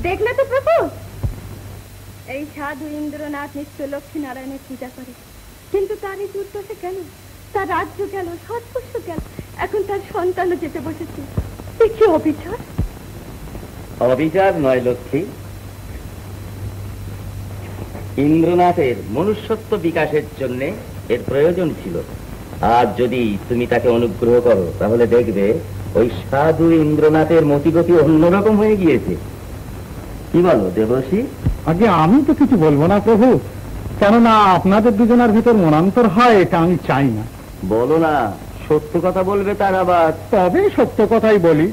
দেখলে তো প্রভু, এই সাধু ইন্দ্রনাথ নিত্য লক্ষ্মী নারায়ণের পূজা করে, কিন্তু তার এই দুর্দশা কেন? তার রাজ্য গেল, সৎপুষ্য গেল, এখন তার সন্তানও যেতে বসেছে। কি অবিচার! অবিচার নয় লক্ষ্মী, ইন্দ্রনাথের মনুষ্যত্ব বিকাশের জন্য এর প্রয়োজন ছিল। আর যদি তুমি তাকে অনুগ্রহ করো তাহলে দেখবে ওই সাধু ইন্দ্রনাথের মতিগতি অন্যরকম হয়ে গিয়েছে। কি বলো দেবর্ষি? আগে আমি তো কিছু বলবো না প্রভু, কেননা আপনাদের দুজনের ভিতর মনান্তর হয় এটা আমি চাই না। বলো না, সত্য কথা বলবে তার আবার। তবে সত্য কথাই বলি,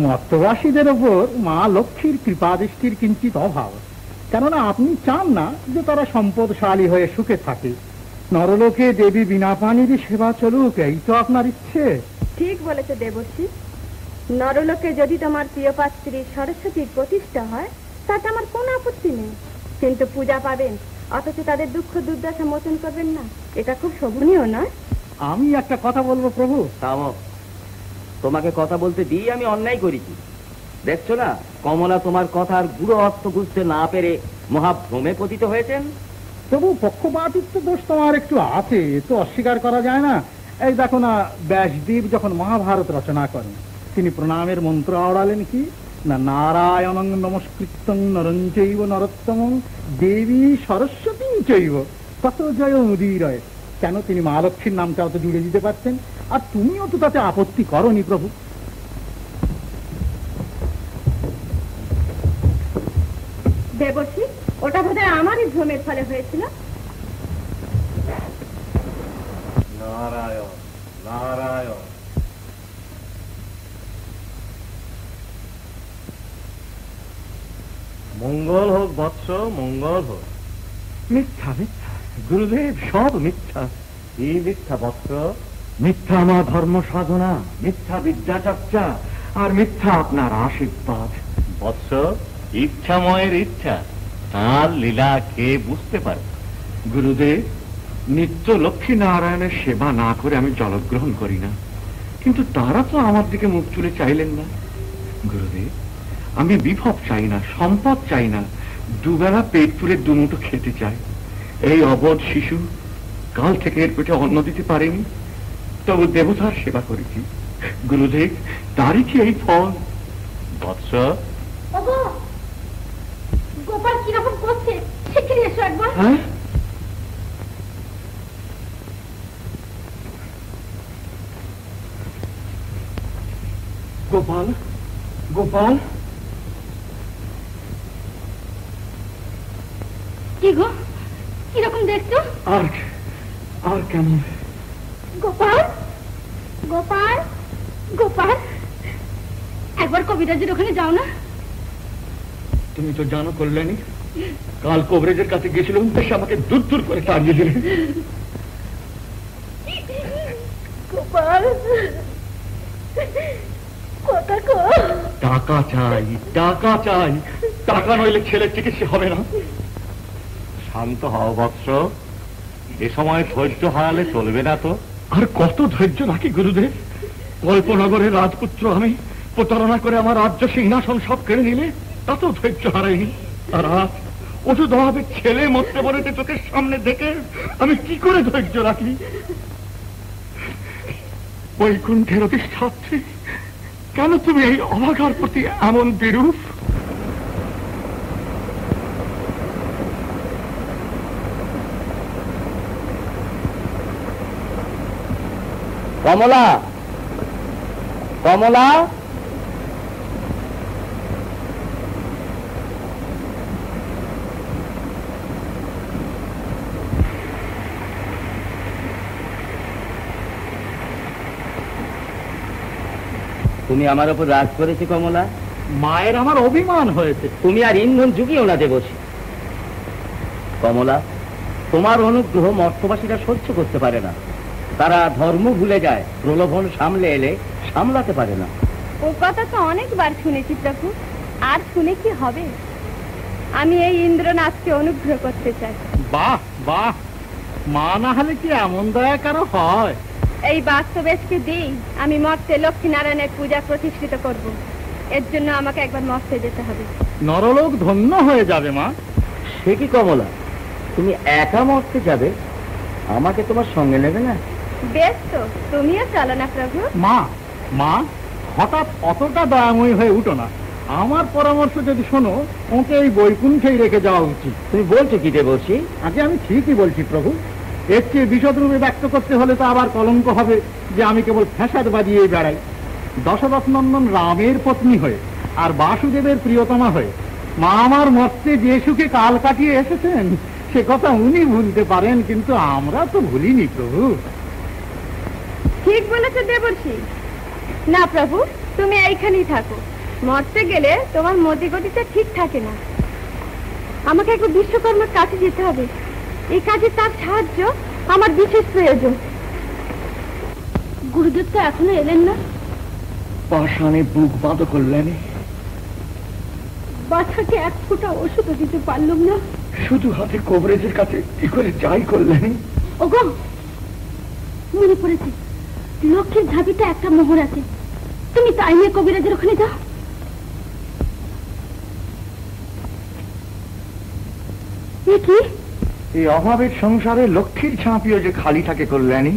মর্তবাসীদের ওপর মা লক্ষ্মীর কৃপা দৃষ্টির কিঞ্চিত অভাব, কেননা আপনি চান না যে তারা সম্পদশালী হয়ে সুখে থাকে। নরলোকে দেবী বিনা পানির সেবা চলুক, এই তো আপনার ইচ্ছে। ঠিক বলেছে দেবর্ষি, নরলোকে যদি তোমার প্রিয় পাত্রী সরস্বতীর প্রতিষ্ঠা হয় তাতে আমার কোনো আপত্তি নেই, কিন্তু পূজা পাবেন অথচ তাদের দুঃখ দুর্দশা মোচন করবেন না, এটা খুব শোভনীয় নয়। আমি একটা কথা বলবো প্রভু। থামো, তোমাকে কথা বলতে দিয়ে আমি অন্যায় করেছি। দেখছো না কমলা তোমার কথার গুড়ো অর্থ বুঝতে না পেরে মহাভ্রমে পতিত হয়েছেন। প্রভু, পক্ষপাতিত্ব দোষ তোমার একটু আছে, এ তো অস্বীকার করা যায় না। এই দেখো না, ব্যাসদেব যখন মহাভারত রচনা করেন তিনি প্রণামের মন্ত্র আওড়ালেন কি না, নারায়ণং নমস্কৃত্যং নরং চৈব নরোত্তমং দেবী সরস্বতী চৈব তত জয় মুদীরয়। কেন তিনি মা লক্ষ্মীর নামটাও তো জুড়ে দিতে পারতেন, আর তুমিও তো তাতে আপত্তি করনি প্রভু। দেবর্ষি, ওটা বোধহয় আমারই ভ্রমের ফলে হয়েছিল। নারায়ণ নারায়ণ। মঙ্গল হোক বৎস, মঙ্গল হোক। মিথ্যা মিথ্যা গুরুদেব, সব মিথ্যা। কি মিথ্যা বৎস? মিথ্যা আমার ধর্ম সাধনা, মিথ্যা বিদ্যা চর্চা, আর মিথ্যা আপনার আশীর্বাদ। বৎস, ইচ্ছাময়ের ইচ্ছা তার লীলা কে বুঝতে পারে? গুরুদেব, নিত্য লক্ষ্মী নারায়ণের সেবা না করে আমি জলগ্রহণ করি না, কিন্তু তারা তো আমার দিকে মুখ তুলে চাইলেন না। গুরুদেব, আমি বিভব চাই না, সম্পদ চাই না, দুবেলা পেট পুরে দুমুঠো খেতে চাই। এই অবধ শিশু কাল থেকে এর পেটে অন্ন দিতে পারেনি, তবু দেবতার সেবা করেছি। গুরুদেব, তারই কি এই ফল? বৎস, ওগো, গোপাল কিরকম করছে শিখিয়ে এসো একবার। হ্যাঁ, গোপাল, গোপাল, কি গো, কিরকম দেখছো? আর আর কেমন? গোপাল, গোপাল, গোপাল, একবার কবিরাজের ওখানে যাও না। তুমি তো জানো কল্যাণী, কাল কবরেজের কাছে গেছিলাম, বেশ আমাকে দূর দূর করে তাড়িয়ে দিলে। গোপাল, কথা কো। টাকা চাই, টাকা চাই, টাকা নইলে ছেলের চিকিৎসা হবে না। শান্ত হও বৎস, এ সময় ধৈর্য হারালে চলবে না তো। আর কত ধৈর্য রাখি গুরুদেব? কল্পনগরের রাজপুত্র আমি, প্রতারণা করে আমার রাজ্য সিংহাসন সব কেড়ে নিলে তাতেও ধৈর্য হারাইনি। আর আজ ওষুধ অভাবে ছেলে মরতে বলেছে চোখের সামনে দেখে আমি কি করে ধৈর্য রাখি? বৈকুণ্ঠের অধিষ্ঠাত্রী, কেন তুমি এই অভাগার প্রতি এমন বিরূপ? কমলা, কমলা, তুমি আমার উপর রাগ করেছো কমলা? মায়ের আমার অভিমান হয়েছে। তুমি আর ইন্ধন জুগিও না দেবশী। কমলা, তোমার অনুগ্রহ মর্তবাসীরা সহ্য করতে পারে না। তারা ধর্ম ভুলে যায়, প্রলোভন সামলে এলে সামলাতে পারে না। ও কথা তো অনেকবার শুনেছি প্রভু, আর শুনে কি হবে? আমি এই ইন্দ্রনাথকে অনুগ্রহ করতে চাই। বাহ বাহ, মা না হলে কি এমন দয়া কারো হয়? এই বাস্তবেশকে দিই আমি মর্তে লক্ষ্মী নারায়ণের পূজা প্রতিষ্ঠিত করব। এর জন্য আমাকে একবার মর্তে যেতে হবে। নরলোক ধন্য হয়ে যাবে মা। সে কি কমলা, তুমি একা মরতে যাবে? আমাকে তোমার সঙ্গে নেবে না? বেশ তো, তুমিও চলো না প্রভু। মা, মা, হঠাৎ অতটা দয়াময়ী হয়ে উঠো না। আমার পরামর্শ যদি শোনো, ওকে এই বৈকুণ্ঠেই রেখে যাওয়া উচিত। তুমি বলছো কি দেবশী? আগে আমি ঠিকই বলছি প্রভু। এর চেয়ে বিশদ রূপে ব্যক্ত করতে হলে তো আবার কলঙ্ক হবে যে আমি কেবল ফ্যাসাদ বাজিয়ে বেড়াই। দশরথ নন্দন রামের পত্নী হয়ে আর বাসুদেবের প্রিয়তমা হয়ে মা আমার মর্তে যে সুখে কাল কাটিয়ে এসেছেন, সে কথা উনি ভুলতে পারেন, কিন্তু আমরা তো ভুলিনি প্রভু। ঠিক বলেছে দেবর্ষি। না প্রভু, তুমি এইখানেই থাকো। মরতে গেলে তোমার মতি গতিটা ঠিক থাকে না। আমাকে একবার বিশ্বকর্মার কাছে যেতে হবে। এই কাজে তার সাহায্য আমার বিশেষ প্রয়োজন। গুরুদেব তো এখনো এলেন না। পাষাণে বুক বাঁধো কল্যাণী, বাচ্চাকে এক ফোঁটা ওষুধও দিতে পারলাম না। শুধু হাতে কবরেজের কাছে কি করে যাই কল্যাণী? ওগো, মনে পড়েছে, লক্ষ্মীর ঝাঁপিতে একটা মোহর আছে। তুমি তাই নিয়ে কবিরাজের ওখানে যাও। কি এই অভাবের সংসারে লক্ষ্মীর ঝাঁপিও যে খালি থাকে কল্যাণী।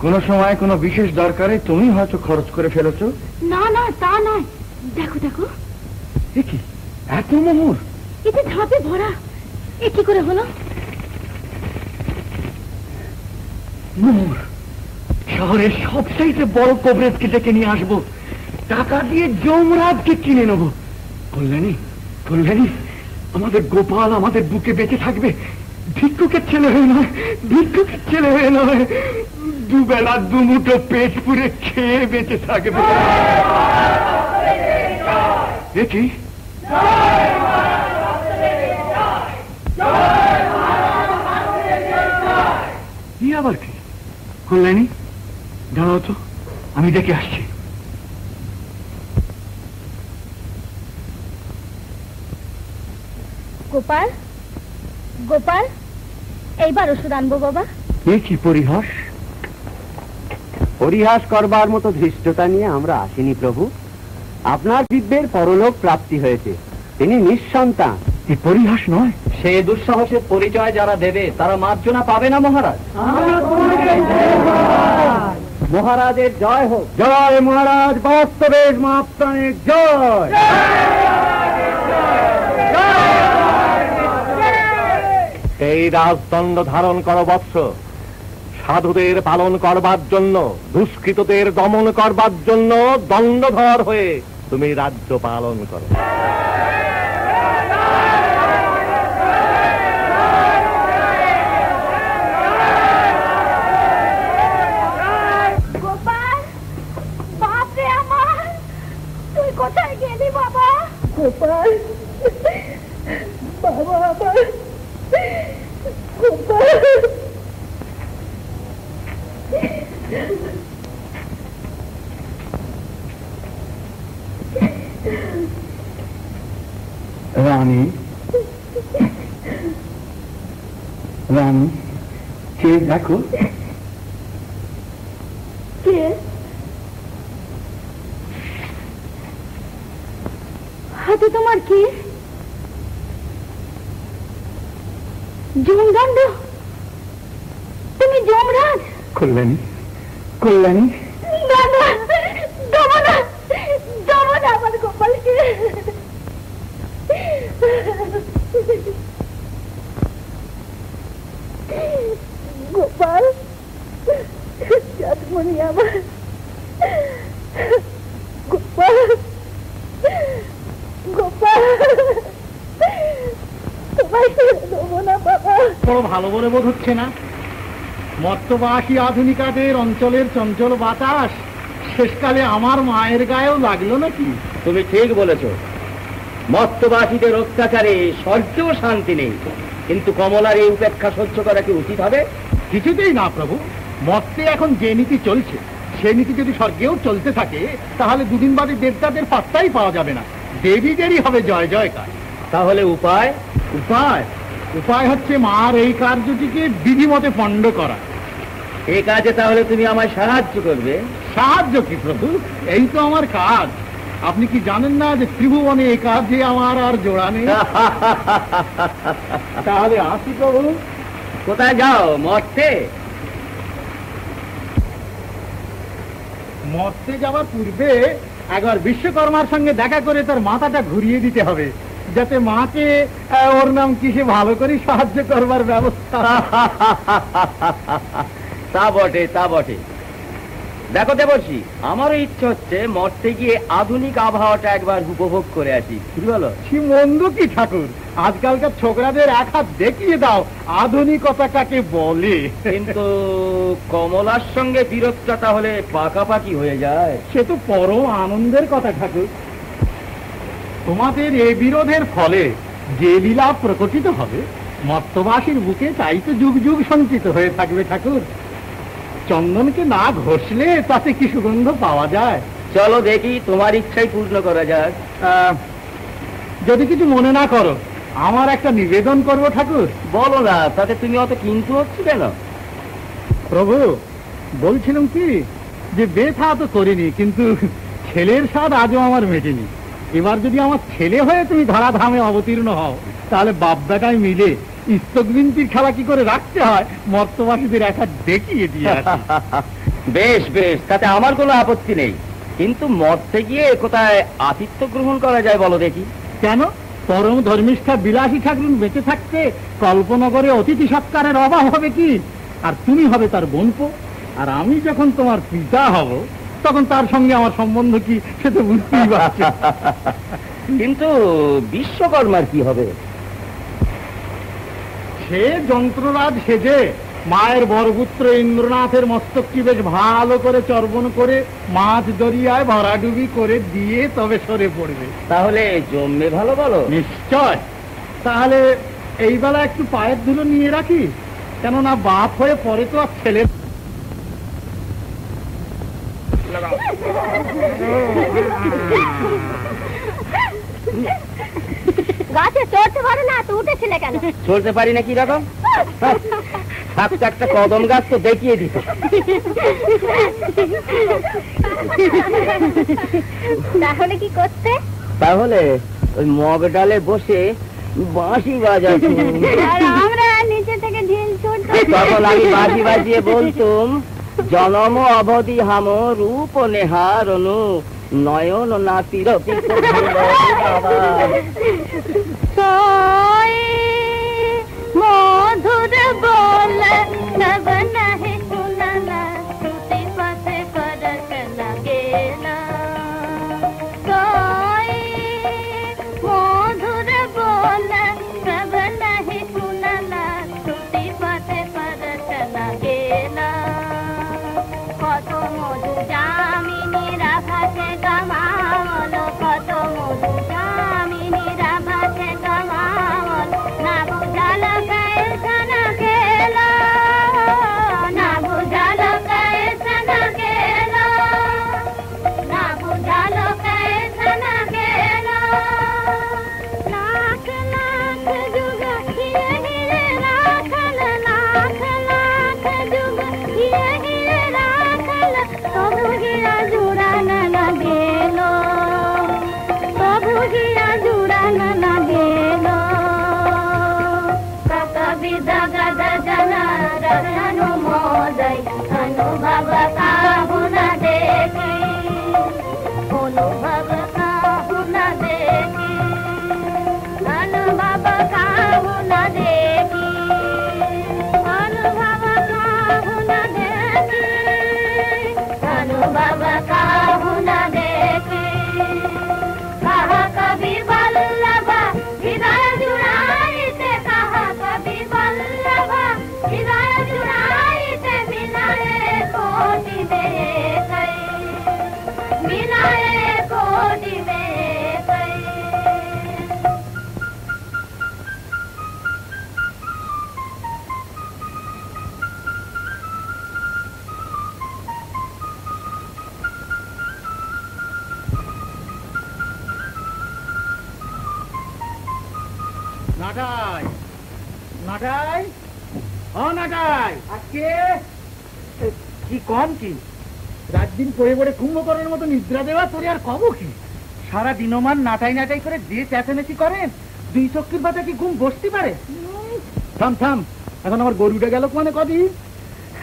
কোন সময় কোনো বিশেষ দরকারে তুমি হয়তো খরচ করে ফেলেছ। না না, তা নয়। দেখো দেখো, এ কি এত মোহর? এতে ঝাঁপে ভরা। এ কি করে হলো? মোহর। শহরের সবচাইতে বড় কবরেজকে ডেকে নিয়ে আসবো, টাকা দিয়ে যমরাজকে কিনে নেব। কল্যাণী, কল্যাণী, আমাদের গোপাল আমাদের বুকে বেঁচে থাকবে। ভিক্ষুকের ছেলে হয়ে নয়, ভিক্ষুকের ছেলে হয়ে নয়, দুবেলা দুমুঠো পেট পুরে খেয়ে বেঁচে থাকবে। দেখি আবার কি? কল্যাণী, দাঁড়াও তো, আমি দেখে আসছি। গোপাল, গোপাল, এইবার ওষুধ আনবো বাবা। এ কি পরিহাস! পরিহাস করবার মতো ধৃষ্টতা নিয়ে আমরা আসিনি প্রভু। আপনার দিব্যের পরলোক প্রাপ্তি হয়েছে, তিনি নিঃসন্তান। এ পরিহাস নয়। সে দুঃসাহসের পরিচয় যারা দেবে তারা মার্জনা পাবে না মহারাজ। মহারাজের জয় হোক। জয় মহারাজ, বাস্তবের মাপ্রাণের জয়। এই রাজদণ্ড ধারণ করো বৎস, সাধুদের পালন করবার জন্য, দুষ্কৃতদের দমন করবার জন্য দণ্ডধর হয়ে তুমি রাজ্য পালন করো। গোপাল, বাপরে আমার, তুই কোথায় গেলি বাবা? গোপাল, বাবা আমার, গোপাল। রানী, রানী, কে দেখো? কে? হাতে তোমার কি? যমদণ্ড? তুমি যমরাজ? কল্যাণী, কল্যাণী, না না, দেবো না, দেবো না আমার গোপালকে। গোপাল, চাঁদমণি আমার, গোপাল, গোপাল, তোমায় ছেড়ে দেবো না বাবা। বড় ভালো বলে বোধ হচ্ছে না। মর্তবাসী আধুনিকাদের অঞ্চলের চঞ্চল বাতাস শেষকালে আমার মায়ের গায়েও লাগলো নাকি? তুমি ঠিক বলেছ, মত্তবাসীদের অত্যাচারে স্বর্গেও শান্তি নেই, কিন্তু কমলার এই উপেক্ষা সহ্য করা কি উচিত হবে? কিছুতেই না প্রভু। মর্তে এখন যে নীতি চলছে সে নীতি যদি স্বর্গেও চলতে থাকে তাহলে দুদিন বাদে দেবতাদের পাত্তাই পাওয়া যাবে না, দেবীদেরই হবে জয় জয়কার। তাহলে উপায়? উপায়? উপায় হচ্ছে মার এই কার্যটিকে বিধিমতে পণ্ড করা। এই কাজে তাহলে তুমি আমায় সাহায্য করবে? সাহায্য কি প্রভু, এই তো আমার কাজ। আপনি কি জানেন না যে ত্রিভুবনে এই কাজে আমার আর জোড়া নেই? তাহলে আসি প্রভু। কোথায় যাও? মর্তে? মর্তে যাওয়ার পূর্বে একবার বিশ্বকর্মার সঙ্গে দেখা করে তার মাথাটা ঘুরিয়ে দিতে হবে, যাতে মাকে ওর নাম কিসে ভালো করে সাহায্য করবার ব্যবস্থা। তা বটে, তা বটে। দেখো দেবর্ষি, আমারও ইচ্ছে হচ্ছে মর্তে গিয়ে আধুনিক আবহাওয়াটা একবার উপভোগ করে আসি, কি বলো? কি মন্দ কি ঠাকুর, আজকালকার ছোকরাদের এক হাত দেখিয়ে দাও আধুনিকতা কাকে বলে। কিন্তু কমলার সঙ্গে বিরোধটা তাহলে পাকাপাকি হয়ে যায়। সে তো পরম আনন্দের কথা ঠাকুর। তোমাদের এ বিরোধের ফলে যে লীলা প্রকটিত হবে মর্তবাসীর বুকে তাই তো যুগ যুগ সঞ্চিত হয়ে থাকবে ঠাকুর। চন্দনকে না ঘষলে তাতে কি সুগন্ধ পাওয়া যায়? চলো দেখি, তোমার ইচ্ছাই পূর্ণ করা যাক। যদি কিছু মনে না করো, আমার একটা নিবেদন করব ঠাকুর। বলো না, তাতে তুমি অত কিন্তু হচ্ছে কেন? প্রভু, বলছিলাম কি যে বেথা তো করিনি, কিন্তু ছেলের স্বাদ আজও আমার মেটেনি। এবার যদি আমার ছেলে হয়ে তুমি ধরাধামে অবতীর্ণ হও, তাহলে বাপ বেটায় মিলে ইস্তকবিন্তির খেলা কি করে রাখতে হয় মর্তবাসীদের একটা দেখিয়ে দিয়ে আসি। বেশ বেশ, তাতে আমার কোনো আপত্তি নেই, কিন্তু মর্তে গিয়ে কোথায় আতিথ্য গ্রহণ করা যায় বলো দেখি। কেন? পরম ধর্মিষ্ঠা বিলাসী ঠাকুর বেঁচে থাকতে কল্পনগরে অতিথি সৎকারের অভাব হবে কি? আর তুমি হবে তার বোনপো, আর আমি যখন তোমার পিতা হব তখন তার সঙ্গে আমার সম্বন্ধ কি সে তো বুঝতেই পারছি। কিন্তু বিশ্বকর্মার কি হবে? সে যন্ত্ররাজ সেজে মায়ের বরপুত্র ইন্দ্রনাথের মস্তকটি বেশ ভালো করে চর্বণ করে মাছ দরিয়ায় ভরাডুবি করে দিয়ে তবে সরে পড়বে। তাহলে জন্মে ভালো বলো? নিশ্চয়। তাহলে এই বেলা একটু পায়ের ধুলো নিয়ে রাখি, কেননা বাপ হয়ে পরে তো আর ছেলে। গাছে চড়তে পারো না, তো উঠেছিলে কেন? চলতে পারি না কি রকম? থাকতে একটা কদম গাছ তো দেখিয়ে দিত। তাহলে কি করতে? তাহলে ওই মগ ডালে বসে বাঁশি বাজাতো। আর আমরা নিচে থেকে ঢিল ছুটতাম। তখন আমি বাঁশি বাজিয়ে বলতুম, জনম অবধি হাম রূপ নেহার অনু নয়ন নাতির মধুর বল সব নাহি শুনালা, শ্রুতি পথে পরশ লাগেলা। মধুর বল সব নাহি শুনালা, শ্রুতি পথে পরশ লাগেলা। কত মধু যামিনী রাভাতে গমাল, কত মধু যামিনী রাভাতে গমাল। না বুঝাল कैसन खेला, ना बुझाल कैसन खेला, ना बुझाल कैसन खेला। लाख लाख जुग हिरे हिरे राखल, लाख लाख जुग हिरे हिरे राखल। प्रभु गिरा जुड़ान लगेलो, प्रभु गिरा जुड़ान लगेलो। कविद गद जन रतनु मोदय, अनुभव काहु न देखी, अनुभव काहु न देखी, अनुभव काहु न देखी, अनुभव काहु न देखी, अनुभव काहु न देखी। कहा कवि वल्लभ हृदय जुड़ाइते, कहा कवि वल्लभ हृदय जुड़ाइते। मिलाए कोटि देखै, मिलाए कोटि देखै। নাটাই, নাটাই, ও নাটাই, আজকে কি কম কি? রাত দিন পড়ে পড়ে কুম্ভকর্ণের মতো নিদ্রা দেওয়া তোরে আর কব কি? সারা দিনমান নাটাই নাটাই করে যে চেঁচামেচি করেন, দুই চক্ষুর পাতা কি ঘুম বসতে পারে? থাম থাম, এখন আমার গরুটা গেল কোনে কদিন?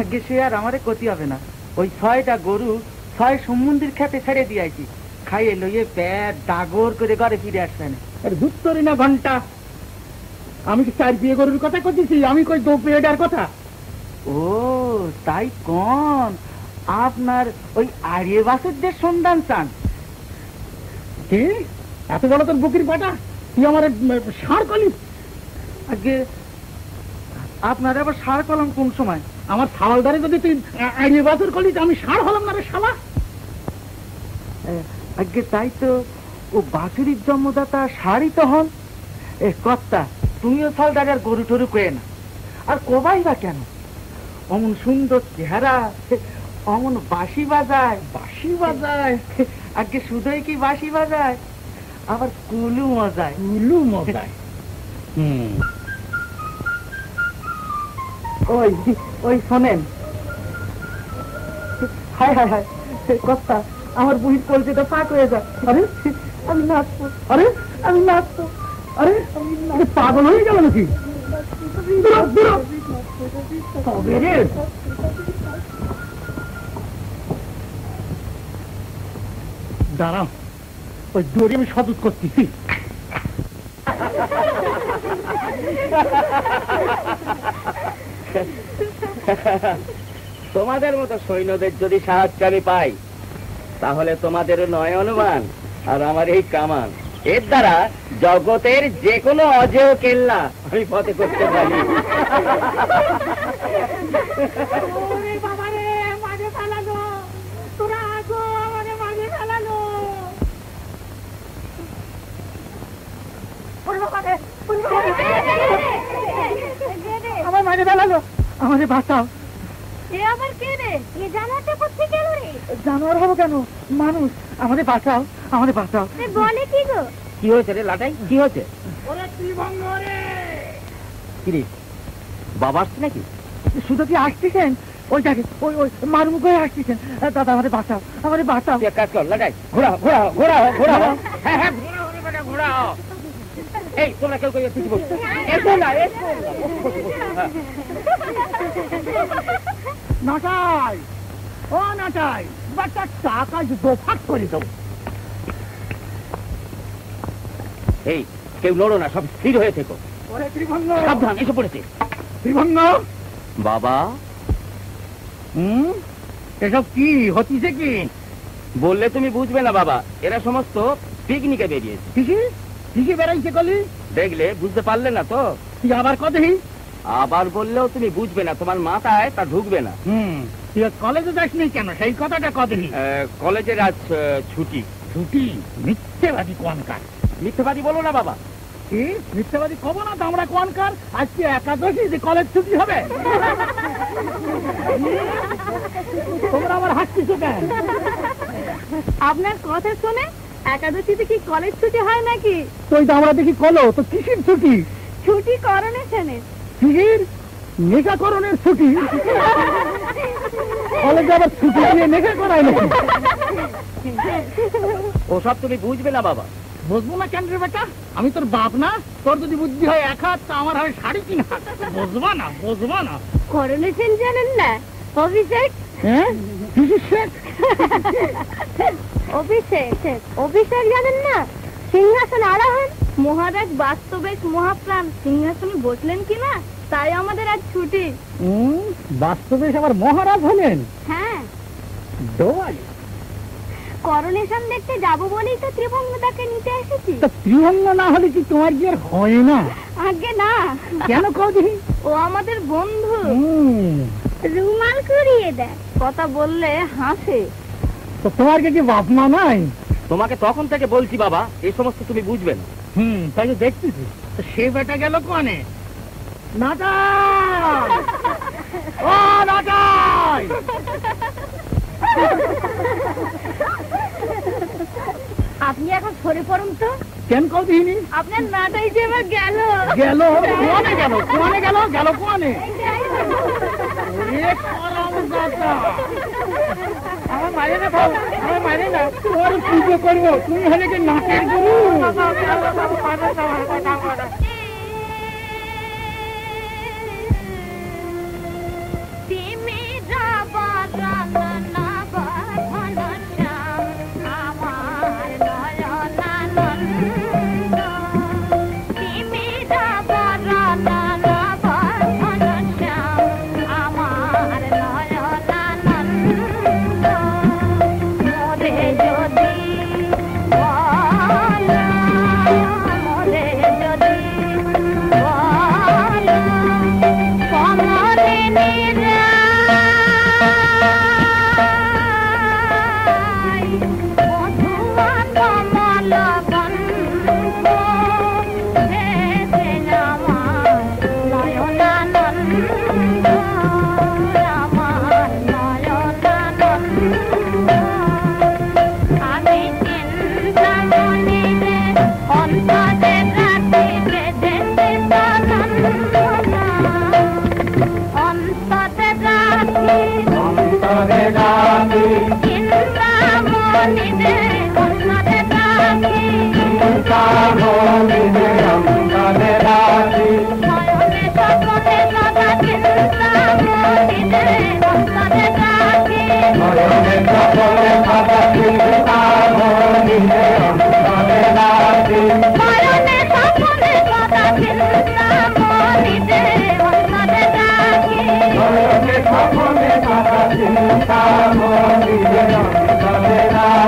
আগে সে আর আমারে ক্ষতি হবে না। ওই 6টা গরু 6 সমুদ্রের খেতে ছেড়ে দিয়েছি, খাইয়ে লইয়ে পেট ডাগর করে ঘরে ফিরে আসছেন। আরে দুত্তরি না ঘন্টা, আমি কি 4 বিয়ে গরুর কথা কইছি? আমি কই 2 পেয়ার কথা। ও তাই কোন আপনার ওই আড়িয়ে বাসুরদের সন্ধান চান? কি এত বড় তোর বুকির পাটা? তুই আমার ষাঁড় কলি? আগে আপনার আবার ষাঁড় কলম কোন সময়? আমার ছাওয়ালদারে যদি তুই আড়িয়ে বাসুর কলিস, আমি ষাঁড় হলাম না রে শালা। আগে তাই তো, ও বাছুরির জন্মদাতা ষাঁড়ই তো হন। এ কর্তা, তুমিও ছাওয়ালদারে আর গরু টরু কয়ে না, আর কোবাই বা কেন? অমন সুন্দর চেহারা, অমন বাঁশি বাজায়। বাঁশি বাজায়? আগে শুধুই কি বাঁশি বাজায়, আবার কুলু মজায়। কুলু মজায়? ওই ওই শোনেন, হায় হায় হায় কর্তা, আমার বুড়ির কলজেটা ফাঁক হয়ে যায়। আরে আমি নাচবো, আরে আমি নাচবো, আরে পাগল হয়ে গেল নাকি? দাঁড়াও, ওই দড়ি আমি সদুত করতেছি। তোমাদের মতো সৈন্যদের যদি সাহায্য আমি পাই, তাহলে তোমাদের নয়নবান আর আমার এই কামান, এর দ্বারা জগতের যে কোনো অজেয় কেল্লা আমি পথে করতে পারি। আমার মাঝে ফেলালো, আমাদের বাঁচাও। এ আবার কে রে? এ জানোয়ারটা কোথায় গেল রে? জানোয়ার হবো কেন, মানুষ। আমাদের বাঁচাও, আমাদের বাঁচাও। বলে কি গো? কি হয়েছে রে লাটাই, কি হয়েছে? কিরে বাবা আসছে নাকি? শুধু কি আসতেছেন? ওই দেখে ওই ওই মারমুখ হয়ে আসতেছেন। দাদা আমাদের বাঁচাও, আমাদের বাঁচাও। তুই এক কাজ কর লাটাই, ঘোরা ঘোরা ঘোরা ঘোরা। হ্যাঁ হ্যাঁ ঘোরা। এই তোমরা কেউ কেউ পিছিয়ে বসো। এসো না, এসো। নাটাই, ও নাটাই, বাচ্চা টাকা দোফাট করে দেবো। এই কেউ লড়ো না, সব স্থির হয়ে থেকো। ওরে ত্রিভঙ্গ, সাবধান, এসে পড়েছে। ত্রিভঙ্গ বাবা, এসব কি হচ্ছে? কি বললে তুমি বুঝবে না বাবা, এরা সমস্ত পিকনিকে বেরিয়েছে। কিসে বেড়াইছে কলি? দেখলে বুঝতে পারলে না তো? তুই আবার কতই? আবার বললেও তুমি বুঝবে না, তোমার মাথায় তা ঢুকবে না। তুই কলেজে যাসনি কেন? সেই কথাটা কতই? কলেজের আজ ছুটি। ছুটি? মিথ্যেবাদী কোয়ানকার। মিথ্যাবাদী বলো না বাবা। কি মিথ্যেবাদী কব না তো আমরা কোয়ানকার? আজকে একাদশী, যে কলেজ ছুটি হবে। তোমরা আবার হাসছিস কেন? আপনার কথা শুনে একাদশীতে কি কলেজ ছুটি হয় নাকি? তুই তো আমরা দেখি কলো, তো কিসের ছুটি? ছুটি করোনেশনের। কিসের? নেশাকরণের ছুটি? কলেজে আবার ছুটি দিয়ে নেশা করায় নাকি? ওসব তুমি বুঝবে না বাবা। বুঝবো না কেন রে বেটা? আমি তোর বাপ না? তোর যদি বুদ্ধি হয় 1 হাত, তা আমার হয় 3.5 হাত। বুঝবা না, বুঝবা না। করোনেশন জানেন না? অভিষেক। হ্যাঁ, অভিষেক অভিষেক অভিষেক জানেন না? সিংহাসন আরোহণ। মহারাজ বাস্তবেশ মহাপ্রাণ সিংহাসনে বসলেন কিনা, তাই আমাদের আজ ছুটি। বাস্তবে আবার মহারাজ হলেন? হ্যাঁ, দোয়াল। করোনেশন দেখতে যাবো বলেই তো ত্রিভঙ্গদাকে নিতে এসেছি। তা ত্রিভঙ্গ না হলে কি তোমার কি আর হয় না? আগে না। কেন কদি? ও আমাদের বন্ধু। রুমাল করিয়ে দেয়, কথা বললে হাসে। তো তোমার কি বাপ মা নাই? তোমাকে তখন থেকে বলছি বাবা, এই সমস্ত তুমি বুঝবে না। তাই তো দেখতেছি। তো সে বেটা গেল কোনে? নাটাই, ও নাটাই। আপনি এখন সরে পড়ুন তো। কেন কদিনি? আপনার নাটাই যে এবার গেল। গেল কোনে? গেল কোনে? গেল কোনে? আমার মারে না ভাও, আমার মারে না। তোর পুজো করবো, তুমি হলে কি নাটের গুরু?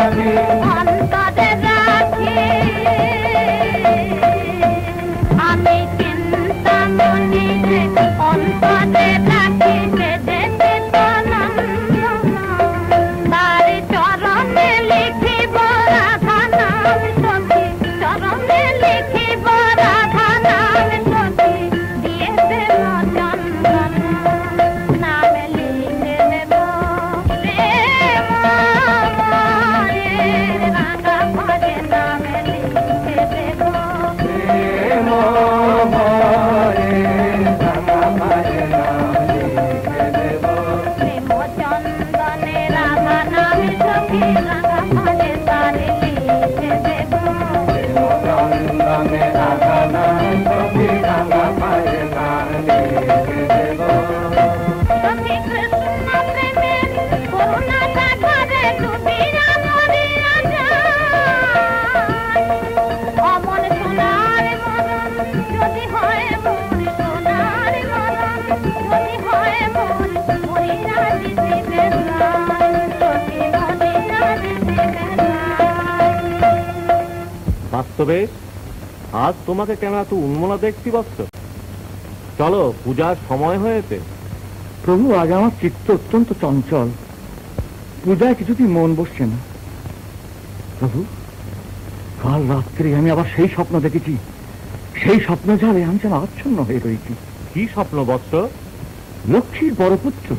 Thank you. বাস্তবে আজ তোমাকে কেন এত উন্মনা দেখছি বৎস? চলো, পূজার সময় হয়েছে। প্রভু, আজ আমার চিত্ত অত্যন্ত চঞ্চল, পূজায় কিছুতেই মন বসছে না। প্রভু, কাল রাত্রে আমি আবার সেই স্বপ্ন দেখেছি, সেই স্বপ্ন জালে আমি যেন আচ্ছন্ন হয়ে রয়েছি। কি স্বপ্ন বৎস? লক্ষ্মীর বড় পুত্র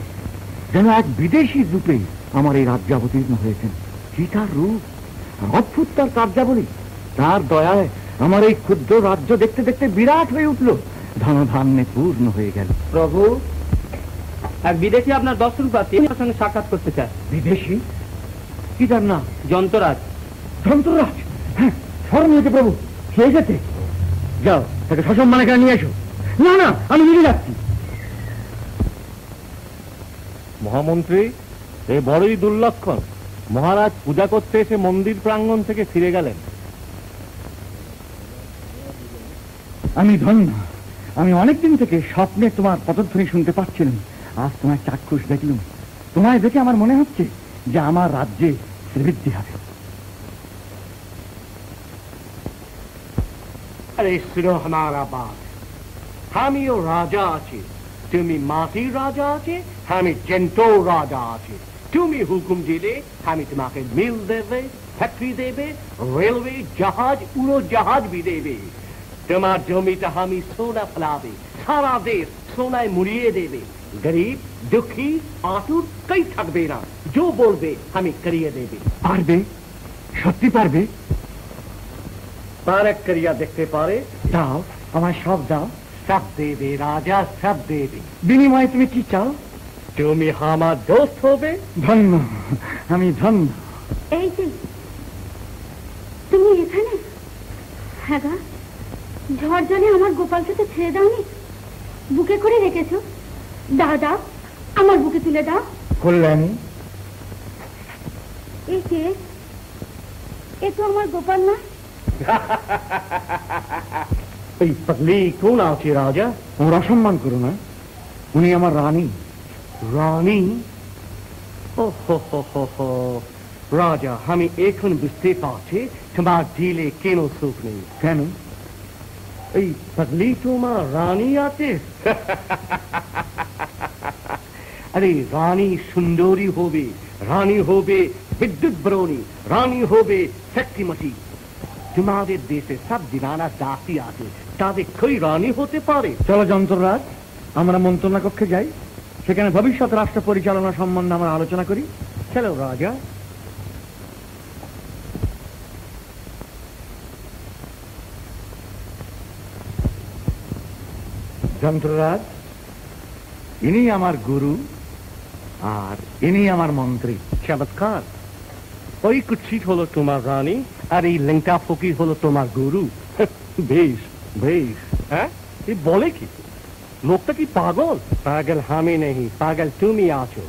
যেন এক বিদেশি রূপে আমার এই রাজ্যে অবতীর্ণ হয়েছেন। কি তার রূপ, অদ্ভুত তার কার্যাবলী, তার দয়ায় আমার এই ক্ষুদ্র রাজ্য দেখতে দেখতে বিরাট হয়ে উঠল, ধনধান্যে পূর্ণ হয়ে গেল। প্রভু, এক বিদেশি আপনার দর্শনপ্রার্থী আপনার সঙ্গে সাক্ষাৎ করতে চায়। বিদেশি? কি তার নাম? যন্ত্ররাজ। যন্ত্ররাজ? হ্যাঁ, স্মরণ হয়েছে প্রভু, সে এসেছে। যাও, তাকে সসম্মানে কেন নিয়ে এসো। না না, আমি নিজে যাচ্ছি। মহামন্ত্রী, এ বড়ই দুর্লক্ষণ। মহারাজ পূজা করতে এসে মন্দির প্রাঙ্গণ থেকে ফিরে গেলেন। আমি ধন্য, আমি অনেকদিন থেকে স্বপ্নে তোমার পদধ্বনি শুনতে পাচ্ছিলাম, আজ তোমার চাক্ষুষ দেখলুম। তোমায় দেখে আমার মনে হচ্ছে যে আমার রাজ্যে শ্রীবৃদ্ধি হবে। আরে শুনো হামারা বাত, আমিও রাজা আছি, তুমি মাটির রাজা আছে, আমি জেন্টো রাজা আছে। তুমি হুকুম দিলে আমি তোমাকে মিল দেবে, ফ্যাক্টরি দেবে, রেলওয়ে, জাহাজ, উড়োজাহাজ भी দেবে। তোমার জমিটা আমি সোনা ফেলাবে, সারা দেশ সোনায় মুড়িয়ে দেবে। গরিব, দুঃখী, আতুর কই থাকবে না, जो বলবে আমি করিয়ে দেবে। পারবে? সত্যি পারবে? পারক করিয়া দেখতে পারে। দাও, আমার সব দাও। সব দেবে রাজা, সব দেবে। বিনিময়ে তুমি কি চাও? তুমি আমার দোস্ত হবে। ধন্য, আমি ধন্য। এই যে তুমি এখানে? হ্যাঁ গা, ঝড় জলে আমার গোপালকে তো ছেড়ে দাওনি, বুকে করে রেখেছো। দাও দাও, আমার বুকে তুলে দাও। কল্যাণী? এই কে? এ তো আমার গোপাল না। এই পাগলি কোন আছে রাজা? ওর অসম্মান করো না, উনি আমার রানী। রানী? ও হো হো হো হো। রাজা, আমি এখন বুঝতে পারছি তোমার দিলে কেন সুখ নেই। কেন? এই পাগলি তোমার রানী আছে? আরে রানী সুন্দরী হবে, রানী হবে বিদ্যুৎ বরণী, রানী হবে শক্তিমতী। তোমাদের দেশে সব দিনানা দাসী আছে, তাদের কই রানী হতে পারে? চলো যন্ত্ররাজ, আমরা মন্ত্রণা কক্ষে যাই, সেখানে ভবিষ্যৎ রাষ্ট্র পরিচালনা সম্বন্ধে আমরা আলোচনা করি। চলো রাজা। যন্ত্ররাজ, ইনি আমার গুরু আর ইনি আমার মন্ত্রী। চমৎকার। ওই কুৎসিত হলো তোমার রানী, আর এই লেংটা ফকির হলো তোমার গুরু। বেশ বেশ। হ্যাঁ, এই বলে কি? লোকটা কি পাগল? পাগল আমি নেই, পাগল তুমি আছো।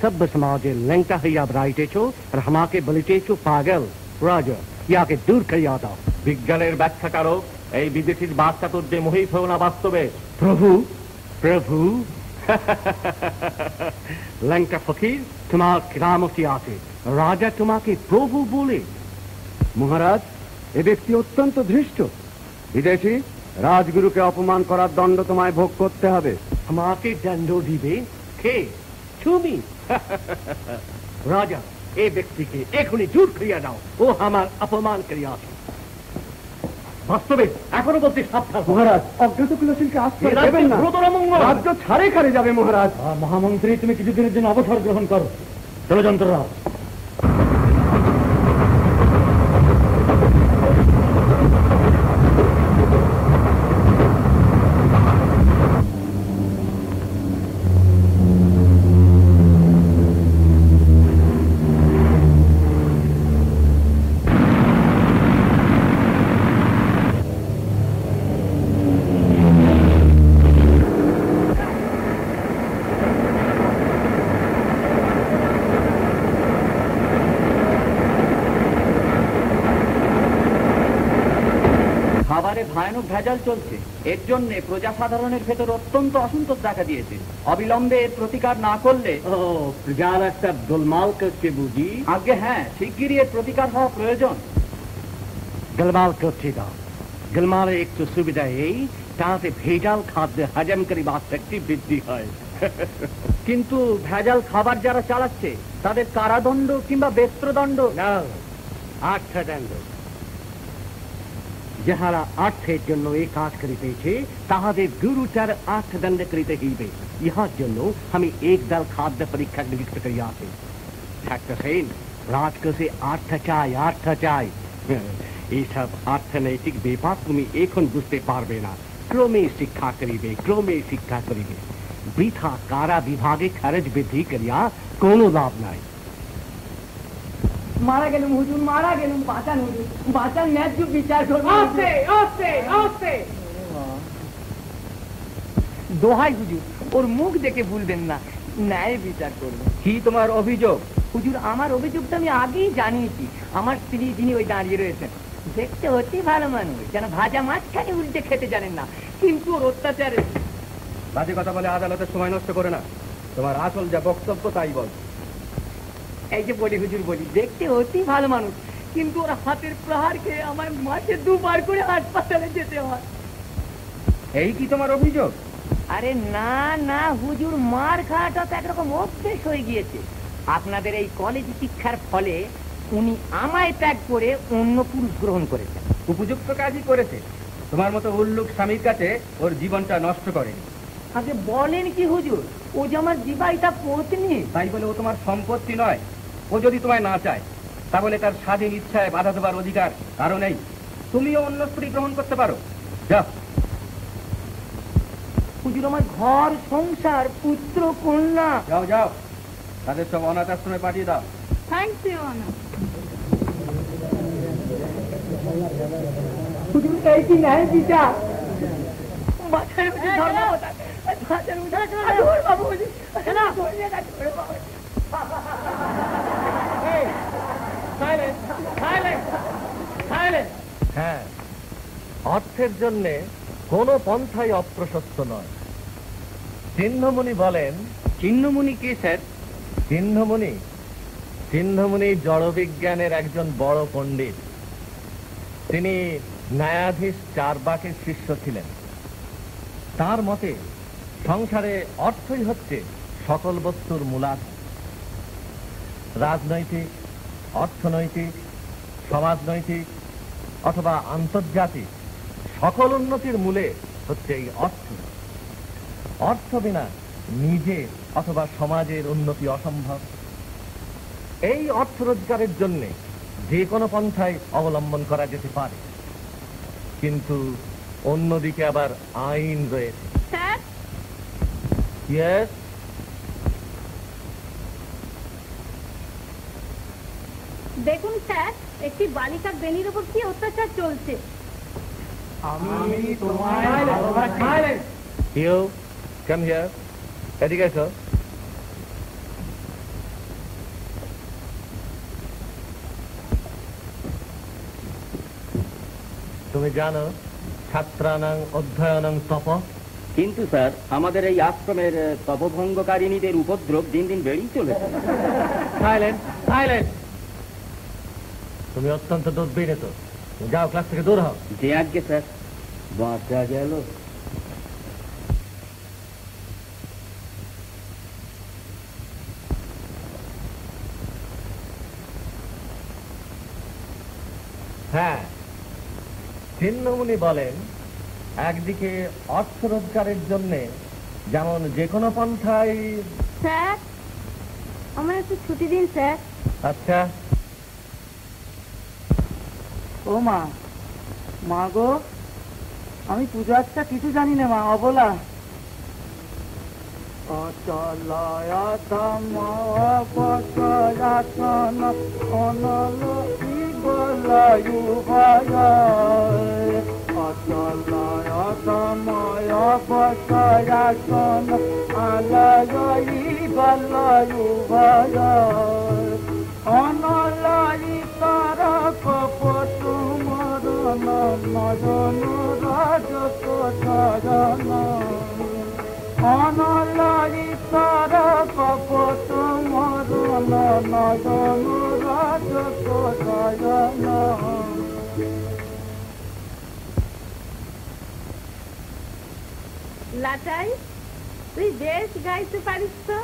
সভ্য সমাজে লেংটা হইয়া বেড়াইতেছো আর আমাকে বলিতেছো পাগল। রাজা, ইয়াকে দূর করিয়া দাও। বিজ্ঞানের ব্যাখ্যা করো, এই বিদেশির বাচ্চা তোর যে মোহিত হও না বাস্তবে। প্রভু? প্রভু? লেংটা ফকির, তোমার কেরামতি আছে, রাজা তোমাকে প্রভু বলে। মহারাজ, এ ব্যক্তি অত্যন্ত ধৃষ্ট। বিদেশি, রাজগুরুকে অপমান করার দণ্ড তোমায় ভোগ করতে হবে। আমাকে দণ্ড দিবে কে? তুমি? রাজা, এই ব্যক্তিকে এখনই দূর করিয়া দাও, ও আমার অপমান করিয়াছে। বাস্তবে এখনো বলতে সাবধান। মহারাজ, অজ্ঞাত কুলশীলকে আশ্রয় দেবেন না, রাজ্য ছাড়ে খারে যাবে। মহারাজ, মহামন্ত্রী, তুমি কিছুদিনের জন্য অবসর গ্রহণ করো। চলো যন্ত্ররাজ। খাবারে ভয়ানক ভেজাল চলছে, এর জন্য প্রজাসাধারণের ভেতর অত্যন্ত অসন্তোষ দেখা দিয়েছে। অবিলম্বে এর প্রতিকার না করলে। ও, প্রজার একটা গোলমাল করছে বুঝি? আগে হ্যাঁ, শিগগিরই এর প্রতিকার হওয়া প্রয়োজন। গোলমাল করছি দাও। গোলমালে একটু সুবিধা এই, তাতে ভেজাল খাদ্য হজমকারী শক্তি বৃদ্ধি হয়। কিন্তু ভেজাল খাবার যারা চালাচ্ছে তাদের কারাদণ্ড কিংবা বেত্রদণ্ড না, অর্থদণ্ড। যাহারা অর্থের জন্য এই কাজ করিতেছে তাহাদের গুরুতর অর্থদণ্ড করিতে হইবে। ইহার জন্য আমি একদল খাদ্য পরীক্ষা নিযুক্ত করিয়াছি। থাকতেছেন রাজকোষে অর্থ চাই, অর্থ চাই। এইসব অর্থনৈতিক ব্যাপার তুমি এখন বুঝতে পারবে না। ক্রমে শিক্ষা করিবে, ক্রমে শিক্ষা করিবে। বৃথা কারা বিভাগে খরচ বৃদ্ধি করিয়া কোনো লাভ নাই। মারা গেলুম হুজুর, মারা গেলুম। বাঁচান হুজুর, বাঁচান, ন্যায্য বিচার করুন। আস্তে আস্তে আস্তে। দোহাই হুজুর, ওর মুখ দেখে ভুলবেন না, ন্যায় বিচার করবেন। কি তোমার অভিযোগ? হুজুর, আমার অভিযোগটা আমি আগেই জানিয়েছি। আমার স্ত্রী যিনি ওই দাঁড়িয়ে রয়েছেন, দেখতে অতি ভালো মানুষ, যেন ভাজা মাছখানি উল্টে খেতে জানেন না, কিন্তু ওর অত্যাচারে। বাজে কথা বলে আদালতের সময় নষ্ট করে না, তোমার আসল যা বক্তব্য তাই বল। এই যে বলি হুজুর, বলি দেখতে অতি ভালো মানুষ, কিন্তু ওর হাতের প্রহার খেয়ে আমার মাসে 2 বার করে হাসপাতালে যেতে হয়। এই কি তোমার অভিযোগ? আরে না না হুজুর, মার খাওয়াটা তো একরকম অভ্যেস হয়ে গিয়েছে। আপনাদের এই কলেজ শিক্ষার ফলে উনি আমায় ত্যাগ করে অন্য পুরুষ গ্রহণ করেছেন। উপযুক্ত কাজই করেছে। তোমার মতো উল্লুক স্বামীর কাছে ওর জীবনটা নষ্ট করেনি। আগে বলেন কি হুজুর, ও যে আমার বিবাহিতা পত্নী। তাই বলে ও তোমার সম্পত্তি নয়। ও যদি তোমায় না চায় তাহলে তার স্বাধীন ইচ্ছায় বাধা দেবার অধিকার কারো নেই। তুমিও অন্য স্ত্রী গ্রহণ করতে পারো। যাও। হুজুর, আমার ঘর সংসার পুত্র কন্যা। যাও যাও, তাদের সব অনাথ আশ্রমে পাঠিয়ে দাও। থ্যাংক ইউ অনাথ। হুজুর, এই কি ন্যায় বিচার? মাথায় উঠে ধর্ম কথা, মাথায় উঠে ধর্ম বাবু হুজুর। না ধরিয়ে না ধরে বাবু। হ্যাঁ, অর্থের জন্য কোন পন্থাই অপ্রশস্ত নয়। চিহ্নমণি বলেন। চিহ্নমণি কে স্যার? চিহ্নমণি জড়বিজ্ঞানের একজন বড় পণ্ডিত। তিনি ন্যায়াধীশ চারবাকের শিষ্য ছিলেন। তার মতে সংসারে অর্থই হচ্ছে সকল বস্তুর মূলাধার। রাজনৈতিক, অর্থনৈতিক, সমাজনৈতিক অথবা আন্তর্জাতিক সকল উন্নতির মূলে হচ্ছে এই অর্থ। অর্থ বিনা নিজে অথবা সমাজের উন্নতি অসম্ভব। এই অর্থ রোজগারের জন্য যে কোনো পন্থায় অবলম্বন করা যেতে পারে, কিন্তু অন্যদিকে আবার আইন রয়েছে। স্যার, ইয়েস, দেখুন স্যার, একটি বালিকার বেনির উপর কি অত্যাচার চলছে। ইউ কাম হিয়ার, এদিকে এসো। তুমি জানো ছাত্রানাং অধ্যয়নং তপ? কিন্তু স্যার, আমাদের এই আশ্রমের তপভঙ্গকারিণীদের উপদ্রব দিন দিন বেড়েই চলেছে। Silent, silent. তুমি অত্যন্ত দুর্বিনীত। যাও, ক্লাস থেকে দূর হও। যে আজকে স্যার বাঁচা গেল। হ্যাঁ, চিহ্নমণি বলেন, একদিকে অর্থ রোজগারের জন্য যেমন যে কোনো পন্থায়। স্যার, আমার একটু ছুটি দিন স্যার। আচ্ছা। ও মা, মা গো, আমি পূজা আচ্ছা কিছু জানি না মা, অবলা। অচলায়াতম অপচয়াতন অনল ইবলায়ু ভায়। অচলায়াতম অপচয়াতন আলয় ইবলায়ু ভায়। অনলায়ি তার কপট মরণ নয়ন রাজক শয়ন। অনলায়ি তার কপট মরণ নয়ন রাজক শয়ন। লাটাই, তুই বেশ গাইতে পারিস তো।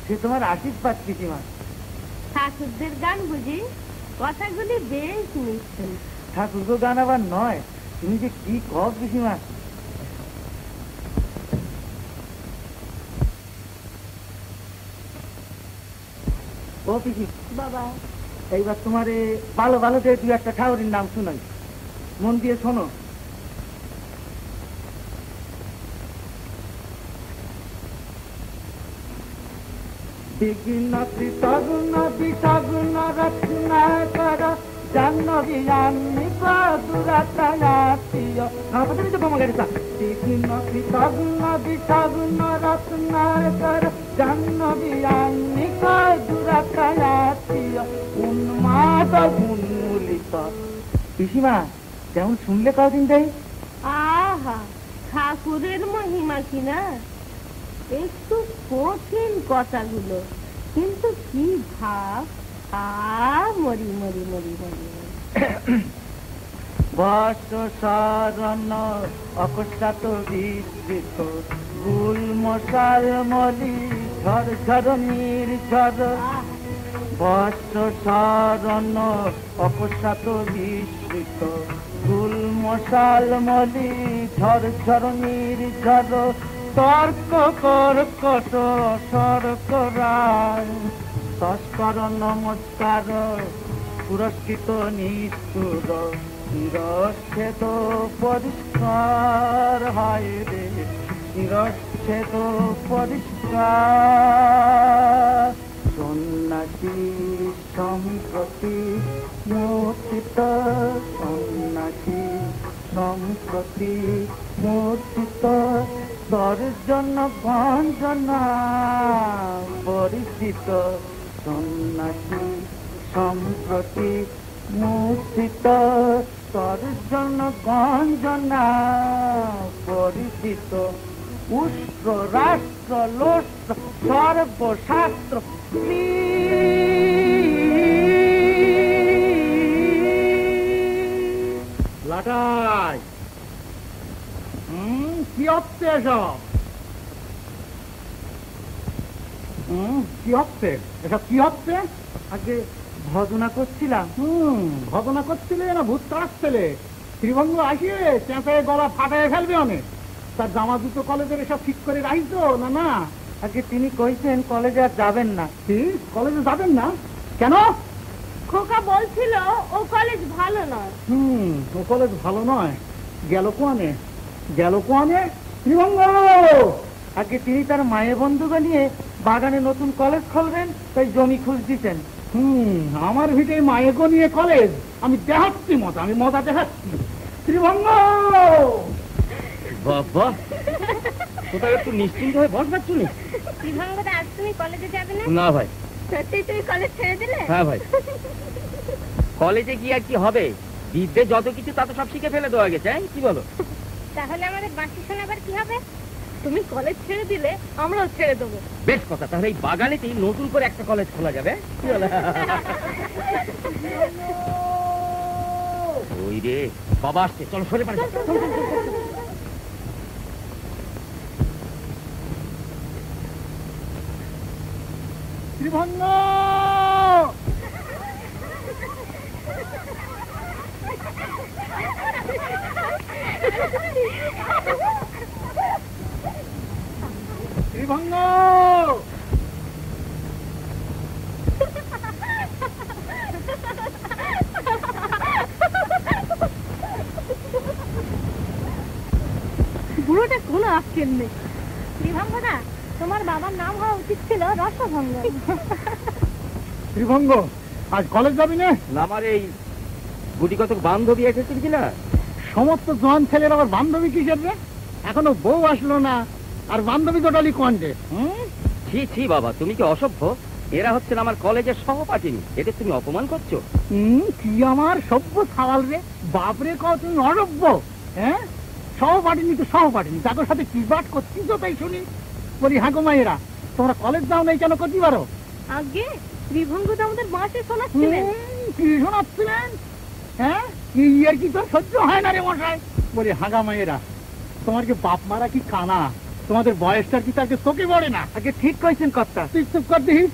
সে তোমার আশীর্বাদ পিসিমা। ঠাকুরদের গান বুঝি? কথাগুলি বেশ মিষ্টি। ঠাকুরগো গান আবার নয়, তুমি যে কি কও পিসিমা। ও পিসি বাবা, এইবার তোমার ভালো ভালো যে দু একটা ঠাকুরের নাম শুনাই, মন দিয়ে শোনো। বিঘ্নতি তগুণ বিসগুণ রত্নাকর জাহ্নবী আন্নিকা দুরাতয়াতীয়। আপনি তো কম গাড়ি বিঘ্নতি তগুণ বিসগুণ রত্নাকর জাহ্নবী আন্নিকা দুরাতয়াতীয় উন্মাদ উন্মূলিত। পিসিমা যেমন শুনলে কদিন দেয়। আহা, ঠাকুরের মহিমা কিনা, একটু কঠিন কথাগুলো, কিন্তু কি ভাব। মরি মরি মরি মরি বর্ষ শরণ অকস্মাত বিস্মৃত গুল মশাল মলি ঝর ঝর নির্ঝর। বর্ষ শরণ অকস্মাত বিস্মৃত গুল মশাল মলি ঝর ঝর নির্ঝর। তর্ক কর্কট শর্করায় তস্কর নমস্কার পুরস্কৃত নিষ্ঠুর শিরচ্ছেদ পরিষ্কার হয় রে শিরচ্ছেদ পরিষ্কার। সন্ন্যাসী সম্প্রতি মূর্তিত সন্ন্যাসী সম্প্রতি মূর্তিত দর্জন গঞ্জনা পরিচিত। সন্ন্যাসী সম্প্রতি মূর্তিত দর্জন গঞ্জনা পরিচিত। উষ্ট্র রাষ্ট্র লোষ্ট্র সর্বশাস্ত্র লাটাই, কি হচ্ছে এসব? কি হচ্ছে এসব? কি হচ্ছে? আগে ভজনা করছিলাম। ঘটনা করছিলে না ভূত তাড়াচ্ছিলে? শ্রীভঙ্গ আসিয়ে চেঁচায় গলা ফাটায় ফেলবে অনেক। তার জামা দুটো কলেজের এসব ঠিক করে রাখিস না? না, আগে তিনি কইছেন কলেজে আর যাবেন না। কি কলেজে যাবেন না? কেন? খোকা বলছিল ও কলেজ ভালো নয়। ও কলেজ ভালো নয়। গেল কোয়ানে? গেল কোয়ানে? শ্রীভঙ্গ! আগে তিনি তার মায়ের বন্ধুকে নিয়ে বাগানে নতুন কলেজ খুলবেন, তাই জমি খুঁজ দিতেন। আমার ভিটে মায়েগো নিয়ে কলেজ? আমি দেখাচ্ছি মজা, আমি মজা দেখাচ্ছি। শ্রীভঙ্গ! বাবা, কোথায় একটু নিশ্চিন্ত হয়ে বসবার চুনি? শ্রীভঙ্গদা, আজ তুমি কলেজে যাবে না? না ভাই। সত্যি তুমি কলেজ ছেড়ে দিলে? হ্যাঁ ভাই, কলেজে গিয়ে আর কি হবে? বিদ্যে যত কিছু তা তো সব শিখে ফেলে দেওয়া গেছে। কি বলো? তাহলে আমাদের বাকি শোনাবার কি হবে? তুমি কলেজ ছেড়ে দিলে আমরাও ছেড়ে দেবো। বেশ কথা, তাহলে এই বাগানেতেই নতুন করে একটা কলেজ খোলা যাবে। কি বলো? ওই রে, বাবা আসছে, চলো সরে পারে। শ্রীভঙ্গ! শ্রীভঙ্গ! বুড়োটা কোনো আজকের নেই। শ্রীভঙ্গদা, তোমার বাবার নাম হওয়া উচিত ছিল রসভঙ্গ। শ্রীভঙ্গ, আজ কলেজ যাবি না? আমার এই গুটি কতক বান্ধবী এসেছিল কিনা? সমস্ত জোয়ান ছেলের আবার বান্ধবী কিসের রে? এখনো বউ আসলো না, আর বান্ধবী টোটালি কন্টে। ছি ছি বাবা, তুমি কি অসভ্য? এরা হচ্ছেন আমার কলেজের সহপাঠিনী, এদের তুমি অপমান করছো। কি আমার সভ্য সাওয়াল রে? বাপরে, কও তুমি অসভ্য? হ্যাঁ, সহপাঠিনী তো সহপাঠিনী, তাদের সাথে কি বাট করছিস তো তাই শুনি। বলি, হ্যাঁ গো মায়েরা, তোমরা কলেজ যাও নাই কেন? করতে পারো আগে বিভঙ্গ তো আমাদের বাঁশে শোনাচ্ছিলেন। কি শোনাচ্ছিলেন? হ্যাঁ, কি আর কি তোর সহ্য হয় না রে মশাই? বলি হাগা মায়েরা, তোমার কি বাপ মারা কি কানা? তোমাদের বয়সটা কি তাকে চোখে পড়ে না? আগে ঠিক কইছেন কর্তা। তুই চুপ কর দিস।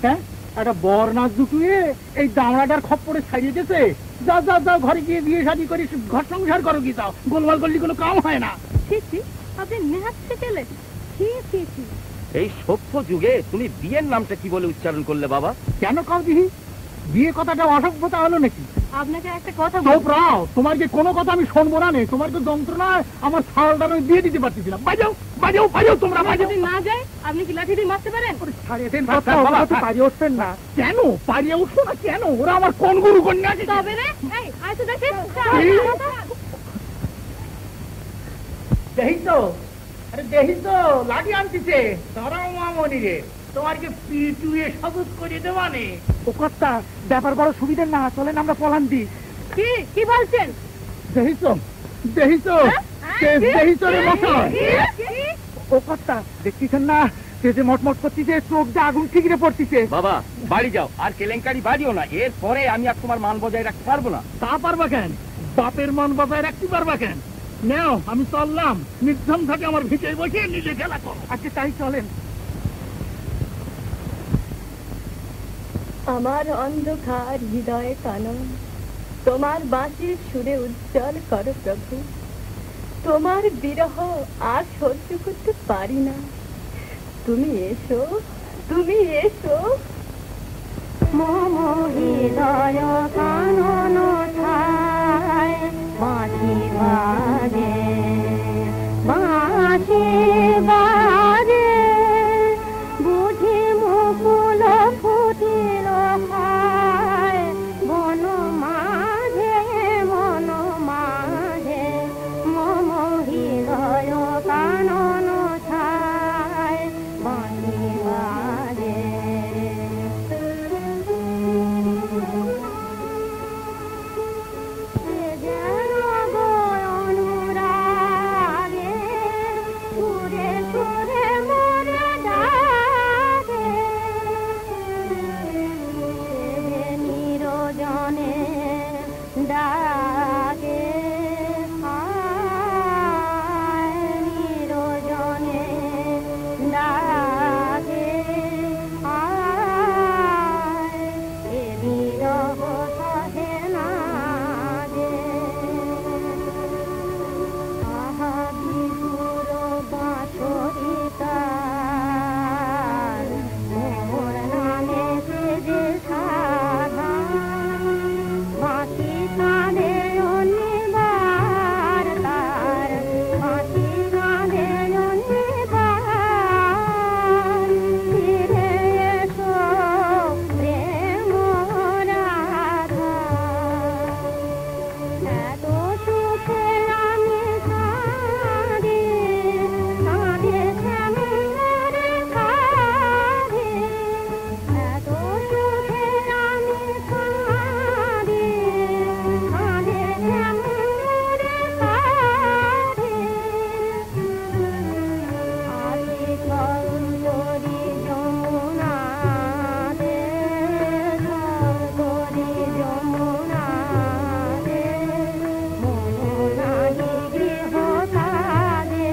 হ্যাঁ, একটা বর নাচ দুটুয়ে এই দামড়াটার খপ্পরে ছাড়িয়ে গেছে। যাও যাও যাও, ঘরে গিয়ে বিয়ে শাদী করি, ঘর সংসার করো। কি যাও, গোলমাল করলে কোনো কাম হয় না। ছি ছি, আপনি নেহাত শিখেলেন। ছি ছি ছি। এই সভ্য যুগে তুমি বিয়ের নামটা কি বলে উচ্চারণ করলে বাবা? কেন কাউ দিহি? বিয়ে কথাটা অসভ্যতা হলো নাকি? আপনাকে একটা কথা চোপ রাও, তোমার কি কোনো কথা আমি শুনবো না? তোমার কি যন্ত্রণায় আমার ছালটা আমি দিয়ে দিতে পারতেছিলাম। বাজাও বাজাও বাজাও, তোমরা বাজাও। যদি না যায় আপনি কি লাঠি দিয়ে মারতে পারেন? পারিয়ে উঠবেন না কেন? পারিয়ে উঠবো না কেন? ওরা আমার কোন গুরু কন্যা আছে? তবে রে, এই আইসো দেখেন। দেখিস তো, আরে দেখিস তো, লাঠি আনতেছে। ধরাও মামনি রে, তোমার কি পিটুয়ে সবুজ করে দেওয়ানে? ও কর্তা, ব্যাপার বড় সুবিধের না, চলেন আমরা পলান দি। কি কি বলছেন? দেখিস তো, দেখিস তো, দেখিস রে মশাই। ও কর্তা, দেখতেছেন না সে যে মটমট করতেছে, চোখ দিয়ে আগুন ঠিকরে পড়তেছে। বাবা বাড়ি যাও, আর কেলেঙ্কারি বাড়িও না। এরপরে আমি আর তোমার মান বজায় রাখতে পারবো না। তা পারবা কেন? বাপের মান বজায় রাখতে পারবা কেন? নেও, আমি চললাম। নির্ধন থাকে আমার ভিতরে বসে নিজে খেলা করো। আজকে তাই চলেন। আমার অন্ধকার হৃদয়ে কানন তোমার বাঁশির সুরে উজ্জ্বল করো প্রভু। তোমার বিরহ আর সহ্য করতে পারি না। তুমি এসো, তুমি এসো। মম হৃদয় কানন ছায় বাঁশি বাজে, বাঁশি বাজে, বুঝি মুকুল ফুটিল হায় বন মাঝে, বন মাঝে। মম হৃদয় কানন ছায় বাঁশি বাজে। যেন গো অনুরাগে সুরে সুরে মরে ডাকে, নিরজনে ডাকে, নিরজনে ডাকে, এ বিরহ সহে না যে। আহা বিধুর বাঁশরি তার, মোর নামে যে সাধা, বাঁশি কাঁধে অনিবার তার, বাঁশি কাঁধে অনিবার। ফিরে এসো প্রেম রাধা, এত সুখে আমি কাঁদি, কাঁদে শ্যামলের কাঁধে। এত সুখে আমি কাঁদি, কাঁদে শ্যামলের কাঁধে। আছি সর্বরি যমুনাতে, সর্বরি যমুনাতে, মন নাহি গৃহ কাজে,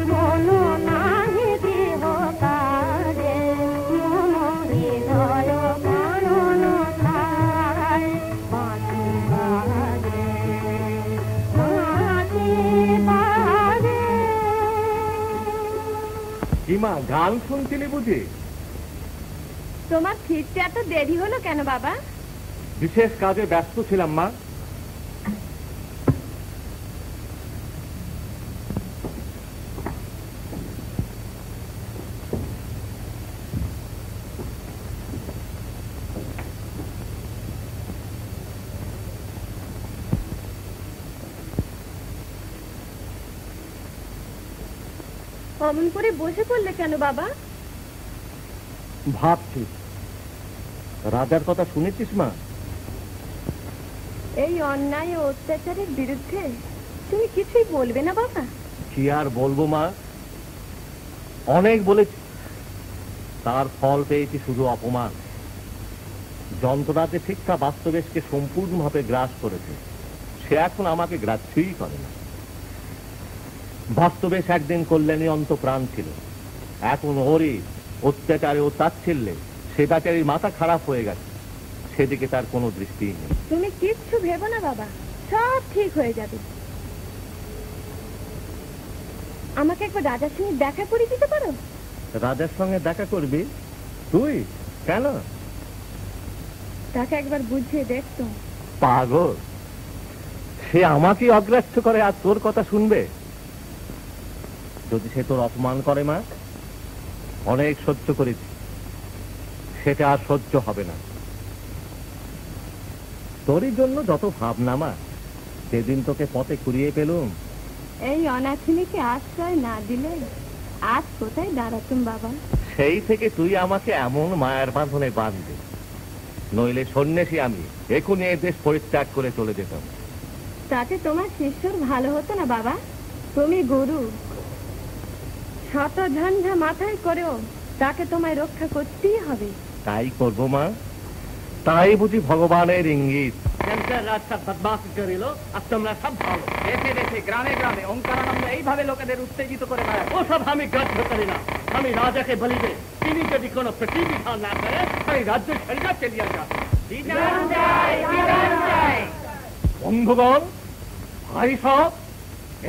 মন নাহি গৃহ কাজে। মম হৃদয় কানন ছায় বাঁশি বাজে, বাঁশি বাজে। কি মা, গান শুনছিলি বুঝি? তোমার ফিরতে এত দেরি হলো কেন বাবা? বিশেষ কাজে ব্যস্ত ছিলাম মা। অমন করে বসে পড়লে কেন বাবা? ভাবছি, রাজার কথা শুনেছিস মা? এই অন্যায় ও অত্যাচারের বিরুদ্ধে তুমি কিছুই বলবে না বাবা? কি আর বলবো মা, অনেক বলেছি, তার ফল পেয়েছি শুধু অপমান। যন্ত্রণাতে শিক্ষা বাস্তবেশকে সম্পূর্ণভাবে গ্রাস করেছে, সে এখন আমাকে গ্রাহ্যই করে না। বাস্তবেশ একদিন কল্যাণী অন্তপ্রাণ ছিল, এখন ওরই অত্যাচারে ও তাচ্ছিল্যে সে বেচারির মাথা খারাপ হয়ে গেছে, সেদিকে তার কোনো দৃষ্টি নেই। তুমি কিচ্ছু ভেবো না বাবা, সব ঠিক হয়ে যাবে। আমাকে একবার রাজার সঙ্গে দেখা করে দিতে পারো? রাজার সঙ্গে দেখা করবি তুই? কেন? তাকে একবার বুঝিয়ে দেখতো। পাগল, সে আমাকে অগ্রাহ্য করে আর তোর কথা শুনবে? যদি সে তোর অপমান করে মা, অনেক সহ্য করেছি, সেটা আর সহ্য হবে না। তোরই জন্য যত ভাবনা মা, সেদিন তোকে পথে কুড়িয়ে পেলুম। এই অনাথিনীকে আশ্রয় না দিলে আজ কোথায় দাঁড়াতুম বাবা? সেই থেকে তুই আমাকে এমন মায়ের বাঁধনে বাঁধবে, নইলে সন্ন্যাসী আমি এখনই এ দেশ পরিত্যাগ করে চলে যেতাম। তাতে তোমার শিষ্যর ভালো হতো না বাবা? তুমি গুরু, শত ঝঞ্ঝা মাথায় করেও তাকে তোমায় রক্ষা করতেই হবে। তাই করবো মা, তাই বুঝি ভগবানের ইঙ্গিত। বদমাশ করিল আর তোমরা সব ভালো। দেশে দেশে গ্রামে গ্রামে ওঙ্কারানন্দ এইভাবে লোকেদের উত্তেজিত করে বেড়ায়। ওসব আমি গ্রাহ্য করি না। আমি রাজাকে বলিবে, তিনি যদি কোনো প্রতিবিধান না করে আমি রাজ্য ছেড়ে চলিয়া যাব। বন্ধুগণ, ভাই সব,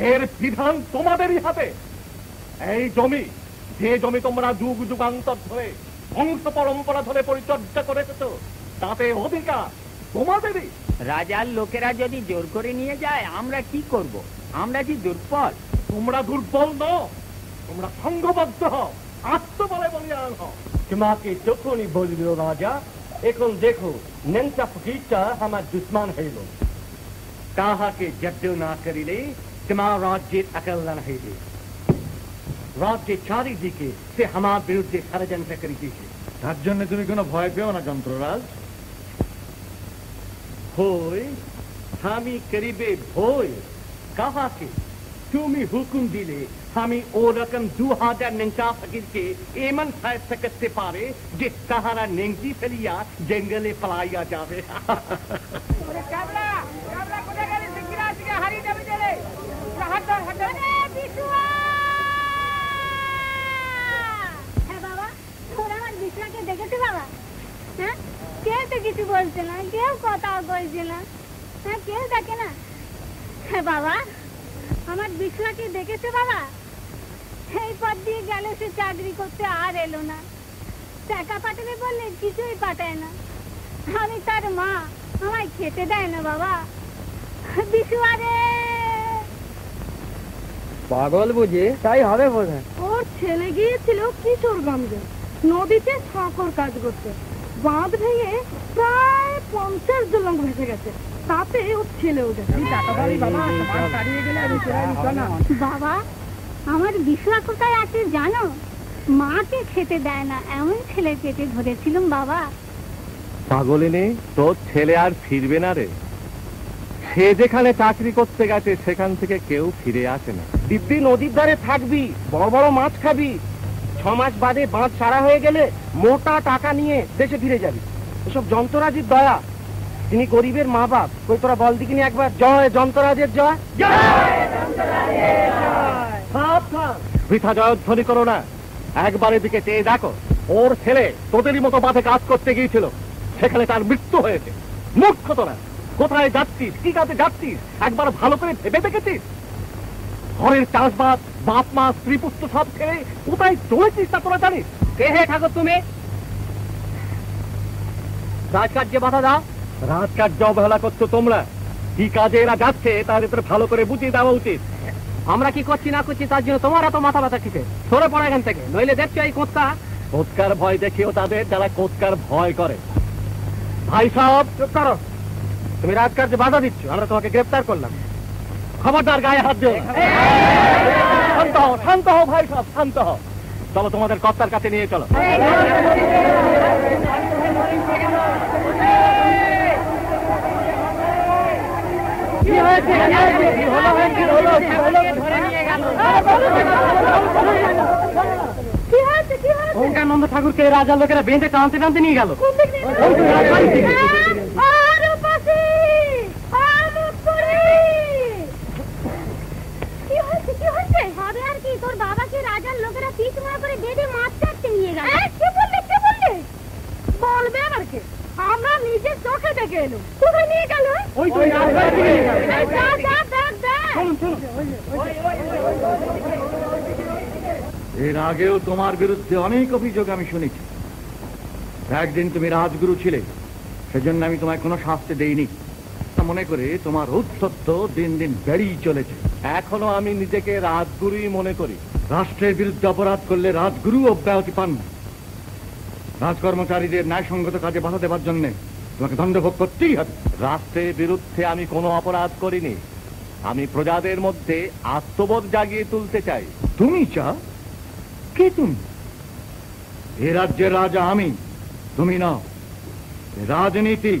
এর বিধান তোমাদেরই হাতে। এই জমি, যে জমি তোমরা যুগ যুগান্তর ধরে বংশ পরম্পরা ধরে পরিচর্যা করে এসেছো, তাতে অধিকার তোমাদেরই। রাজার লোকেরা যদি জোর করে নিয়ে যায় আমরা কি করব? আমরা কি দুর্বল? তোমরা দুর্বল নও, তোমরা সংঘবদ্ধ হও, আত্মবলে বলিয়ান হও। তোমাকে যখনই বলিল রাজা, এখন দেখো নেংটা ফকিরটা আমার দুশ্মন হইল, তাহাকে যজ্ঞ না করিলে তোমার রাজ্যের অকল্যাণ হইবে। রাজ্যের চারিদিকে সে আমার বিরুদ্ধে ষড়যন্ত্র করিতেছে। তার জন্য তুমি কোনো ভয় পেও না যন্ত্ররাজ। ভয়? আমি করিবে ভয় কাহাকে? তুমি হুকুম দিলে আমি ওরকম 2000 নেংটা ফকিরকে এমন ফায়সা করতে পারে যে তাহারা নেংটি ফেলিয়া জঙ্গলে পলাইয়া যাবে। দেখেছো বাবা? হ্যাঁ, কেউ তো কিছু বলছে না, কেউ কথাও বলছে না। হ্যাঁ, কেউ দেখে না। হ্যাঁ বাবা, আমার বিছনাকে দেখেছো বাবা? এই পথ দিয়ে গেল, সে চাকরি করতে আর এলো না। টাকা পাঠাবে বললে কিছুই পাঠায় না। আমি তার মা, আমায় খেতে দেয় না বাবা। বিশুয়ারে পাগল বুঝে তাই হবে বোধ হয়। ওর ছেলে গিয়েছিল কিশোরগঞ্জে নদীতে সাঁকর কাজ করতে। বাঁধ ভেঙে প্রায় 50 জন লোক ভেসে গেছে, তাতে ওর ছেলেও গেছে। বাবা, আমার বিশলা কোথায় আছে জানো? মাকে খেতে দেয় না, এমন ছেলে পেটে ধরেছিলাম বাবা। পাগলিনী, তোর ছেলে আর ফিরবে না রে। সে যেখানে চাকরি করতে গেছে সেখান থেকে কেউ ফিরে আসে না। দিব্যি নদীর ধারে থাকবি, বড় বড় মাছ খাবি, 6 মাস বাদে বাঁধ ছাড়া হয়ে গেলে মোটা টাকা নিয়ে দেশে ফিরে যাবি। এসব যন্ত্ররাজের দয়া, তিনি গরিবের মা বাপ। কই তোরা বল দিকিনি একবার, জয় যন্ত্ররাজের জয়। বৃথা জয়ধ্বনি করো না, একবার এদিকে চেয়ে দেখো। ওর ছেলে তোদেরই মতো বাঁধে কাজ করতে গিয়েছিল, সেখানে তার মৃত্যু হয়েছে। মূর্খ তোরা, কোথায় যাচ্ছিস, কি কাজে যাচ্ছিস, একবার ভালো করে ভেবে দেখেছিস? ঘরের চাষবাস, বাপ মা, স্ত্রী পুত্র সব ছেড়ে কোথায় চলেছিস তা তোরা জানিস? কে হে ঠাকুর তুমি? রাজকার্যে বাধা দাও। রাজকার্য অবহেলা করছো তোমরা। কি কাজে এরা যাচ্ছে তার ভিতরে ভালো করে বুঝিয়ে দেওয়া উচিত। আমরা কি করছি না করছি তার জন্য তোমার এত মাথা ব্যথা কিসে? সরে পড়া এখান থেকে, নইলে দেখছো এই কোঁচকা। কোচকার ভয় দেখিও তাদের যারা কোচকার ভয় করে। ভাই সাহেব, চুপ করো। তুমি রাজকার্যে বাধা দিচ্ছ, আমরা তোমাকে গ্রেফতার করলাম। খবরদার গায়ে হাত দিও না। শান্ত হও, শান্ত হও ভাই সাহেব, শান্ত হও। চলো তোমাদের কর্তার কাছে নিয়ে চলো। কি হয়েছে? কি হয়েছে? নন্দ ঠাকুরকে রাজার লোকেরা বেঁধে টানতে টানতে নিয়ে গেল। তোর বাবাকে রাজার লোকেরা পিছ মারা করে বেঁধে মাছ চাটতে নিয়ে গেল। কে বললে কে বললে? বলবে আবার কে? আমরা নিজের চোখে দেখে এলো। কোথায় নিয়ে গেল? এর আগেও তোমার বিরুদ্ধে অনেক অভিযোগ আমি শুনেছি। একদিন তুমি রাজগুরু ছিলে, সেজন্য আমি তোমায় কোনো শাস্তি দেইনি। মনে করে তোমার ঔদ্ধত্য দিন দিন বেড়েই চলেছে। এখনো আমি নিজেকে রাজগুরুই মনে করি। রাষ্ট্রের বিরুদ্ধে অপরাধ করলে রাজগুরু অব্যাহতি পান। রাজকর্মচারীদের ন্যায়সঙ্গত কাজে বাধা দেওয়ার জন্য তোমাকে দণ্ডভোগ করতেই হবে। রাষ্ট্রের বিরুদ্ধে আমি কোনো অপরাধ করিনি। আমি প্রজাদের মধ্যে আত্মবোধ জাগিয়ে তুলতে চাই। তুমি চাও? কে তুমি? এ রাজ্যের রাজা আমি, তুমি না। রাজনীতি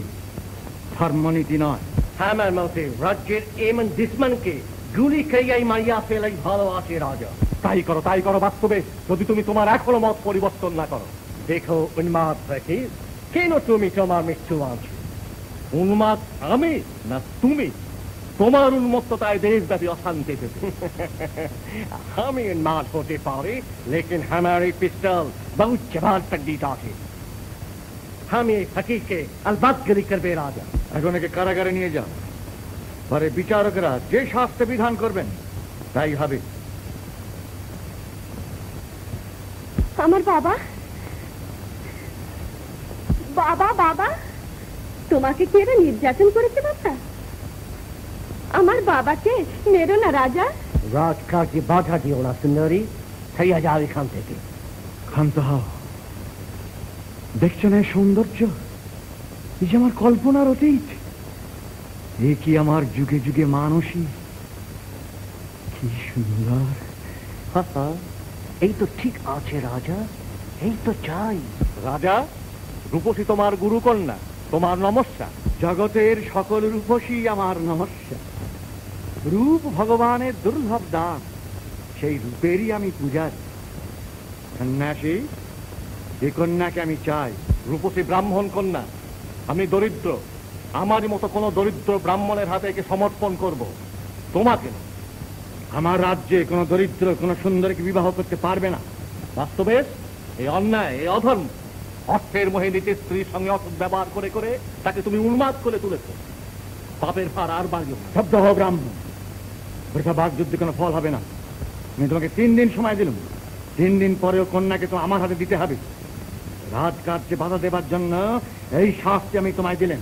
ধর্মনীতি নয়। আমার মতে রাজ্যের এমন দুশ্মনকে গুলি খাইয়াই মারিয়া ফেলাই ভালো আছে রাজা। তাই করো বাস্তবে, যদি তুমি তোমার এখনো মত পরিবর্তন না করো। দেখো উন্মাদ ফকির, কেন তুমি তোমার মৃত্যু আনছো? উন্মাদ আমি না তুমি? তোমার উন্মত্ততায় দেশব্যাপী অশান্তি পেতে। আমি উন্মাদ হতে পারি, লেকিন আমার এই পিস্তল বহুত জবান पंडित আছে। আমি ফকিরকে अलबत्तगिरी করবে রাজা। এখন একে কারাগারে নিয়ে যাও, পরে বিচারকরা যে শাস্তি বিধান করবেন তাই হবে। আমার বাবা বাবা বাবা তোমাকে কি এরা নির্যাতন করেছে? বাবা, আমার বাবাকে মেরো না রাজা। রাজকার্যে বাধা দিও না সুন্দরী, ছাইয়া যাও এখান থেকে। ক্ষান্ত হও। দেখছো না সৌন্দর্য? এই যে আমার কল্পনার অতীত, এ কি আমার যুগে যুগে মানসী? কি সুন্দর! এই তো ঠিক আছে রাজা, এই তো চাই। রাজা, রূপসী তোমার গুরুকন্যা, তোমার নমস্কার। জগতের সকল রূপসী আমার নমস্কার। রূপ ভগবানের দুর্লভ দান, সেই রূপেরই আমি পূজারি। সন্ন্যাসী, এ কন্যাকে আমি চাই। রূপসী ব্রাহ্মণ কন্যা, আমি দরিদ্র। আমারই মতো কোনো দরিদ্র ব্রাহ্মণের হাতে একে সমর্পণ করব, তোমাকে না। আমার রাজ্যে কোনো দরিদ্র কোনো সুন্দরীকে বিবাহ করতে পারবে না। বাস্তবে এই অন্যায়, এই অধর্ম। অর্থের মোহে নিজের স্ত্রীর সঙ্গে অসৎ ব্যবহার করে করে তাকে তুমি উন্মাদ করে তুলেছ। পাপের ভার আর বাড়িও না। শব্দ হোক ব্রাহ্মণ, বৃথা বাগযুদ্ধে কোনো ফল হবে না। আমি তোমাকে 3 দিন সময় দিলাম। 3 দিন পরেও কন্যাকে তো আমার হাতে দিতে হবে। রাজকার্যে বাধা দেবার জন্য এই শাস্তি আমি তোমায় দিলেন।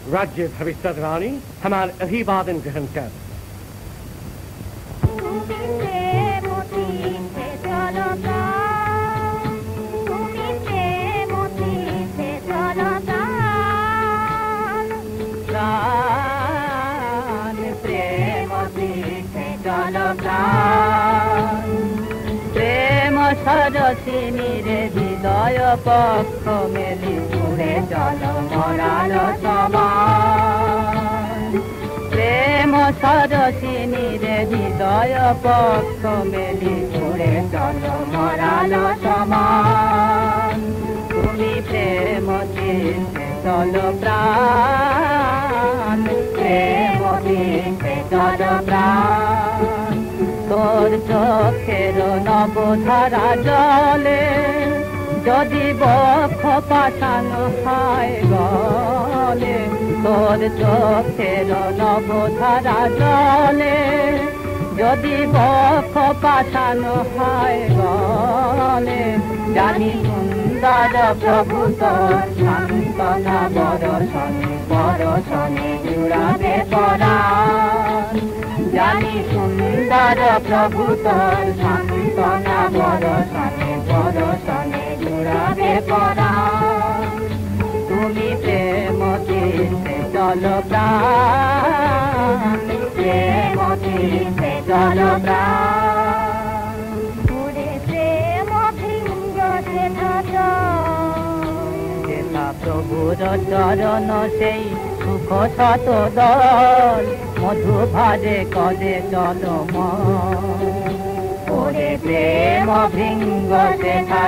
राज्य भविष्य रानी हमारे अभिवादन ग्रहण कर। প্রেম সরসী নিরে হৃদয় পক্ষ মেলি পুরে জল মরাল সমান। প্রেম সরসী নিরে হৃদয় পক্ষ মেলি পুরে জল মরাল সমান। তুমি প্রেম তীর্থে চল প্রাণ, প্রেম তীর্থে চল প্রাণ। তোর চোখের নবধারা জলে যদি বক্ষ পাঠানো হয় গলে। তোর চোখের নবধারা জলে যদি বক্ষ পাঠানো হয় গলে। জানি সুন্দর প্রভু তোর সান্ত্বনা বরসনে বরসনে জুড়াবে পরাণ। জানি সুন্দর প্রভু তোর সান্ত্বনা বরসনে বরসনে জুড়াবে পরাণ। তুমি প্রেম তীর্থে চল প্রাণ, প্রেম তীর্থে চল প্রাণ। প্রেম ভৃঙ্গ যেথা প্রভুর চরণ সেই সুখ শত দল। মধু ভাজে কদে চল মরে প্রেম ভৃঙ্গ দেখা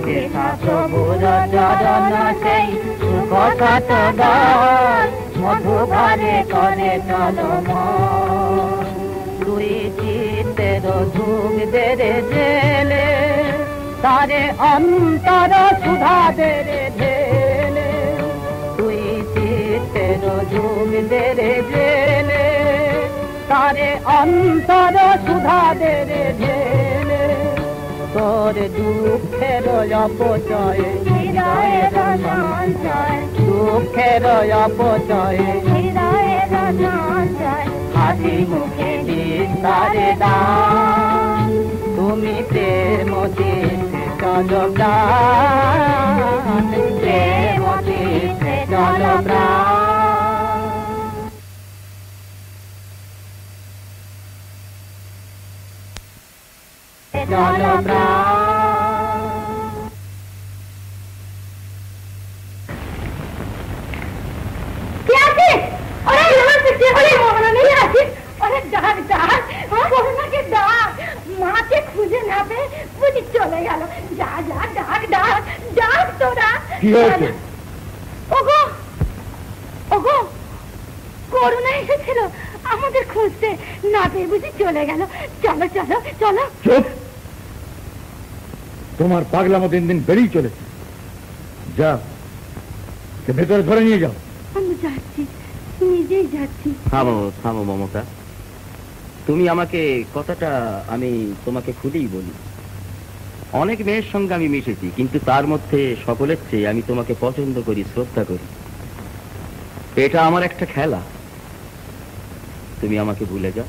দেখা প্রভুর চরণ সেই সুখ সাত মধু ঘরে করে চলম দুই চিত্তের যুগ দেরে ঢেলে তারে অন্তর সুধা দেরে ঢেলে দুই চিত্তের যুগ দেরে ঢেলে তারে অন্তর সুধা দেরে ঢেলে তোর দুঃখের অপচয় হৃদয়ের সঞ্চয় দুঃখের অপচয় হৃদয়ের সঞ্চয় হাসি মুখে বিস্তারে দান তুমি প্রেম চিত্তে চলো প্রাণ প্রেম চিত্তে চলো প্রাণ চলো প্রাণ মাকে খুঁজে না পেয়ে বুঝি চলে গেল যা যা ডাক ডাক ডাক তোরা ওগো ওগো করুণা এসেছিল আমাদের খুঁজতে না পেয়ে বুঝি চলে গেল চলো চলো চলো চুপ তোমার পাগলামো দিন দিন বেরিয়ে চলেছে যা ভেতরে ধরে নিয়ে যাও আমি যাচ্ছি নিজেই যাচ্ছি থামো থামো মমতা তুমি আমাকে কথাটা আমি তোমাকে খুলেই বলি অনেক মেয়ের সঙ্গে আমি মিশেছি কিন্তু তার মধ্যে সকলের চেয়ে আমি তোমাকে পছন্দ করি শ্রদ্ধা করি এটা আমার একটা খেলা তুমি আমাকে ভুলে যাও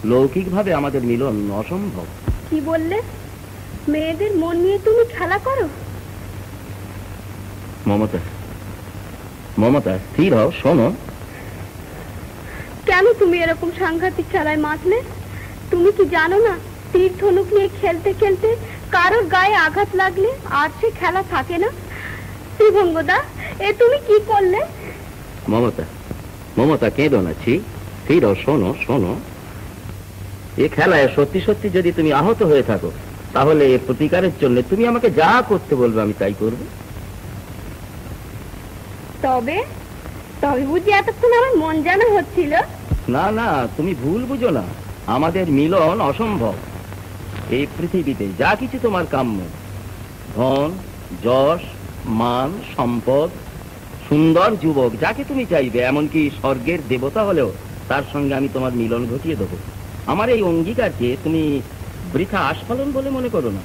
লৌকিকভাবে আমাদের মিলন অসম্ভব কি বললে মেয়েদের মন নিয়ে তুমি খেলা করো মমতা মমতা স্থির হও শোনো কেন তুমি এরকম সাংঘাতিক খেলায় মাতলে তুমি কি জানো না তীর ধনুক নিয়ে খেলতে খেলতে কারোর গায়ে আঘাত লাগলে আর সে খেলা থাকে না ত্রিভঙ্গদা এ তুমি কি করলে মমতা মমতা কেঁদো না ছি স্থির হও শোনো শোনো এ খেলায় সত্যি সত্যি যদি তুমি আহত হয়ে থাকো তাহলে এর প্রতিকারের জন্য তুমি আমাকে যা করতে বলবে আমি তাই করব তবে তবে বুঝি এতক্ষণ আমার মন জানা হচ্ছিল না না তুমি ভুল বুঝো না আমাদের মিলন অসম্ভব এই পৃথিবীতে যা কিছু তোমার কাম্য ধন যশ মান সম্পদ সুন্দর যুবক যাকে তুমি চাইবে এমনকি স্বর্গের দেবতা হলেও তার সঙ্গে আমি তোমার মিলন ঘটিয়ে দেবো আমার এই অঙ্গীকারকে তুমি বৃথা আস্ফালন বলে মনে করো না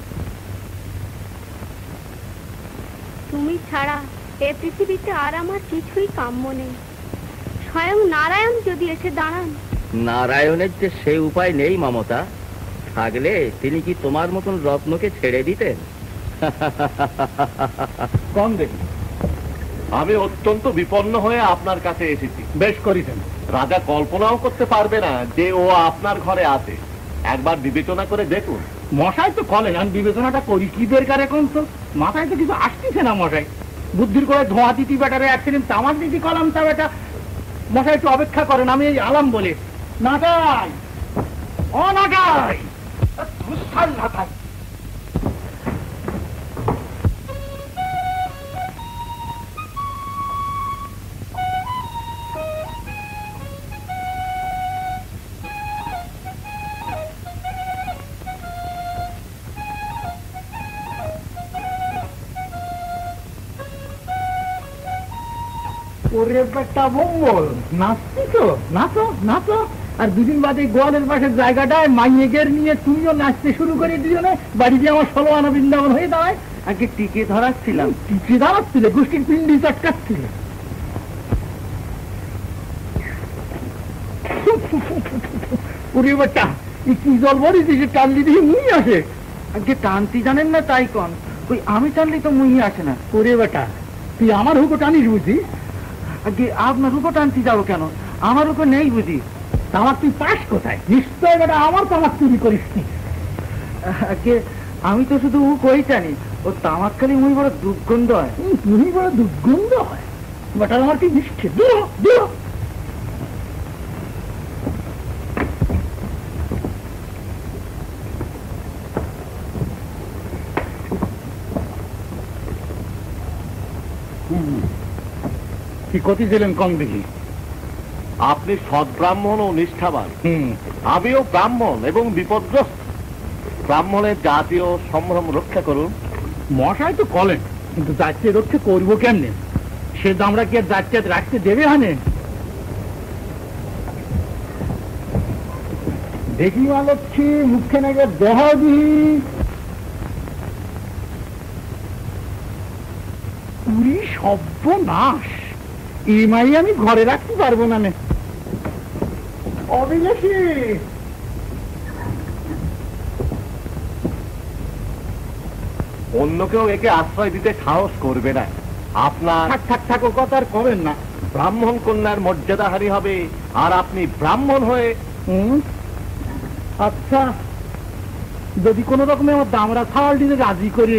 তুমি ছাড়া এ পৃথিবীতে আর আমার কিছুই কাম্য নেই স্বয়ং নারায়ণ যদি এসে দাঁড়ান নারায়ণের যে সে উপায় নেই মমতা থাকলে তিনি কি তোমার মতন রত্নকে ছেড়ে দিতেন কোন দেখি আমি অত্যন্ত বিপন্ন হয়ে আপনার কাছে এসেছি বেশ করেছেন রাজা কল্পনাও করতে পারবে না যে ও আপনার ঘরে আছে একবার বিবেচনা করে দেখুন মশাই তো কলেন আমি বিবেচনাটা করি কি দরকার এখন তো মাথায় তো কিছু আসতেছে না মশাই বুদ্ধির করে ধোঁয়া দিতি বেটারে অ্যাক্সিডেন্ট আমার দিদি কলাম তা বেটা মশাই একটু অপেক্ষা করেন আমি এই আলাম বলে নাটাই ও নাটাই নাটাই ওরে বেটা মঙ্গল নাচছি তো নাচো নাচো আর দুদিন বাদে গোয়ালের পাশের জায়গাটায় মাইয়েগের নিয়ে তুমিও নাচতে শুরু করে দুজনে বাড়িতে আমার 16 আনা বৃন্দাবন হয়ে দাঁড়ায় আগে টিকে ধরাচ্ছিলাম টিকে দাঁড়াচ্ছিলে গোষ্ঠীর পিন্ডি চটকাচ্ছিলে ওরে বেটা কি জল ভরেছি যে টানলি দিয়ে মুই আসে আগে টানতি জানেন না তাই কন ওই আমি টানলি তো মুই আসে না ওরে বেটা তুই আমার হুকো টানিস বুঝি আগে আপনার হুকো টানতে যাবো কেন আমার হুকো নেই বুঝি তামাক তুই পাস কোথায় নিশ্চয় বেটা আমার তামাক চুরি করিস নি আগে আমি তো শুধু হুকোই টানি ও তামাক খালি মুই বড় দুর্গন্ধ হয় তুমি বড় দুর্গন্ধ হয় বেটা আমার কি মিষ্টি দিও দিও কি করতেছিলেন কম দেখি? আপনি সৎ ব্রাহ্মণ ও নিষ্ঠাবান, আমিও ব্রাহ্মণ এবং বিপদগ্রস্ত। ব্রাহ্মণের জাতীয় সম্ভ্রম রক্ষা করুন। মশাই তো কলেন, কিন্তু যাচ্ছে রক্ষা করবো কেমনে? সে দামরা কি আর যাচ্ছে রাখতে দেবে হানে? দেখি মালক্ষী মুখে নাকি দেহা দিহি পুরি সর্বনাশ। ইমাই আমি ঘরে রাখতে পারবো না। অবিলাসী, অন্য কেউ একে আশ্রয় দিতে সাহস করবে না। আপনার থাকো কথা আর করেন না। ব্রাহ্মণ কন্যার মর্যাদাহানি হবে, আর আপনি ব্রাহ্মণ হয়ে। আচ্ছা, যদি কোন রকমে আমার দামরা ছাওয়াল দিতে রাজি করে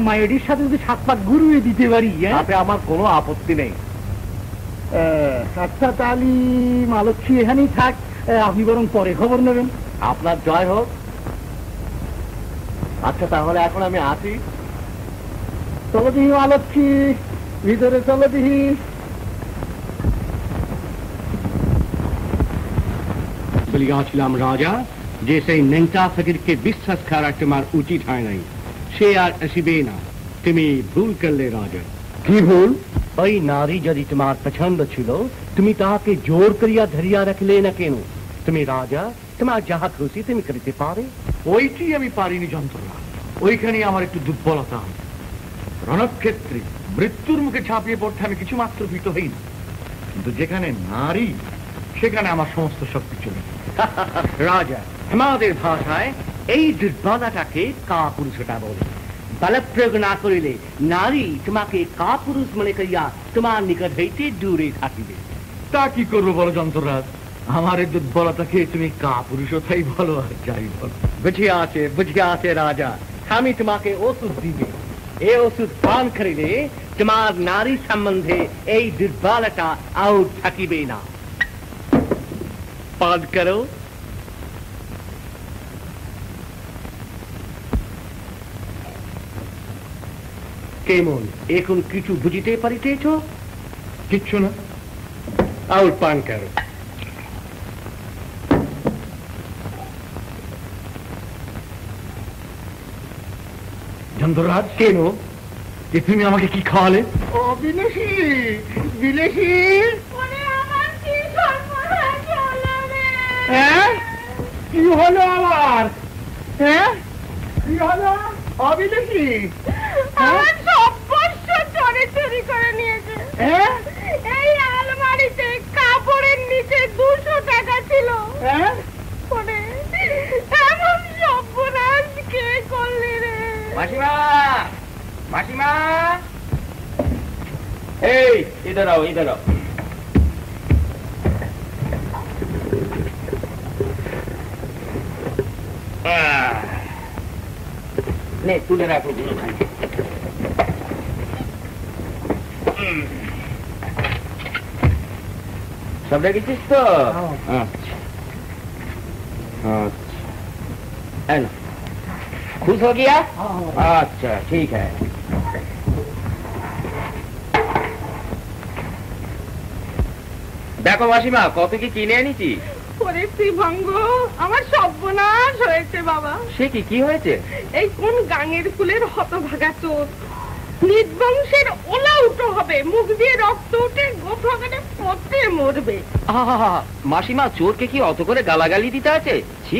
মায়ের সাথে যদি 7 পাক ঘুরিয়ে দিতে পারি, তাতে আমার কোনো আপত্তি নেই। আচ্ছা, তাহলে মালক্ষী এখানেই থাক, আপনি বরং পরে খবর নেবেন। আপনার জয় হোক। আচ্ছা, তাহলে এখন আমি আসি। চলো দিহি মালক্ষী, ভিতরে চলো দিহি। বলিয়াছিলাম রাজা যে সেই নেংটা ফকিরকে বিশ্বাস করা তোমার উচিত হয় নাই, সে আর আসিবে না। তুমি ভুল করলে রাজা। কি ভুল? ওই নারী যদি তোমার পছন্দ ছিল, তুমি তাহাকে জোর করিয়া ধরিয়া রাখলে না কেন? তুমি রাজা, তোমার যাহা খুশি তুমি করিতে পারে। ওইটি আমি পারিনি যন্ত্রণা, ওইখানে আমার একটু দুর্বলতা। রণক্ষেত্রে মৃত্যুর মুখে ঝাঁপিয়ে পড়তে আমি কিছু মাত্র ভীত হই না, কিন্তু যেখানে নারী সেখানে আমার সমস্ত শক্তি চলে। রাজা, আমাদের ভাষায় এই দুর্বলতাকে কাপুরুষতা বলে। বলপ্রয়োগ না করিলে নারী তোমাকে কাপুরুষ মনে করিয়া তোমার নিকট হইতে দূরে থাকিবে। তা কি করবো বলো যন্ত্ররাজ? আমার এই দুর্বলতাকে তুমি কাপুরুষতাই বলো আর যাই বলো। বুঝিয়া আছে রাজা, আমি তোমাকে ওষুধ দিবে। এই ওষুধ পান করিলে তোমার নারী সম্বন্ধে এই দুর্বলতা আর থাকিবে না। পান করো। কেমন, এখন কিছু বুঝিতে পারিতেছ? কিচ্ছু না। আর পান করো। যন্ত্ররাজ, কেন যে তুমি আমাকে কি খাওয়ালে? ও বিলেসী, বিলেসী, হ্যাঁ কি হলো আবার? হ্যাঁ কি হলো অবিলেসী? আমার সব বর্ষ চুরি করে নিয়েছে। এই আলমারিতে কাপড়ের নিচে 200 টাকা ছিল। এমন সর্বনাশ কে করলি রে? মাসিমা, মাসিমা, এই ইধর আও, ইধর আও। নে, তুলে রাখো দুটোখানি। সব রেখেছিস তো? अच्छा, खुश हो गया? अच्छा, ठीक है। দেখো মাসিমা, কত কি কিনে এনেছি। ওরে শ্রীভঙ্গ, আমার সর্বনাশ হয়েছে বাবা। সে কি হয়েছে? এই কোন গাঙের ফুলের হতভাগা চোর নির্বংশের ওলা উঠো হবে, মুখ দিয়ে রক্ত উঠে গোফাগানে পথে মরবে। মাসিমা, চোরকে কি অত করে গালাগালি দিতে আছে? ছি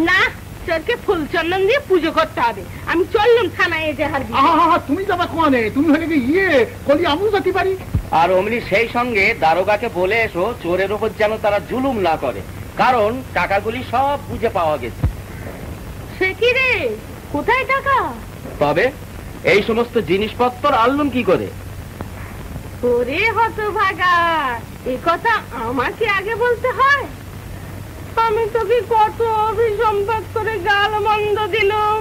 না, চোরকে ফুল চন্দন দিয়ে পুজো করতে হবে। আমি চললাম থানায় এজাহার দিতে। তুমি যাবা কোয়ানে? তুমি হলে কলি আমু যেতে পারি। আর অমনি সেই সঙ্গে দারোগাকে বলে এসো চোরের উপর যেন তারা জুলুম না করে, কারণ টাকাগুলি সব বুঝে পাওয়া গেছে। সে কি রে, কোথায় টাকা? তবে এই সমস্ত জিনিসপত্র আনলুম কি করে? ওরে হতভাগা, এ কথা আমাকে আগে বলতে হয়? আমি তোকে কত অভিসম্পাদ করে গাল মন্দ দিলাম,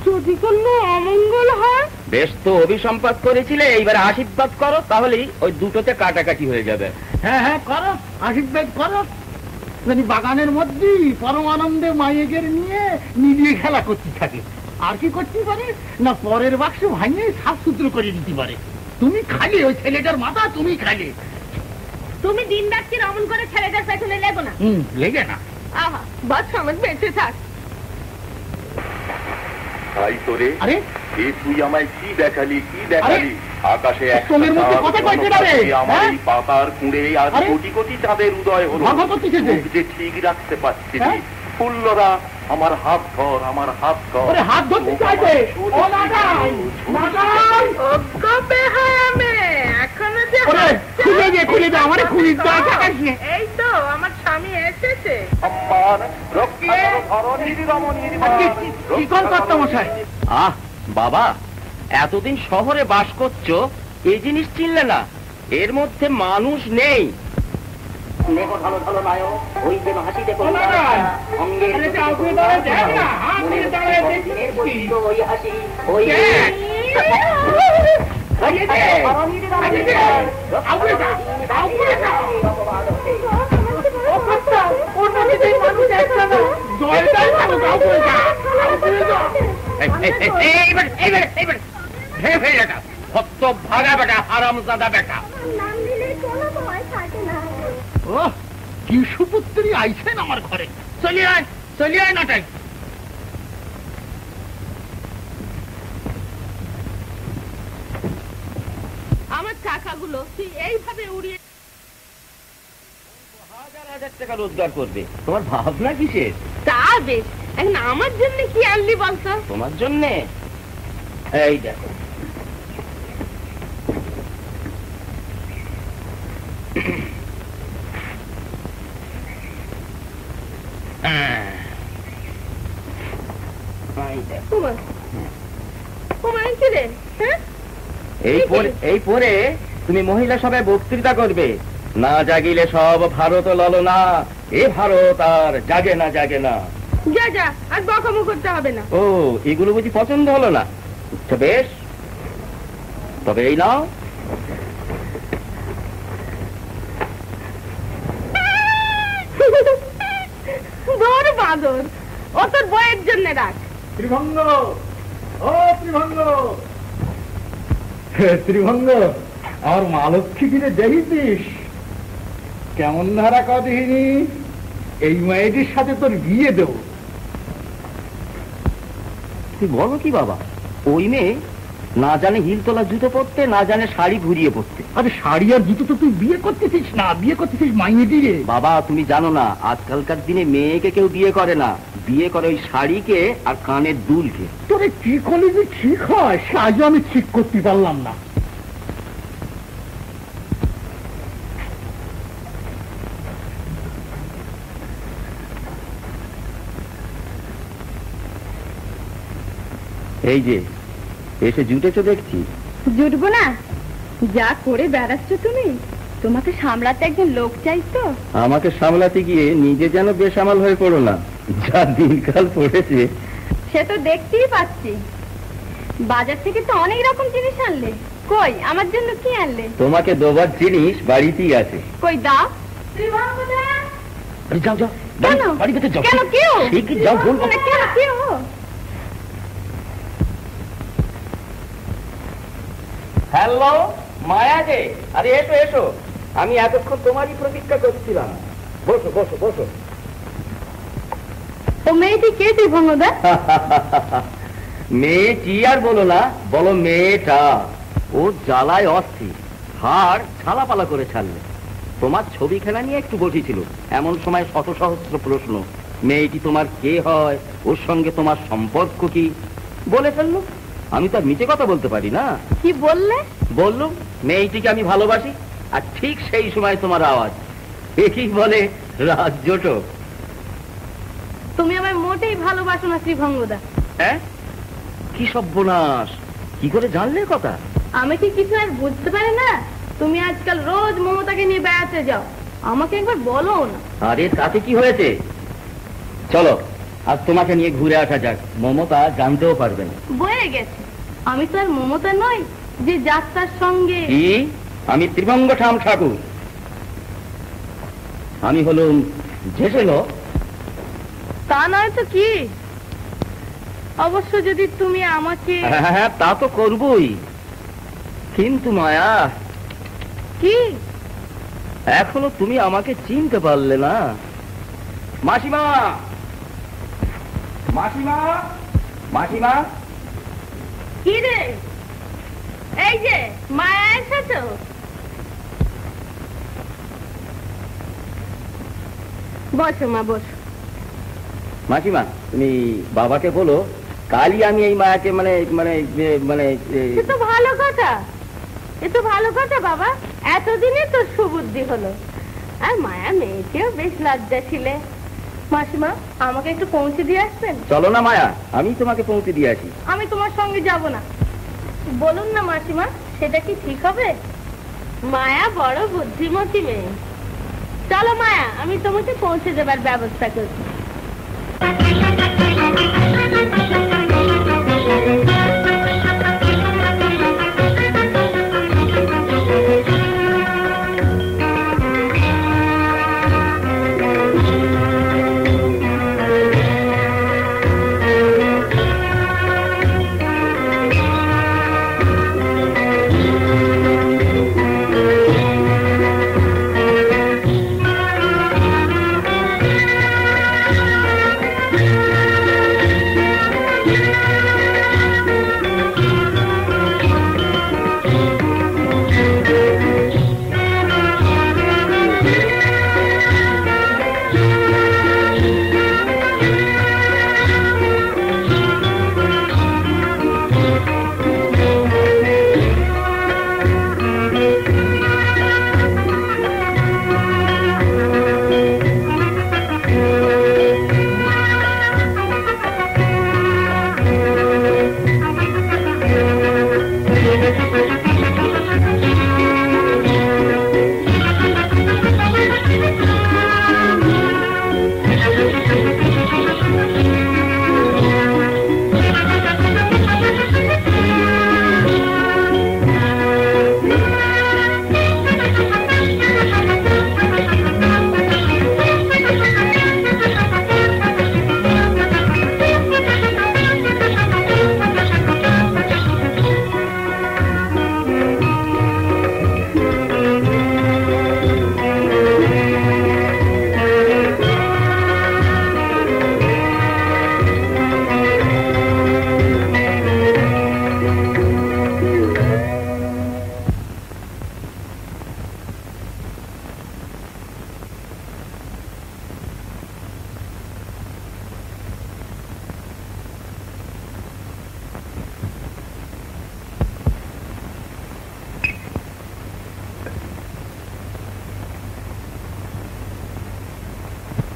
যদি কোনো অমঙ্গল হয়। বেশ তো অভিসম্পাদ করেছিলে, এইবার আশীর্বাদ করো, তাহলেই ওই দুটোতে কাটাকাটি হয়ে যাবে। হ্যাঁ হ্যাঁ, করো আশীর্বাদ করো। জানি বাগানের মধ্যে পরম আনন্দে মাইয়েদের নিয়ে নিজে খেলা করতে থাকে। আর কি করতে পারে না, পরের বাক্স ভাঙিয়ে সাফ সুতরো করে দিতে পারে। তুমি খালি ওই ছেলেটার মাথা তুমি খালি। তুমি দিন রাত্রি অমন করে ছেলেটার পেছনে লেগো না। লেগে না। আহা, বাচ্চা আমার বেঁচে থাক। তাই তোরে, আরে তুই আমায় কি দেখালি, কি দেখালি? আকাশে তোমার মধ্যে কথা কইতে পারে আমার এই পাতার কুঁড়ে আর কোটি কোটি চাঁদের উদয় হলো, যে ঠিক রাখতে পারছি। ফুল্লরা আমার হাত ধর, আমার হাত ধর। হাত ধরতে চাইছে। ও নাগাই, নাগাই। এখনো যে খুলে দে আমারে, খুলে দে। এই তো আমার স্বামী এসেছে। আমার রক্ষা করো ধরণীর রমণীর মা। কি কোন কর্তা মশাই? আহ বাবা, এতদিন শহরে বাস করছো, এই জিনিস চিনলে না? এর মধ্যে মানুষ নেই। ভাগা বেটা, হারামজাদা বেটা। কি সুপুত্রী আইছেন আমার ঘরে। চলিয়ে আয়, চলিয়ে আয় নাটাই। আমার টাকাগুলো তুই এইভাবে উড়িয়ে হাজার হাজার টাকা রোজগার করবে, তোমার ভাবনা কিসের? তা বেশ, এখন আমার জন্য কি আনলি বলতো? তোমার জন্যে এই দেখো, এই পরে তুমি মহিলা সবাই বক্তৃতা করবে, না জাগিলে সব ভারত ললনা, এ ভারত আর জাগে না, জাগে না। যা যা, আর বকামো করতে হবে না। ও, এগুলো বুঝি পছন্দ হলো না? আচ্ছা বেশ, তবে এই নাও। বড় বাদর, ও তোর বইয়ের জন্য রাখ। ত্রিভঙ্গ, ও ত্রিভঙ্গ, ত্রিভঙ্গ, আর মালক্ষী কিনে দেখিস কেমন ধারা কদিহিনী। এই মেয়েটির সাথে তোর বিয়ে দেব। তুই বলো কি বাবা? ওই মেয়ে না জানে হিলতলা জুতো পরতে, না জানে শাড়ি ঘুরিয়ে পরতে। আরে শাড়ি আর জুতো তো তুই বিয়ে করতেছিস না, বিয়ে করতেছিস মাইনে দিয়ে। বাবা তুমি জানো না, আজকালকার দিনে মেয়েকে কেউ বিয়ে করে না, বিয়ে করে ওই শাড়িকে আর কানের দুলকে। তোরে কি করলে যে ঠিক হয় সে আজও আমি ঠিক করতে পারলাম না। এই যে এসে জুটেছো দেখছি। জুটবো না? যা করে বেড়াচ্ছ তুমি, তোমাকে সামলাতে একজন লোক চাই তো। আমাকে সামলাতে গিয়ে নিজে যেন বেসামাল হয়ে পড়ো না, যা দিনকাল পড়েছে। সে তো দেখতেই পাচ্ছি, বাজার থেকে তো অনেক রকম জিনিস আনলে। কই আমার জন্য কি আনলে? তোমাকে দেবার জিনিস বাড়িতেই আছে। কই দাও। যাও যাও, কেন? বাড়িতে যাও। কেন কেউ? ঠিক যাও, বলবো। কেন কেউ? হ্যালো মায়া যে, আরে এসো এসো, আমি এতক্ষণ তোমারই প্রতীক্ষা করছিলাম। বসো বসো বসো। ও মেয়েটি কে ত্রিভঙ্গদা? মেয়ে কি আর বলো না, বলো মেয়েটা। ও জ্বালায় অস্থির, হাড় ছালাপালা করে ছাড়লে। তোমার ছবি খেলা নিয়ে একটু বসেছিল, এমন সময় শত সহস্র প্রশ্ন। মেয়েটি তোমার কে হয়, ওর সঙ্গে তোমার সম্পর্ক কি, বলে ফেললো। আমি তো আর মিছে কথা বলতে পারি না। কি বললে? বললুম মেয়েটিকে আমি ভালোবাসি, আর ঠিক সেই সময় তোমার আওয়াজ। একই বলে রাজজোটক। তুমি আমায় মোটেই ভালোবাসো না ত্রিভঙ্গদা। হ্যাঁ, কি সর্বনাশ, কি করে জানলে কথা? আমি কি কিছু আর বুঝতে পারি না? তুমি আজকাল রোজ মমতাকে নিয়ে বেড়াতে যাও, আমাকে একবার বলো না। আরে তাতে কি হয়েছে, চলো আজ তোমাকে নিয়ে ঘুরে আসা যাক, মমতা জানতেও পারবে না। বয়ে গেছে, আমি তো আর মমতা নই যে যাত্রার সঙ্গে। কি? আমি ত্রিভঙ্গ ঠাম ঠাকুর, আমি হলুম ঝেসেল। তা নয় তো কি? অবশ্য যদি তুমি আমাকে। হ্যাঁ তা তো করবই, কিন্তু মায়া, কি? এখনো তুমি আমাকে চিনতে পারলে না। মাসিমা, মাসিমা, মাসিমা। কি রে? এই যে মায়া এসেছো? বসো মা, বসো। মাসিমা, তুমি বাবাকে বলো কালই আমি এই মায়াকে মানে মানে মানে এ তো ভালো কথা, এ তো ভালো কথা বাবা। এতদিনে তোর সুবুদ্ধি হলো। আর মায়া মেয়েকেও বেশ লজ্জাশীলে। মাসিমা, আমাকে একটু পৌঁছে দিয়ে আসবেন? চলো না মায়া, আমি তোমাকে পৌঁছে দিয়ে আসি। আমি তোমার সঙ্গে যাব না। বলুন না মাসিমা, সেটা কি ঠিক হবে? মায়া বড় বুদ্ধিমতী মেয়ে। চলো মায়া, আমি তোমাকে পৌঁছে দেবার ব্যবস্থা করছি।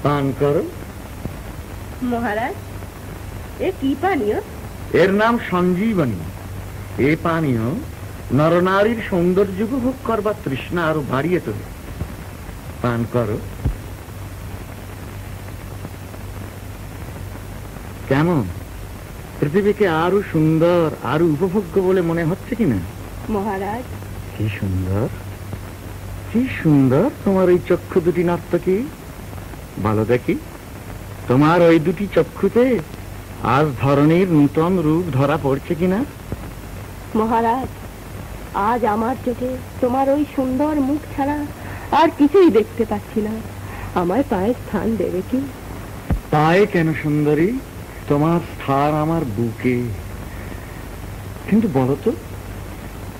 পান করো। মহারাজ, এ কি পানীয়? এর নাম সঞ্জীবনী। এ পানীয় নরনারীর সৌন্দর্য উপভোগ করবার তৃষ্ণা আরো বাড়িয়ে তোলে। পান করো। কেমন, পৃথিবীকে আরো সুন্দর আরো উপভোগ্য বলে মনে হচ্ছে কিনা? মহারাজ, কি সুন্দর, কি সুন্দর তোমার ওই চক্ষু দুটি নর্তকী। ভালো দেখি, তোমার ওই দুটি চক্ষুতে আজ ধরনের নূতন রূপ ধরা পড়ছে কিনা? মহারাজ, আজ আমার চোখে তোমার ওই সুন্দর মুখ ছাড়া আর কিছুই দেখতে পাচ্ছি না। আমার পায়ের স্থান দেবে কি? পায়ে কেন সুন্দরী, তোমার স্থান আমার বুকে। কিন্তু বলো তো,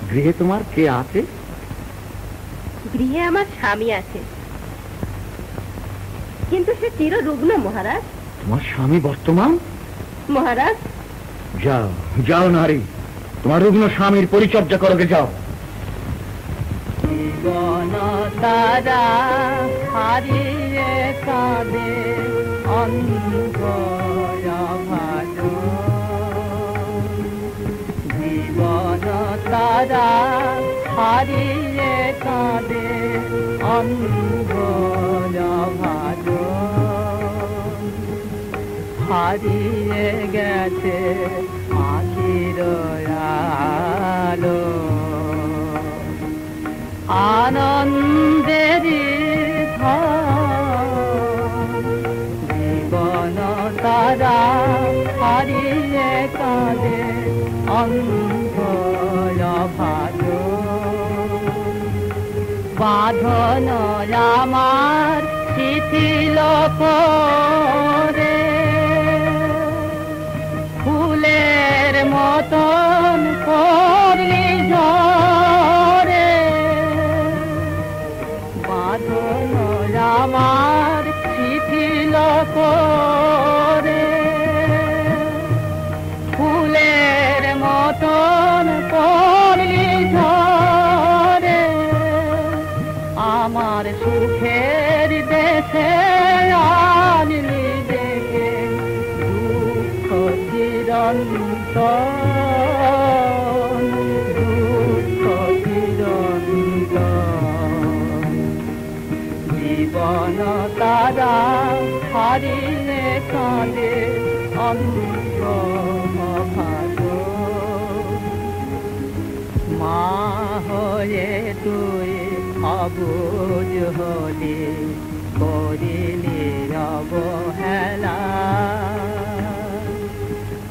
গৃহে তোমার কে আছে? গৃহে আমার স্বামী আছে, কিন্তু সে চিররুগ্ন মহারাজ। তোমার স্বামী বর্তমান? মহারাজ, যাও যাও নারী, তোমার রুগ্ন স্বামীর পরিচর্যা করোগে, যাও। জীবন তারা হারিয়ে কাঁদে অন্ধভালো, জীবন তারা হারিয়ে কাঁদে অন্ধভালো, হারিয়ে গেছে আখির আলো। আনন্দেরই জীবন তারা হারিয়ে কাঁদে অন্ধ ভালো। বাঁধন আমার শিথিল করে ফুলের মতন করলি ঝরে বাঁধন আমার শিথিল করে ফুলের মতন করলি ঝরে আমার সুখের দেশে আনলি দেখে দুঃখ চিরন্তন দুঃখ চিরন্তন জীবন তারা হারিয়ে কাঁদে অন্ধ ভাগ মা হয়ে তুই অবুঝ হলি করিলি অবহেলা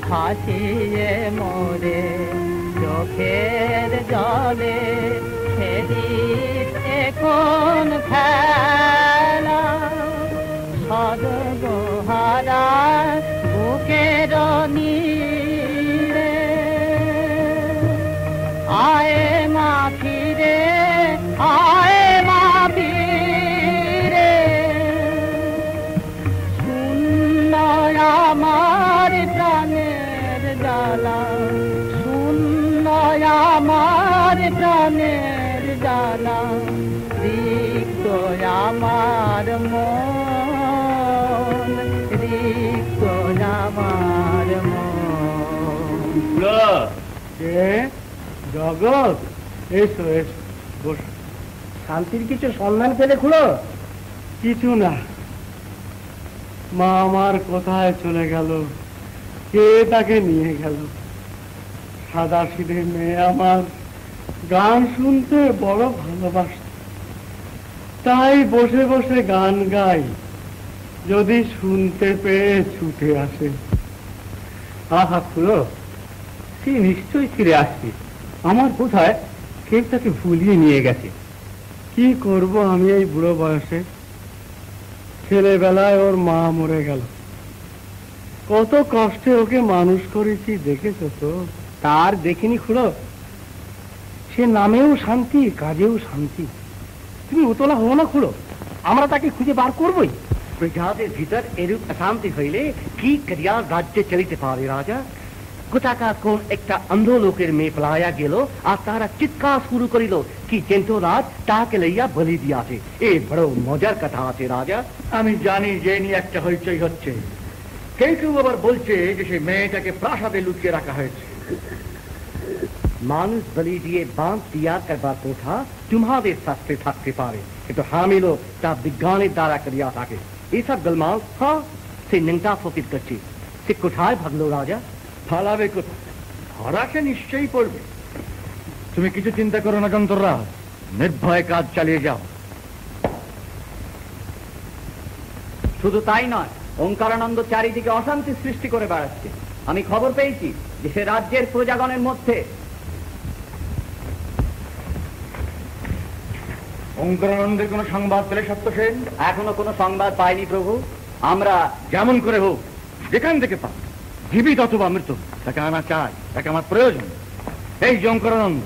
হাসিয়ে মোরে চোখের জলে খেলিস এখন খেলা সদগোহারা বুকের নীরে আয় মা ফিরে আয় মা ফিরে শূন্য আমার প্রাণের জ্বালা শূন্য আমার প্রাণের জ্বালা রিক্ত আমার মন রিক্ত আমার মন জগৎ এসো এসো বস শান্তির কিছু সন্ধান পেলে খুলো কিছু না মা আমার কোথায় চলে গেল কে তাকে নিয়ে গেল সাদা সিধে মেয়ে আমার গান শুনতে বড় ভালোবাসত তাই বসে বসে গান গাই যদি শুনতে পেয়ে ছুটে আসে আহা খুলো সে নিশ্চয়ই ফিরে আসবে আমার কোথায় কেউ তাকে ভুলিয়ে নিয়ে গেছে কি করব আমি এই বুড়ো বয়সে ছেলেবেলায় ওর মা মরে গেল কত কষ্টে ওকে মানুষ করেছি দেখেছো তো তার দেখিনি খুড়ো সে নামেও শান্তি কাজেও শান্তি তুমি উতলা হও না খুড়ো আমরা তাকে খুঁজে বার করবই প্রজাদের ভিতর এরূপ অশান্তি হইলে কি করিয়া রাজ্যে চলিতে পারে রাজা কোথাকার কোন একটা অন্ধ লোকের মেয়ে পলাইয়া গেল আর তারা চিৎকার শুরু করিল কি জেন্টরাজ তাকে লইয়া বলি দিয়াছে এ বড় মজার কথা আছে রাজা আমি জানি যে নিয়ে একটা হইচই হচ্ছে কেউ কেউ আবার বলছে যে সেই মেয়েটাকে প্রাসাদে লুকিয়ে রাখা হয়েছে মানুষ বলি দিয়ে বাঁধ তৈয়ার করবার কথা তোমাদের শাস্ত্রে থাকতে পারে কিন্তু হামিলো তা বিজ্ঞানের দ্বারা করিয়া থাকে এইসব গোলমাল হ্যাঁ সে নেংটা ফকির করছে সে কোথায় ভাগলো রাজা ফালাবে কোথায় ধরা সে নিশ্চয়ই পড়বে তুমি কিছু চিন্তা করো না যন্ত্ররা নির্ভয় কাজ চালিয়ে যাও শুধু তাই নয় ওঙ্কারানন্দ চারিদিকে অশান্তি সৃষ্টি করে বেড়াচ্ছে আমি খবর পেয়েছি যে সে রাজ্যের প্রজাগণের মধ্যে ওঙ্কারানন্দের কোন সংবাদ পেলে সত্যসেন এখনো কোনো সংবাদ পাইনি প্রভু আমরা যেমন করে হোক যেখান থেকে পাই জীবিত অথবা মৃত তাকে আনা চাই তাকে আমার প্রয়োজন এই ওঙ্কারানন্দ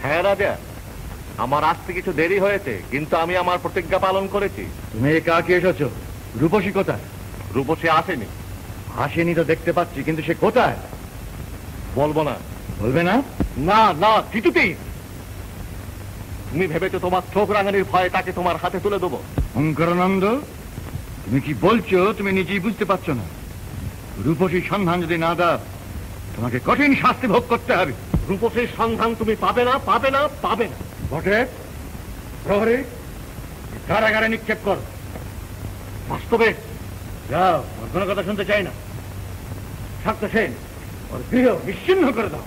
হ্যাঁ রাজা আমার আসতে কিছু দেরি হয়েছে কিন্তু আমি আমার প্রতিজ্ঞা পালন করেছি তুমি কাকে এসেছো রূপসী কোথায় রূপসী আসেনি আসেনি তো দেখতে পাচ্ছি কিন্তু সে কোথায় বলবো না বলবে না না না কিছুতেই তুমি ভেবেছো তোমার চোখ রাঙানির ভয়ে তাকে তোমার হাতে তুলে দেবো ওঙ্কারানন্দ তুমি কি বলছো তুমি নিজেই বুঝতে পারছো না রূপসীর সন্ধান যদি না দাও তোমাকে কঠিন শাস্তি ভোগ করতে হবে রূপসীর সন্ধান তুমি পাবে না পাবে না পাবে না বটে প্রহরী কারাগারে নিক্ষেপ কর বাস্তবে যাও ওর কোনো কথা শুনতে চাই না শাক্ত সেন ওর গৃহ বিচ্ছিন্ন করে দাও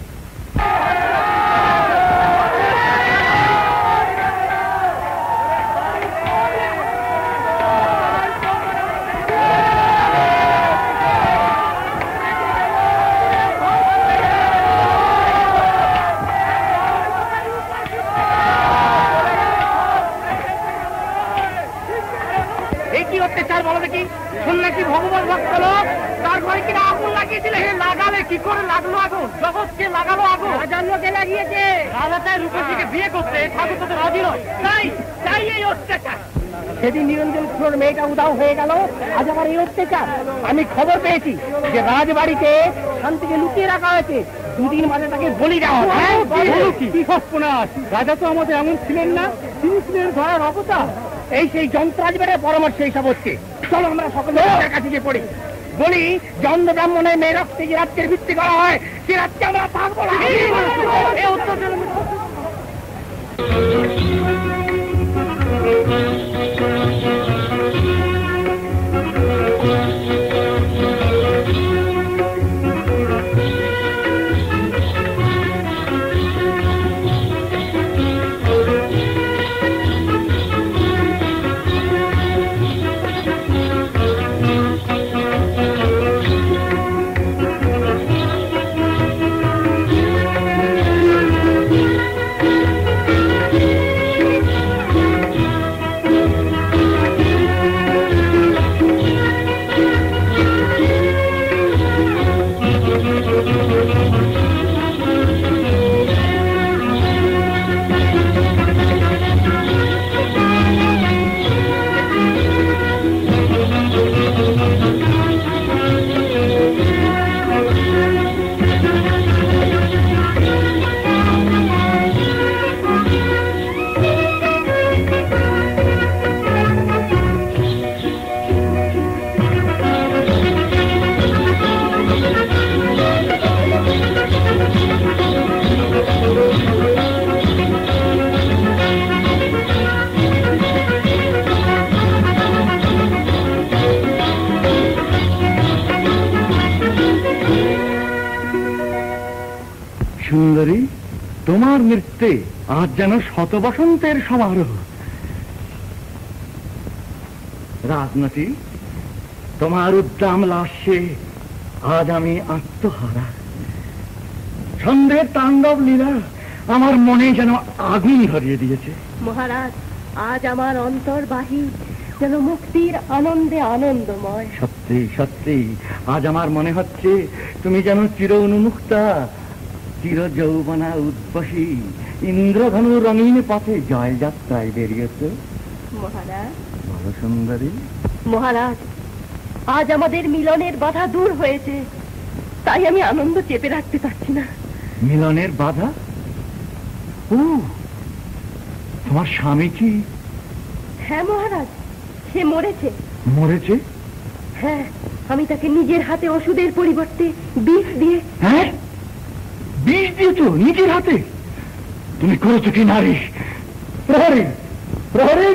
কোথায় বলো দেখি? সন্ন্যাসী ভগবান ভক্ত লোক, তার ঘরে কিনা আগুন লাগিয়েছিলে। লাগালে কি করে লাগলো আগুন? জগৎকে লাগালো আগুন। রাজার লোকে লাগিয়েছে। রাজা তাই রূপসীকে বিয়ে করতে ঠাকুর তো রাজি নয়। তাই তাই এই অত্যাচার। সেদিন নিরঞ্জন কিশোর মেয়েটা উদাও হয়ে গেল, আজ আমার এই অত্যাচার। আমি খবর পেয়েছি যে রাজবাড়িতে শান্তিকে লুকিয়ে রাখা হয়েছে, দুদিন মাঝে তাকে বলি দেওয়া। কি সর্বনাশ! রাজা তো আমাদের এমন ছিলেন না, তিনি ছিলেন ধরার অবতার। এই সেই যন্ত্রাজবের পরামর্শ এইসব হচ্ছে। চলো আমরা সকলে কাছে গিয়ে পড়ি, বলি চন্দ্র ব্রাহ্মণের মেয়ে রক্তে যে রাজ্যের ভিত্তি করা হয়, সে রাজ্যে আমরা থাকবো না। সুন্দরী, তোমার নৃত্যে আজ যেন শত বসন্তের সমারোহ। রাজনাথী, তোমার উদ্দাম লাস্যে আজ আমি আত্মহারা। ছন্দের তাণ্ডব লীলা আমার মনে যেন আগুন ধরিয়ে দিয়েছে। মহারাজ, আজ আমার অন্তর বাহির যেন মুক্তির আনন্দে আনন্দময়। সত্যি সত্যি আজ আমার মনে হচ্ছে তুমি যেন চির উন্মুক্তা, চির যৌবনা উদ্বাসী ইন্দ্রধনু রঙিন পথে জয় যাত্রায় বেরিয়েছে। মহারাজ, বড় সুন্দরী। মহারাজ, আজ আমাদের মিলনের বাধা দূর হয়েছে, তাই আমি আনন্দ চেপে রাখতে পারছি না। মিলনের বাধা? ও, তোমার স্বামী কি? হ্যাঁ মহারাজ, সে মরেছে। মরেছে? হ্যাঁ, আমি তাকে নিজের হাতে ওষুধের পরিবর্তে বিষ দিয়ে। হ্যাঁ, বিষ দিয়েছো নিজের হাতে? তুমি করেছো কি নারী? প্রহরী, প্রহরী!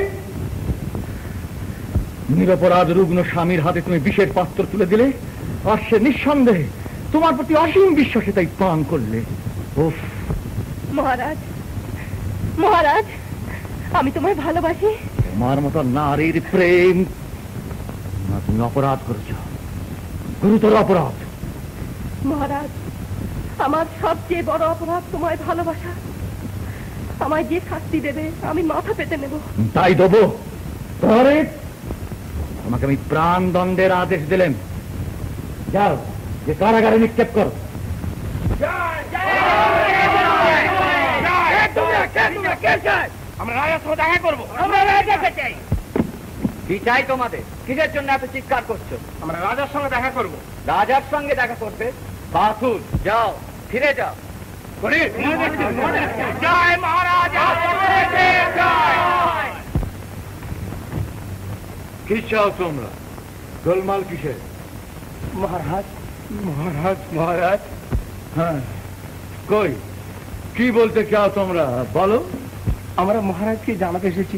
নিরপরাধ রুগ্ন স্বামীর হাতে তুমি বিষের পাত্র তুলে দিলে, আর সে নিঃসন্দেহে তোমার প্রতি অসীম বিশ্বাসে তাই পান করলে। ওফ! মহারাজ, মহারাজ, আমি তোমায় ভালোবাসি। তোমার মতো নারীর প্রেম না, তুমি অপরাধ করেছ, গুরুতর অপরাধ। মহারাজ, আমার সবচেয়ে বড় অপরাধ তোমায় ভালোবাসা। আমায় যে শাস্তি দেবে আমি মাথা পেতে নেব। তাই দেবো। প্রহরী, তোমাকে আমি প্রাণ দণ্ডের আদেশ দিলেন। যাও, যে কারাগারে নিক্ষেপ করো। আমরা রাজার সঙ্গে দেখা করবো। আমরা রাজাকে চাই। কি চাই তোমাদের? কিসের জন্য এত চিৎকার করছো? আমরা রাজার সঙ্গে দেখা করবো। রাজার সঙ্গে দেখা করবে? বাথুর, যাও, ফিরে যাও। জয় মহারাজা! কি চাও তোমরা? গোলমাল কিসের? মহারাজ, মহারাজ, মহারাজ। হ্যাঁ, কই কি বলতে চাও তোমরা? বলো। আমরা মহারাজকে জানাতে এসেছি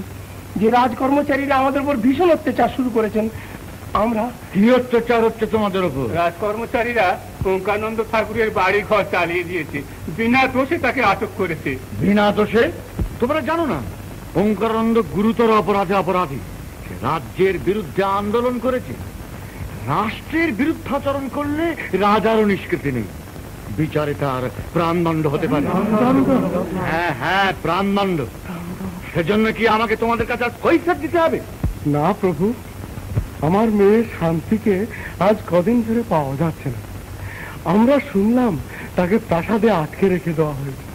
যে রাজ কর্মচারীরা আমাদের উপর ভীষণ অত্যাচার শুরু করেছেন। আমরা। কি অত্যাচার হচ্ছে তোমাদের উপর? রাজ কর্মচারীরা ওঙ্কানন্দ ঠাকুরের বাড়ি ঘর চালিয়ে দিয়েছে, বিনা দোষে তাকে আটক করেছে। বিনা দোষে? তোমরা জানো না ওঙ্কারানন্দ গুরুতর অপরাধে অপরাধী। সে রাজ্যের বিরুদ্ধে আন্দোলন করেছে। রাষ্ট্রের বিরুদ্ধাচরণ করলে রাজারও নিষ্কৃতি নেই, বিচারে তার প্রাণদণ্ড হতে পারে। হ্যাঁ হ্যাঁ, প্রাণদণ্ড। সেজন্য কি আমাকে তোমাদের কাছে কৈফিয়ত দিতে হবে? না প্রভু, আমার মেয়ে শান্তিকে আজ কদিন ধরে পাওয়া যাচ্ছে না। আমরা শুনলাম তাকে প্রাসাদে আটকে রেখে দেওয়া হয়েছে।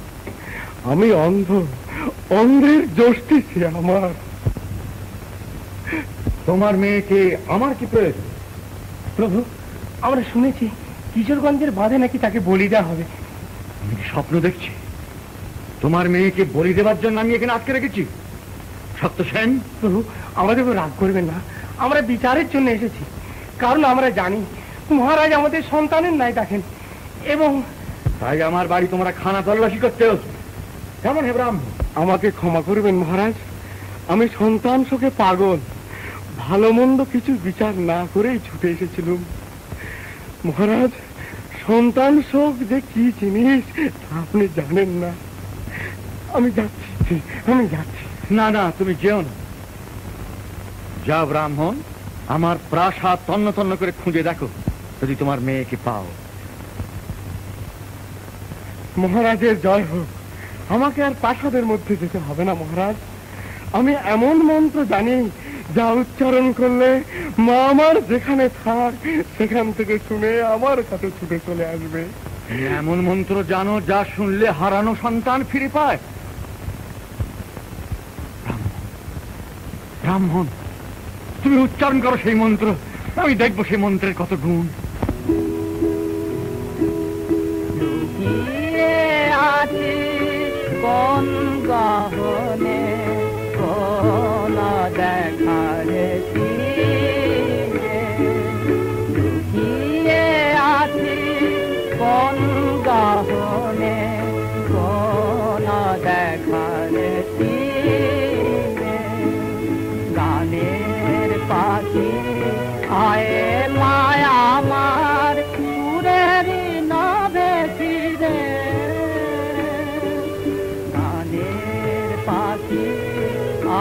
আমি অন্ধ, অন্ধের যষ্টি সে আমার। তোমার মেয়েকে আমার কি প্রয়োজন? প্রভু, আমরা শুনেছি কিশোরগঞ্জের বাঁধে নাকি তাকে বলি দেওয়া হবে। আমি কি স্বপ্ন দেখছি? তোমার মেয়েকে বলি দেবার জন্য আমি এখানে আটকে রেখেছি? সত্যসেন, প্রভু, আমাদের উপর রাগ করবেন না। আমরা বিচারের জন্য এসেছি, কারণ আমরা জানি মহারাজ আমাদের সন্তানের ন্যায় দেখেন। এবং তাই আমার বাড়ি তোমরা খানা তল্লাশি করতে হচ্ছে। কেমন হেবরাম? আমাকে ক্ষমা করবেন মহারাজ, আমি সন্তান শোকে পাগল। ভালো মন্দ কিছু বিচার না করেই ছুটে এসেছিলাম। মহারাজ, সন্তান শোক যে কি জিনিস আপনি জানেন না। আমি যাচ্ছি, আমি যাচ্ছি। না না, তুমি যেও না। যা ব্রাহ্মণ, আমার প্রাসাদ তন্ন তন্ন করে খুঁজে দেখো, যদি তোমার মেয়েকে পাও। মহারাজের জয় হোক। আমাকে আর প্রাসাদের মধ্যে যেতে হবে না মহারাজ। আমি এমন মন্ত্র জানি যা উচ্চারণ করলে মা আমার যেখানে থাক সেখান থেকে শুনে আমার কাছে ছুটে চলে আসবে। তুমি এমন মন্ত্র জানো যা শুনলে হারানো সন্তান ফিরে পায়? ব্রাহ্মণ, তুমি উচ্চারণ করো সেই মন্ত্র, আমি দেখবো সেই মন্ত্রের কত গুণ। কোন গহনে কোন দেখারে লুকিয়ে আছি, কোন গহনে কোন দেখারে গানের পাখি আয়ে মায়া আমার সুরের নভে ফিরে, পাখি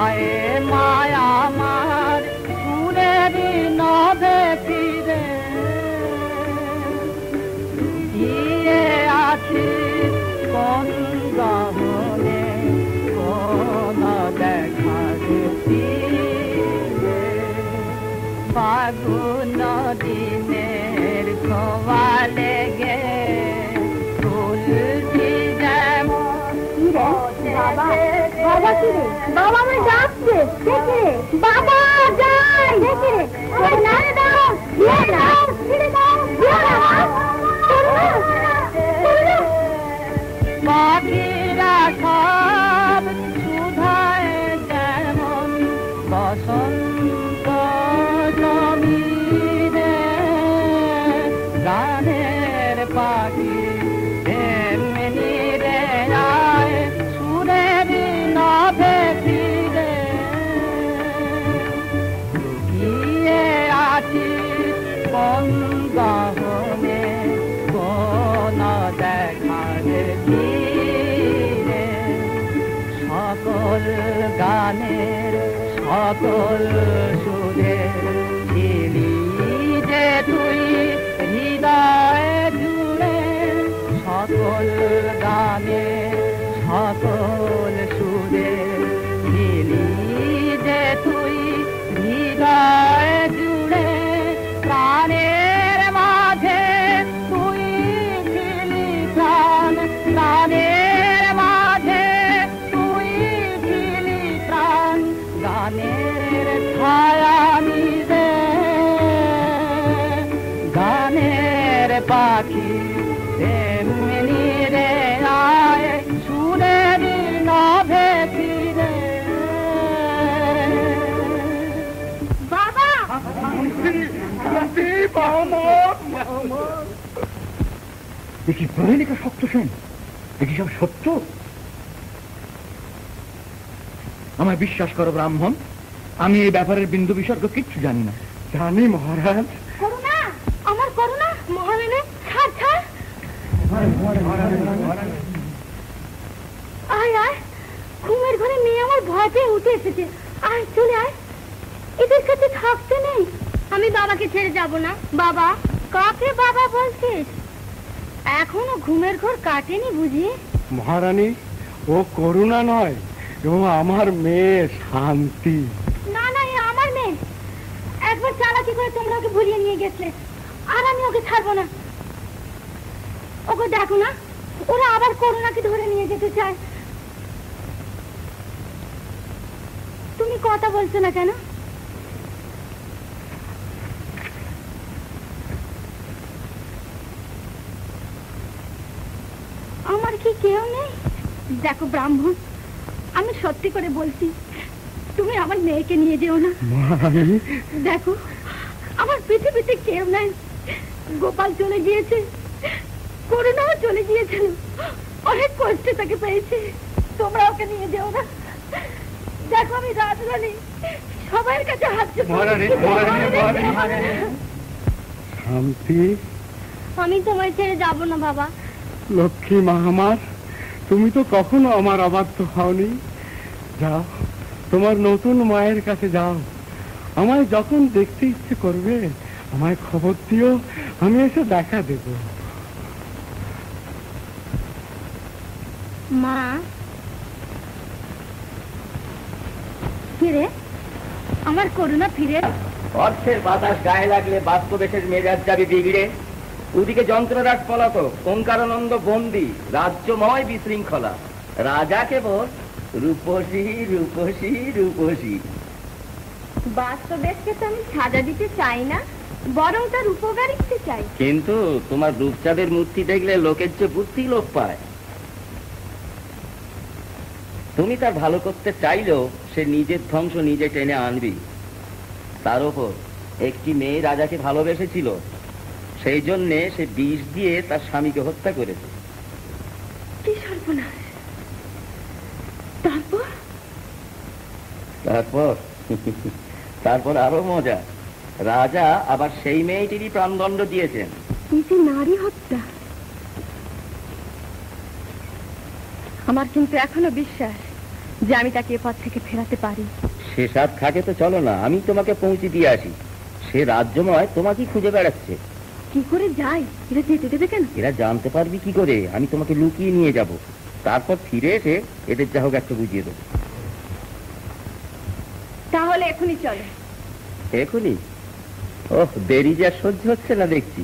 আয়ে মায়া আমার সুরের নভে ফিরে, লুকিয়ে আছি কোন গহনে কোন দেখারে ফাগুন দিনের ছোঁয়ালে গে তুলসী যেমন। বাবা, বাবা কি রে? বাবা আমার ডাকছে, দেখে বাবা যাই, দেখে আমার নারে দাও, দিয়ে দাও, ছেড়ে দাও, দিয়ে দাও, পাখিরা সব সুধায় যেমন বসন্ত জমিনে, গানের পাখি এমনি রে আয় সুরের নভে ফিরে, লুকিয়ে আছি কোন গহনে কোন দেখারে ফিরে, সকল গানের সকল সুরের ছিলি যে তুই হৃদয় জুড়ে, সকল গানের সকল সুরের ছিলি যে তুই হৃদয় জুড়ে, প্রাণের মাঝে তুই ছিলি প্রাণ, প্রাণের মাঝে তুই ছিলি প্রাণ, গানের ছায়া নিজে গানের পাখি এমনি রে আয় সুরের নভে ফিরে। বাবা দেখি প্রহেলিকা সত্যসেন, দেখি সব সত্য। আমায় বিশ্বাস করো ব্রাহ্মণ, আমি এই ব্যাপারের বিন্দু বিসর্গ কিচ্ছু জানি না। জানি মহারাজ। করুণা, আমার করুণা, মহারানী ছাড় ছাড়। আয় আয়, ঘুমের ঘরে মেয়ে আমার ভয় পেয়ে উঠে এসেছে। আয় চলে আয়, এদের কাছে থাকতে নেই। আমি বাবাকে ছেড়ে যাব না। বাবা, কাকে বাবা বলছিস? এখনো ঘুমের ঘর কাটেনি বুঝি? মহারানী, ও করুণা নয়, ও আমার মেয়ে শান্তি। না না, এ আমার মেয়ে। একবার চালা তোমরা ওকে ভুলিয়ে নিয়ে গেছিলে, আর আমি ওকে ছাড়বো না। ওকে দেখো না, ওরা আবার করুণাকে ধরে নিয়ে যেতে চায়। তুমি কথা বলছো না কেন? আমার কি কেউ নেই? দেখো ব্রাহ্মণ, আমি সত্যি করে বলছি, তুমি আমার মেয়েকে নিয়ে যেও না। দেখো, আমার পৃথিবীতে কেউ নাই। গোপাল চলে গিয়েছে, করুণাও চলে গিয়েছিল, অনেক কষ্টে তাকে পেয়েছে। তোমরা ওকে নিয়ে যেও না। দেখো, আমি রাজরানী, সবার কাছে হাত শান্তি, আমি তোমায় ছেড়ে যাবো না বাবা। লক্ষ্মী মা আমার, তুমি তো কখনো আমার অবাধ্য হওনি। যাও, তোমার নতুন মায়ের কাছে যাও। আমায় যখন দেখতে ইচ্ছে করবে আমায় খবর দিও, আমি এসে দেখা দেব। মা, ফিরে আমার করুণা ফিরে। অর্থের বাতাস গায়ে লাগলে বাস্তবেশের মেজাজ যাবে বিগড়ে। ওদিকে যন্ত্ররাজ পলাতক, ওঙ্কারানন্দ বন্দী, রাজ্যময় বিশৃঙ্খলা। রাজা কেবল রূপসী রূপসী রূপসী। বাস্তবেশকে তো আমি সাজা দিতে চাই না, বরং তার উপকার দিতে চাই। কিন্তু তোমার রূপচাঁদের মূর্তি দেখলে লোকের যে বুদ্ধি লোপ পায়। তুমি তার ভালো করতে চাইলেও সে নিজের ধ্বংস নিজে টেনে আনবি। তার উপর একটি মেয়ে রাজাকে ভালোবেসেছিল, সেই জন্যে সে বিষ দিয়ে তার স্বামীকে হত্যা করেছে। কি সর্বনাশ! তারপর তারপর তারপর আরো মজা, রাজা আবার সেই মেয়েটিরই প্রাণদণ্ড দিয়েছেন। নিজে নারী হত্যা! আমার কিন্তু এখনো বিশ্বাস যে আমি তাকে এ পথ থেকে ফেরাতে পারি। সে সাত থাকে তো চলো না, আমি তোমাকে পৌঁছে দিয়ে আসি। সে রাজ্যময় তোমাকে খুঁজে বেড়াচ্ছে। কি করে যাই? এরা যেতে দেবে কেন? এরা জানতে পারবি কি করে? আমি তোমাকে লুকিয়ে নিয়ে যাব, তারপর ফিরে এসে এদের যা হোক একটা বুঝিয়ে দেবো। তাহলে এখনই চলো। এখনই? ওহ, দেরি যা সহ্য হচ্ছে না দেখছি।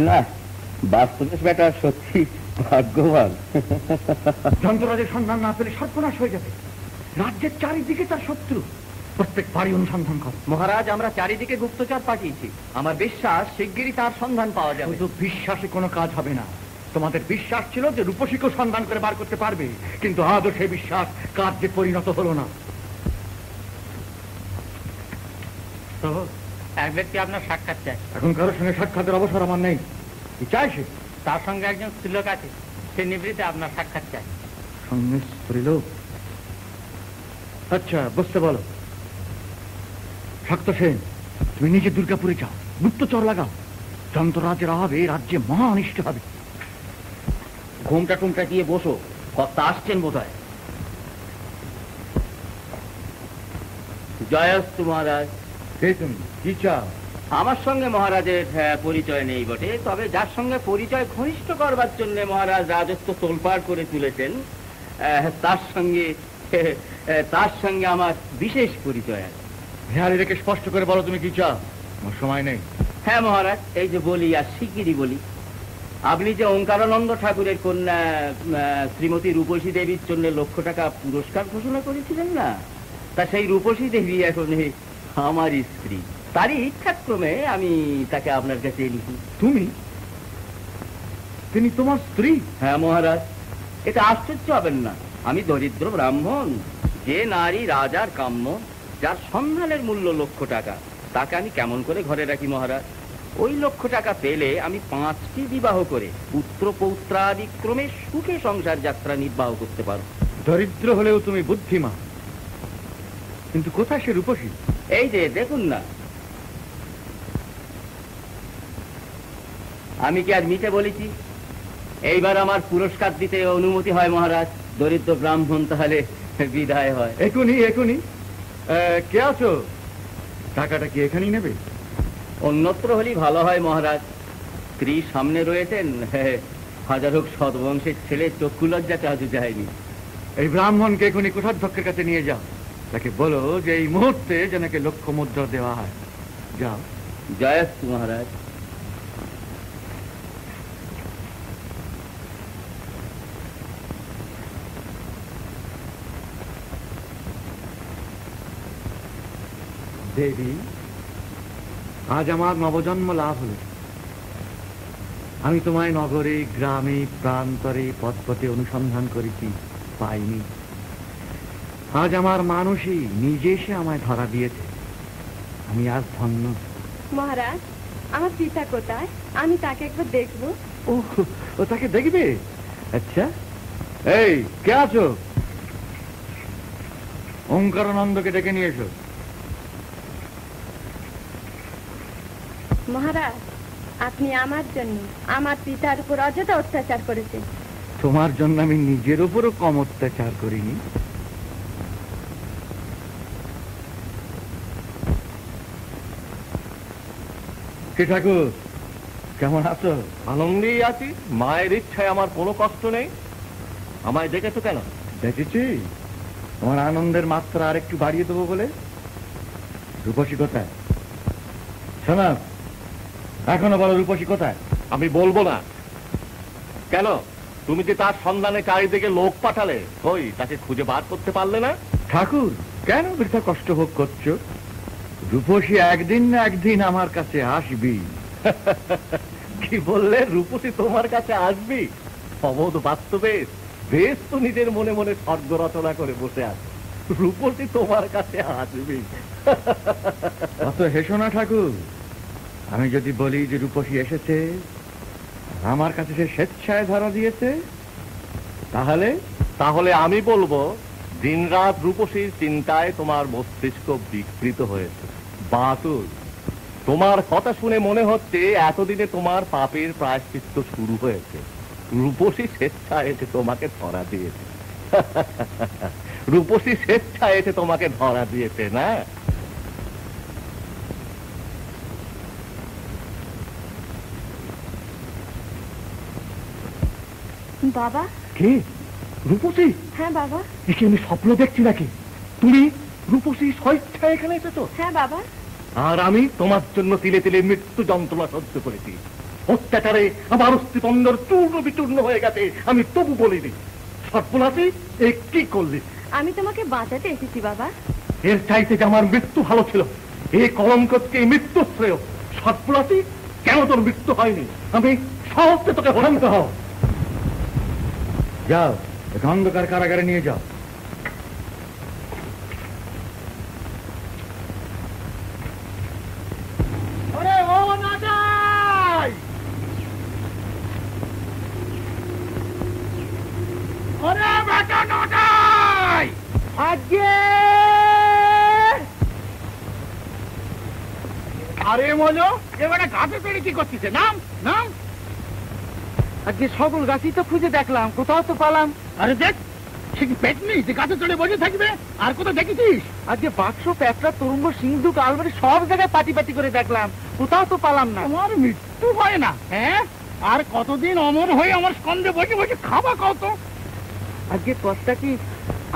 না, বাস্তবেশ বেটা সত্যি ভাগ্যবান। যন্ত্ররাজের সন্ধান না পেলে সর্বনাশ হয়ে যাবে। রাজ্যের চারিদিকে তার শত্রু, প্রত্যেক বাড়ি অনুসন্ধান কর। মহারাজ, আমরা চারিদিকে গুপ্তচর পাঠিয়েছি। আমার বিশ্বাস শিগগিরই তার সন্ধান পাওয়া যাবে। শুধু বিশ্বাসে কোনো কাজ হবে না। তোমাদের বিশ্বাস ছিল যে রূপসীকেও সন্ধান করে বার করতে পারবে, কিন্তু আজও সেই বিশ্বাস কার্যে পরিণত হলো না। এক ব্যক্তি আপনার সাক্ষাৎ চায়। এখন কারোর সঙ্গে সাক্ষাতের অবসর আমার নেই। কি চাই সে? তার সঙ্গে একজন স্ত্রীলোক আছে, সে নিবৃত্তে আপনার সাক্ষাৎ চায়। সঙ্গে স্ত্রীলোক? আচ্ছা, বুঝতে বলো। শাক্ত সেন, তুমি নিজে দুর্গাপুরে যাও, গুপ্তচর লাগাও। যন্ত্ররাজের অভাবে রাজ্যে মহা অনিষ্ট হবে। ঘুমটা টুমটা দিয়ে বসো, কর্তা আসছেন বোধ হয়। জয়স্তু মহারাজ। কে তুমি? কি চাও? আমার সঙ্গে মহারাজের পরিচয় নেই বটে, তবে যার সঙ্গে পরিচয় ঘনিষ্ঠ করবার জন্য মহারাজ রাজত্ব তোলপাড় করে তুলেছেন, তার সঙ্গে আমার বিশেষ পরিচয় আছে। হেয়ালি রেখে স্পষ্ট করে বলো তুমি কি চাও, আমার সময় নেই। হ্যাঁ মহারাজ, এই যে বলি আর শিগগিরই বলি। আপনি যে ওঙ্কারানন্দ ঠাকুরের কন্যা শ্রীমতী রূপসী দেবীর জন্য 1 লক্ষ টাকা পুরস্কার ঘোষণা করেছিলেন না, তা সেই রূপসী দেবী এখন আমার স্ত্রী। তারই ইচ্ছাক্রমে আমি তাকে আপনার কাছে এনেছি। তুমি? তিনি তোমার স্ত্রী? হ্যাঁ মহারাজ, এটা আশ্চর্য হবেন না। আমি দরিদ্র ব্রাহ্মণ, যে নারী রাজার কাম্য, যার সন্ধানের মূল্য 1 লক্ষ টাকা, তাকে আমি কেমন করে ঘরে রাখি মহারাজ? ওই 1 লক্ষ টাকা পেলে আমি 5টি বিবাহ করে পুত্র পৌত্রাদিক্রমে সুখে সংসার যাত্রা নির্বাহ করতে পারব। দরিদ্র হলেও তুমি বুদ্ধিমান। কিন্তু কোথায় সে রূপসী? এই যে দেখুন না। আমি কি আর মিথ্যে বলেছি? এইবার আমার পুরস্কার দিতে অনুমতি হয় মহারাজ। দরিদ্র ব্রাহ্মণ তাহলে বিদায় হয়। এখনই কে আছো? টাকাটা কি এখানেই নেবে? অন্যত্র হলেই ভালো হয় মহারাজ। স্ত্রী সামনে রয়েছেন, হাজার হোক সৎবংশের ছেলে, চক্ষু লজ্জাতে আজও যায়নি। এই ব্রাহ্মণকে এখনই কোষাধ্যক্ষের কাছে নিয়ে যাও। তাকে বলো যে এই মুহূর্তে যেন 1 লক্ষ মুদ্রা দেওয়া হয়। যাও। জয়াস্তু মহারাজ। দেবী, আজ আমার নবজন্ম লাভ হল। আমি তোমায় নগরে, গ্রামে, প্রান্তরে, পথপথে অনুসন্ধান করেছি, পাইনি। আজ আমার মানুষই নিজে এসে আমায় ধরা দিয়েছে। আমি আজ ধন্য। মহারাজ, আমার পিতা কোথায়? আমি তাকে একবার দেখবো। ও তাকে দেখবে? আচ্ছা, এই কে আছো? ওঙ্কারানন্দকে ডেকে নিয়ে এসো। মহারাজ, আপনি আমার জন্য আমার পিতার উপর অযথা অত্যাচার করেছেন। তোমার জন্য আমি নিজের উপরও কম অত্যাচার করিনি। কে ঠাকুর, কেমন আছো? আনন্দেই আছি। মায়ের ইচ্ছায় আমার কোনো কষ্ট নেই। আমায় দেখেছো কেন? দেখেছি তোমার আনন্দের মাত্রা আর একটু বাড়িয়ে দেবো বলে। রূপসী কোথায়? শোনা, এখনো বলো রূপসী কোথায়? আমি বলবো না। কেন? তুমি যে তার সন্ধানে চারিদিকে লোক পাঠালে, কই তাকে খুঁজে বার করতে পারলে না? ঠাকুর, কেন বৃথা কষ্ট ভোগ করছো? রূপসী একদিন না একদিন আমার কাছে আসবি। কি বললে? রূপসী তোমার কাছে আসবি? অবোধ বাস্তবে বেশ তো নিজের মনে মনে স্বর্গ রচনা করে বসে আছে। রূপসী তোমার কাছে আসবি? অত হেসো না ঠাকুর। আমি যদি বলি যে রূপসী এসেছে, আমার কাছে সে স্বেচ্ছায় ধরা দিয়েছে, তাহলে আমি বলবো দিনরাত রূপসীর চিন্তায় তোমার মস্তিষ্ক বিকৃত হয়েছে। বাতুল, তোমার কথা শুনে মনে হচ্ছে এতদিনে তোমার পাপের প্রায়শ্চিত্ত শুরু হয়েছে। রূপসী স্বেচ্ছায় এসে তোমাকে ধরা দিয়েছে। রূপসী স্বেচ্ছায় এসে তোমাকে ধরা দিয়েছে না? বাবা। কি? রূপসী? হ্যাঁ বাবা। একে আমি স্বপ্ন দেখছি নাকি? তুমি রূপসী স্বেচ্ছায় এখানে এসেছো? হ্যাঁ বাবা। আর আমি তোমার জন্য তিলে তিলে মৃত্যু যন্ত্রণা সহ্য করেছি। অত্যাচারে আমার অস্থিপন্দর চূর্ণ বিচূর্ণ হয়ে গেছে, আমি তবু বলিনি। সর্বনাশী, এ কি করলি? আমি তোমাকে বাঁচাতে এসেছি বাবা। এর চাইতে যে আমার মৃত্যু ভালো ছিল। এই কলঙ্ককে মৃত্যু শ্রেয়। সর্বনাশী, কেন তোর মৃত্যু হয়নি? আমি সহজে তোকে শান্ত হও। যাও, অন্ধকার কারাগারে নিয়ে যাও। আরে মজো, এবারে গাছে চড়ে কি করছিস? নাম নাম। আজকে সকল গাছই তো খুঁজে দেখলাম, কোথাও তো পালাম। আরে দেখ, সে কি পেট নেই যে গাছে চড়ে বসে থাকবে? আর কোথাও দেখেছিস? আজকে বাক্স, প্যাপড়া, তরুঙ্গ, সিন্ধুক, আলমারি সব জায়গায় পাটি পাটি করে দেখলাম, কোথাও তো পালাম না। আমার মৃত্যু হয় না? হ্যাঁ, আর কতদিন অমর হয়ে আমার স্কন্ধে বসে বসে খাবা কত? আজকে কর্তা কি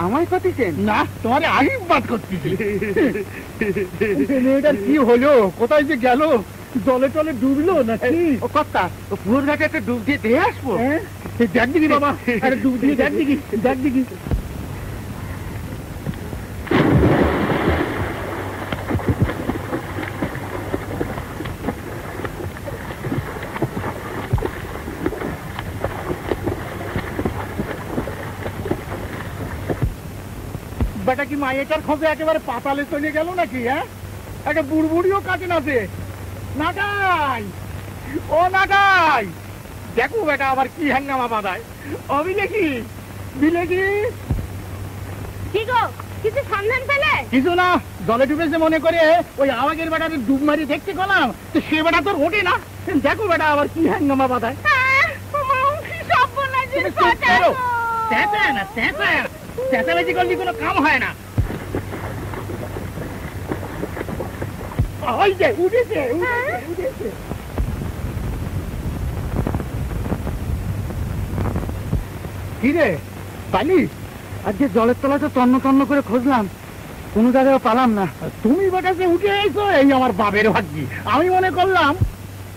আমায় পাঠিয়েছেন? না, তোমার আশীর্বাদ করতেছি। মেয়েটার কি হলো? কোথায় যে গেল? জলে টলে ডুবলো নাকি? ও কর্তা, ও পুকুর ঘাটে একটা ডুব দিয়ে দিয়ে আসবো। দেখ দিবি বাবা, আরে ডুব দিয়ে দেখ দিবি, দেখ দিবি। বেটা কি মায়েটার খোঁজে একেবারে পাতালে চলে গেল নাকি? হ্যাঁ, একটা বুড়বুড়িও কাটে না সে। নাটাই, ও নাটাই, দেখো বেটা আবার কি হাঙ্গামা বাঁধায়। অবিলেখি, বিলেখি। কি গো, কিছু সন্ধান পেলে? কিছু না, জলে ডুবেছে মনে করে ওই আওয়াগের বেটাকে ডুব মারি দেখতে গেলাম, তো সে বেটা তোর ওঠে না। দেখো বেটা আবার কি হাঙ্গামা বাঁধায়। চেঁচামেচি করলে কোনো কাম হয় না। উঠেছে উঠেছে। কি রে পালি? আজকে জলের তলায় তো তন্ন তন্ন করে খুঁজলাম, কোনো জায়গায় পালাম না। তুমি বাটাতে উঠে আইছো, এই আমার বাপের ভাগ্যি। আমি মনে করলাম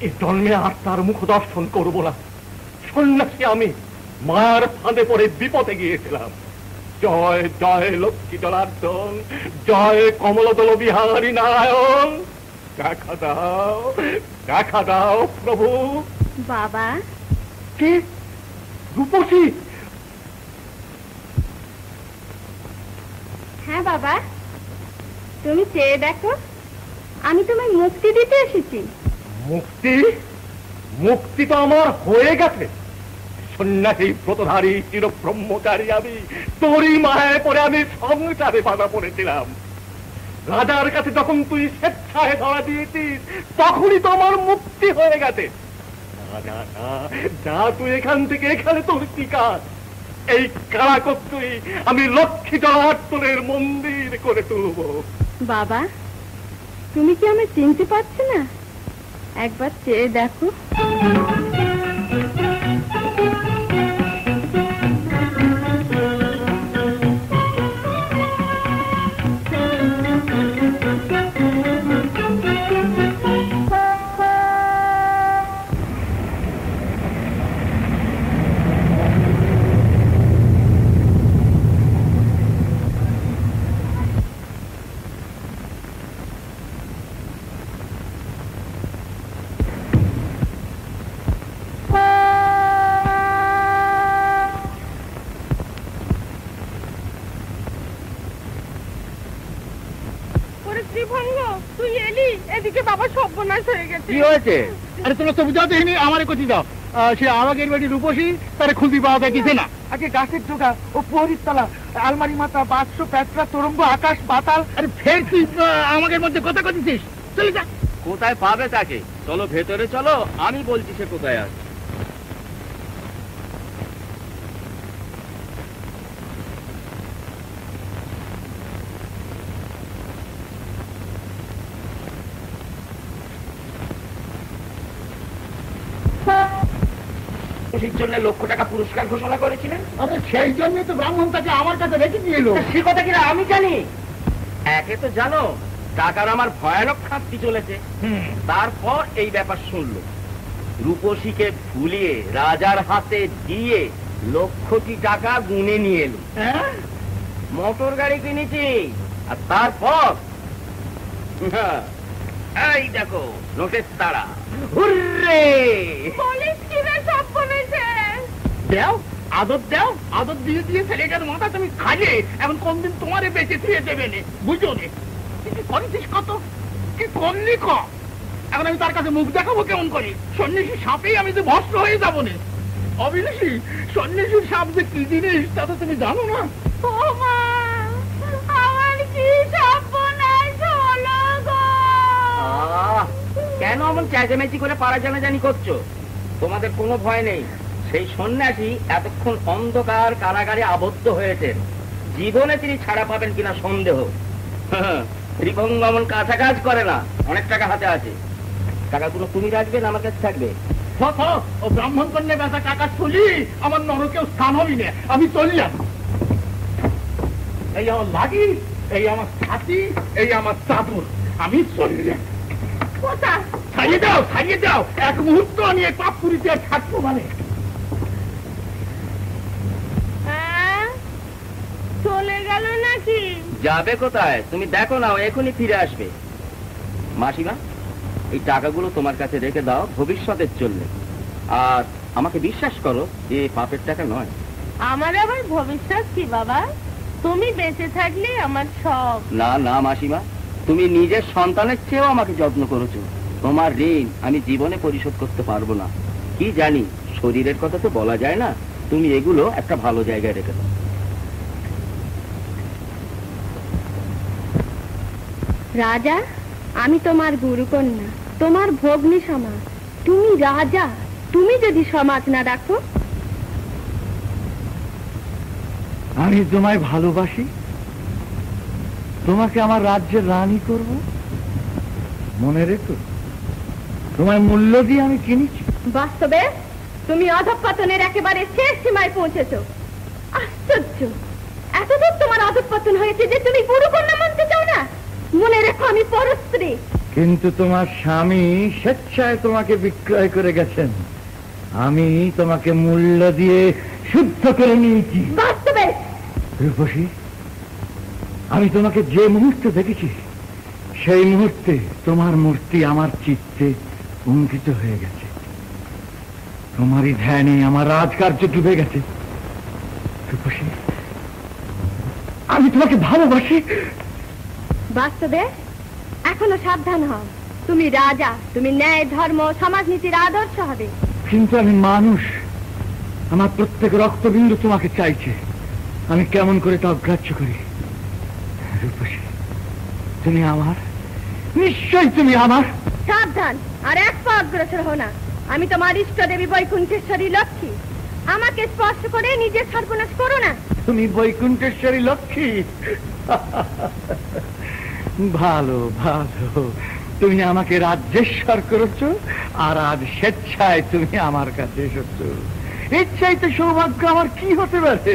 এই জন্মে আর তার মুখ দর্শন করবো না। সন্ন্যাসী আমি মার ফাঁদে পড়ে বিপদে গিয়েছিলাম। জয় জয় লক্ষ্মী জনার্দন, জয় কমলদল বিহারী নারায়ণ, দেখা দাও প্রভু। বাবা, কি রূপসী? হ্যাঁ বাবা, তুমি চেয়ে দেখো, আমি তোমায় মুক্তি দিতে এসেছি। মুক্তি? মুক্তি তো আমার হয়ে গেছে। সন্ন্যাসী ব্রতধারী চির ব্রহ্মচারী আমি, তোরই মায়ায় পরে আমি সংসারে বাধা পড়েছিলাম। রাজার কাছে যখন তুই স্বেচ্ছায় ধরা দিয়েছিস, তখনই তো আমার মুক্তি হয়ে গেছে। যা তুই এখান থেকে, এখানে তোর কি কাজ? এই কারাকত্তুই আমি লক্ষ্মী জনার্দনের মন্দির করে তুলব। বাবা, তুমি কি আমি চিনতে পারছো না? একবার চেয়ে দেখো। তুই এলি, এদিকে বাবা সর্বনাশ হয়ে গেছে। কি হয়েছে? আরে তোমরা তো বুঝাতে হয়নি, আমারে কচি দাও। সে আমাদের বাড়ি রূপসী, তারে খুলতি পাওয়া দেখিছে না। আগে গাছের ঢোকা, ও পুহরির তলা, আলমারি মাথা, বাক্স, প্যাঁচড়া, তরঙ্গ, আকাশ, পাতাল। আরে ফের তুই আমাদের মধ্যে কথা কইছিস? চলে যা। কোথায় পাবে তাকে? চলো ভেতরে চলো, আমি বলছি সে কোথায় আছে। জন্য লক্ষ টাকা পুরস্কার ঘোষণা করেছিলেন। সেই জন্য তো ব্রাহ্মণ তাকে আমার কাছে রেখে দিয়ে এলো। সে কথা কিনা আমি জানি। একে তো জানো টাকার আমার ভয়ানক খাপটি চলেছে, তারপর এই ব্যাপার শুনলো। রূপসীকে ভুলিয়ে রাজার হাতে দিয়ে লক্ষটি টাকা গুনে নিয়ে এলো। মোটর গাড়ি কিনেছি, আর তারপর এই দেখো নোটের তারা। হুররে! পুলিশ কি রে, সব বলেছে। দাও আদর, দাও আদর দিয়ে দিয়ে ছেলেটার মাথা তুমি খাইয়ে এখন কোনদিন তোমারে বেঁচে থুয়ে দেবে নে, বুঝো নে। কি করেছিস কত, কি করলি ক? এখন আমি তার কাছে মুখ দেখাবো কেমন করি? সন্ন্যাসী সাপেই আমি যে ভস্ম হয়ে যাবো নে। অবিনাশী, সন্ন্যাসীর সাপ যে কি জিনিস তা তো তুমি জানো না। ও মা, আমার কি সর্বনাশ হলো গো। কেন এমন চেঁচামেচি করে পাড়া জানাজানি করছো? তোমাদের কোনো ভয় নেই। সেই সন্ন্যাসী এতক্ষণ অন্ধকার কারাগারে আবদ্ধ হয়েছেন। জীবনে তিনি ছাড়া পাবেন কিনা সন্দেহ। ত্রিভঙ্গমন কাঁচা কাজ করে না, অনেক টাকা হাতে আছে। টাকাগুলো তুমি রাখবে না আমার কাছে থাকবে? ও ব্রাহ্মণ কন্যা বেচা টাকা চলি, আমার নরকেও স্থান হবি না। আমি চলি। এই আমার লাগি, এই আমার ছাতি, এই আমার চাদর, আমি চলি। ছাড়িয়ে দাও, ছাড়িয়ে দাও। এক মুহূর্ত আমি এই পাপ পুরিতে থাকবো মানে। চলে গেল নাকি? যাবে কোথায়? তুমি দেখো না, এখনই ফিরে আসবে। মাসিমা, এই টাকাগুলো তোমার কাছে রেখে দাও ভবিষ্যতের জন্য। আর আমাকে বিশ্বাস করো যে পাপের টাকা নয়। আমার আবার ভবিষ্যৎ কি বাবা? তুমি বেঁচে থাকলে আমার সব। না না মাসিমা, তুমি নিজের সন্তানের চেয়েও আমাকে যত্ন করেছো। তোমার ঋণ আমি জীবনে পরিশোধ করতে পারবো না। কি জানি, শরীরের কথা তো বলা যায় না। তুমি এগুলো একটা ভালো জায়গায় রেখে দাও। রাজা, আমি তোমার গুরুকন্যা, তোমার ভগ্নী সমাজ। তুমি রাজা, তুমি যদি সমাজ না রাখো। আমি তোমায় ভালোবাসি, তোমাকে আমার রাজ্যের রানী করব। মনে রেখো, তোমায় মূল্য দিয়ে আমি কিনেছি। বাস্তবে তুমি অধঃপতনের একেবারে শেষ সীমায় পৌঁছেছো। আশ্চর্য, এতদূর তোমার অধঃপতন হয়েছে যে তুমি গুরুকন্যা মানতে চাও না? মনে রেখো আমি পরস্ত্রী। কিন্তু তোমার স্বামী স্বেচ্ছায় তোমাকে বিক্রয় করে গেছেন, আমি তোমাকে মূল্য দিয়ে শুদ্ধ করে নিয়েছি। বাস্তবে রূপসী, আমি তোমাকে যে মুহূর্তে দেখেছি সেই মুহূর্তে তোমার মূর্তি আমার চিত্তে অঙ্কিত হয়ে গেছে। তোমারই ধ্যানে আমার রাজকার্য ডুবে গেছে। রূপসী, আমি তোমাকে ভালোবাসি। বাস্তবে এখনো সাবধান হও। তুমি রাজা, তুমি ন্যায় ধর্ম সমাজনীতির আদর্শ হবে। কিন্তু আমি মানুষ, আমার প্রত্যেক রক্তবিন্দু তোমাকে চাইছে। আমি কেমন করে তা অগ্রাহ্য করি? রূপসী, তুমি আমার, নিশ্চয় তুমি আমার। সাবধান, আর এক পা অগ্রসর হও না। আমি তোমার ইষ্ট দেবী বৈকুণ্ঠেশ্বরী লক্ষ্মী। আমাকে স্পর্শ করে নিজের সর্বনাশ করো না। তুমি বৈকুণ্ঠেশ্বরী লক্ষ্মী? ভালো ভালো, তুমি আমাকে রাজ্যেশ্বর করেছ, আর আজ স্বেচ্ছায় তুমি আমার কাছে এসেছ। ইচ্ছাই তো সৌভাগ্য আমার কি হতে পারে?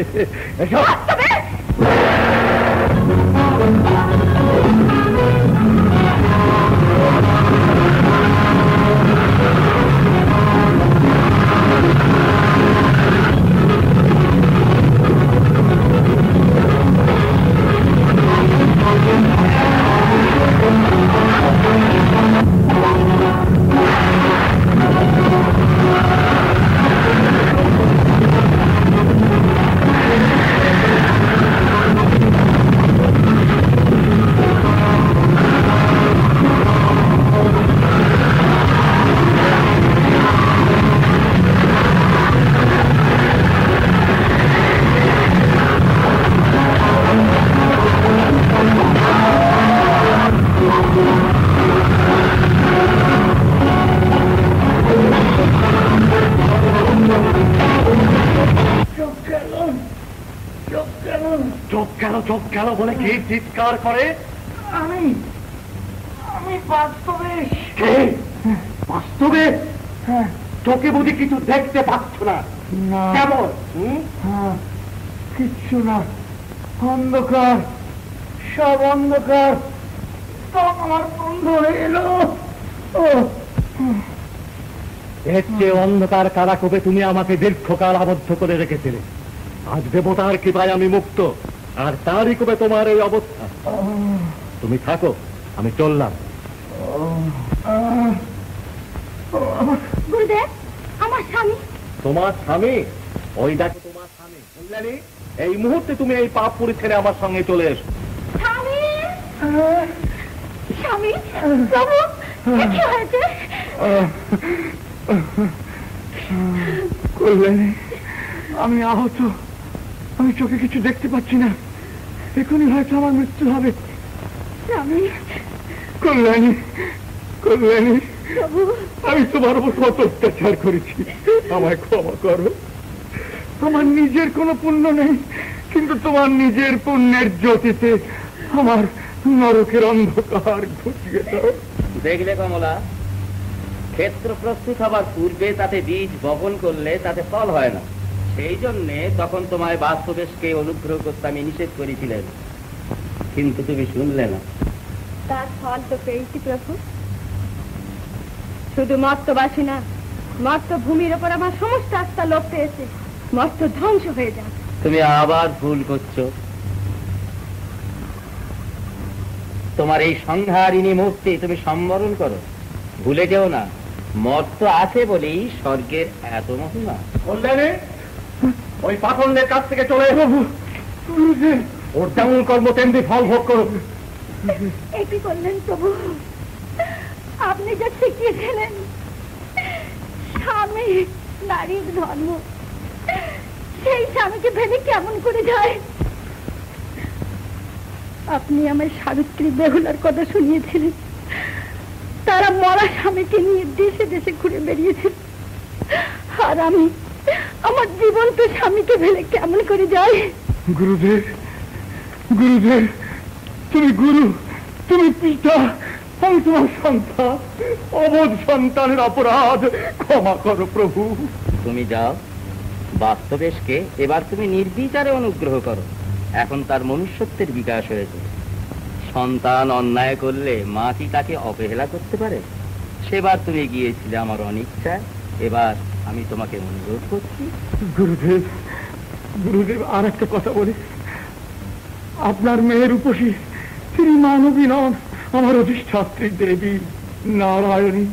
চোখ গেল বলে কি চিৎকার করে? আমি বাস্তবে। বাস্তবে? চোখে বুঝি কিছু দেখতে পাচ্ছ না? কেমন? কিচ্ছু না, অন্ধকার, সব অন্ধকার। সব আমার বন্ধ হয়ে এলো। এর চেয়ে অন্ধকার কারাকূপে তুমি আমাকে দীর্ঘকাল আবদ্ধ করে রেখেছিলে। আজ দেবতার কৃপায় আমি মুক্ত, আর তারই কূপে তোমার এই অবস্থা। তুমি থাকো, আমি চললাম। গুরুদেব, আমার স্বামী। তোমার স্বামী? ওই দেখো তোমার স্বামী। বুঝলেনি? এই মুহূর্তে তুমি এই পাপপুরি ছেড়ে আমার সঙ্গে চলে এসো। স্বামী, স্বামী, প্রভু, কি হয়েছে? কল্যাণী, আমি আহত, আমি চোখে কিছু দেখতে পাচ্ছি না। এখনই হয়তো আমার মৃত্যু হবে। স্বামী, কল্যাণী, কল্যাণী, প্রভু, আমি তোমার উপর কত অত্যাচার করেছি, আমায় ক্ষমা করো। আমার নিজের কোনো পুণ্য নেই, কিন্তু তোমার নিজের পুণ্যের জ্যোতিতে আমার নরকের অন্ধকার ঘুচিয়ে দাও। দেখলে কমলা, ক্ষেত্র প্রস্তুত হবার পূর্বে তাতে বীজ বপন করলে তাতে ফল হয় না। সেই জন্যে তখন তোমায় বাস্তবেশকে অনুগ্রহ করতে আমি নিষেধ করেছিলেন, কিন্তু তুমি শুনলে না। তার ফল তো পেয়েছি প্রভু। শুধু মর্তবাসী না, মর্ত ভূমির ওপর আমার সমস্ত আস্থা লোপ পেয়েছে। মর্ত ধ্বংস হয়ে যাক। তুমি আবার ভুল করছো। তোমার এই সংহারিণী মূর্তি তুমি সম্বরণ করো। ভুলে যেও না, মর্ত আছে বলেই স্বর্গের এত মহিমা। কল্যাণী, ওই পাখন্ডের কাছ থেকে চলে এসো। ওর যেমন কর্ম তেমনি ফল ভোগ করো। কি করলেন প্রভু? আপনি যা শিখিয়েছিলেন, স্বামী নারীর ধর্ম, সেই স্বামীকে ভেবে কেমন করে যায়? আপনি আমার সাবিত্রী বেহুলার কথা শুনিয়েছিলেন। তারা মরা স্বামীকে নিয়ে দেশে দেশে ঘুরে বেরিয়েছিল, আর আমি আমার জীবন্ত স্বামীকে ভেবে কেমন করে যাই? গুরুদেব, গুরুদেব, তুমি গুরু, তুমি পিতা, আমি তোমার সন্তান। অবোধ সন্তানের অপরাধ ক্ষমা করো প্রভু। তুমি যাও, বাস্তবেশকে এবার তুমি নির্বিচারে অনুগ্রহ করো। এখন তার মনুষ্যত্বের বিকাশ হয়েছে। সন্তান অন্যায় করলে মা কি তাকে অবহেলা করতে পারে? সেবার তুমি গিয়েছিলে আমার অনিচ্ছায়, এবার আমি তোমাকে অনুরোধ করছি। গুরুদেব, গুরুদেব, আর একটা কথা বলি। আপনার মেয়ের উপসী তিনি মানবী নন, আমার অধিষ্ঠাত্রী দেবী নারায়ণী।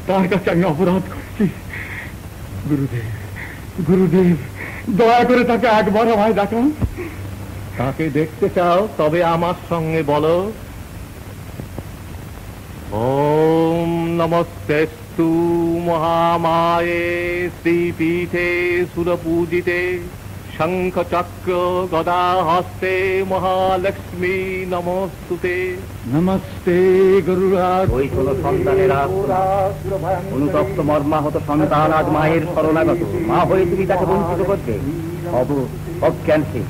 তার কাছে আমি অপরাধ করছি। গুরুদেব, গুরুদেব, দয়া করে তাকে একবার আমায় দেখান। তাকে দেখতে চাও? তবে আমার সঙ্গে বলো, ওম নমস্তেস্তু মহামায়ে শ্রীপীঠে সুরপূজিতে শঙ্খ চক্র গদা হস্তে মহালক্ষ্মী নমস্তুতে। নমস্তে গরুরাজ। ওই হলো সন্তানেরা, অনুতপ্ত মর্মাহত সন্তান আজ মায়ের শরণাগত। মা হয়ে তুমি তাকে বঞ্চিত করবে, অজ্ঞানকে।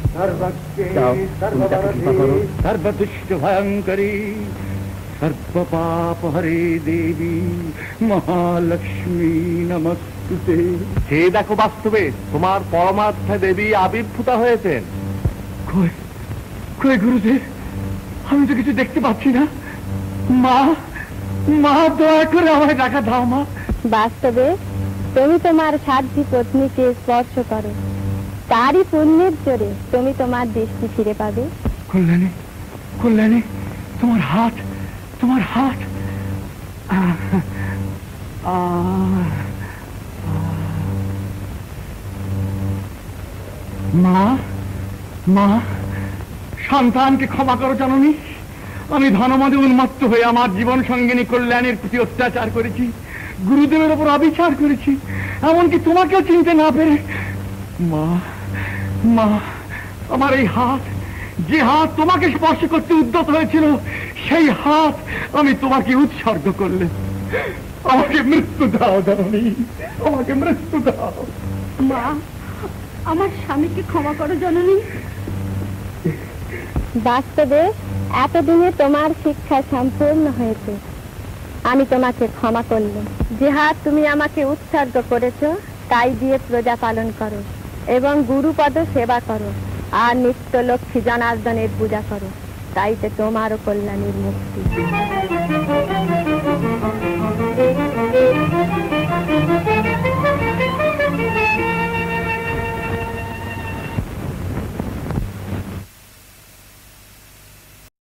যাও, তুমি তাকে কৃপা করো। সর্বদুষ্ট ভয়ঙ্করী সর্বপাপ হরে দেবী মহালক্ষ্মী নমস্তুতে। সে দেখো, বাস্তবে তোমার পরমার্থ দেবী আবির্ভূতা হয়েছেন। কই কই গুরুদেব, আমি তো কিছু দেখতে পাচ্ছি না। মা, মা, দয়া করে আমায় দেখা দাও। মা, বাস্তবে তুমি তোমার সাধ্যী পত্নীকে স্পর্শ করো, তারই পুণ্যের জোরে তুমি তোমার দৃষ্টি ফিরে পাবে। কল্যাণী, কল্যাণী, তোমার হাত, তোমার হাত। মা, মা, সন্তানকে ক্ষমা করো জননী। আমি ধনমদে উন্মত্ত হয়ে আমার জীবন সঙ্গিনী কল্যাণীর প্রতি অত্যাচার করেছি, গুরুদেবের ওপর অবিচার করেছি, এমনকি তোমাকেও চিনতে না পেরে। মা, মা, আমার এই হাত, যে হাত তোমাকে স্পর্শ করতে উদ্যত হয়েছিল, সেই হাত আমি তোমাকে উৎসর্গ করলে। আমাকে মৃত্যু দাও জননী, আমাকে মৃত্যু দাও। মা, আমার স্বামীকে ক্ষমা করো জননী। বাস্তবে এতদিনে তোমার শিক্ষা সম্পূর্ণ হয়েছে, আমি তোমাকে ক্ষমা করলাম। যে হাত তুমি আমাকে উৎসর্গ করেছো তাই দিয়ে প্রজা পালন করো এবং গুরুপদ সেবা করো আর নিত্য লক্ষ্মী জনার্দনের পূজা করো, তাইতে তোমারও কল্যাণীর মুক্তি।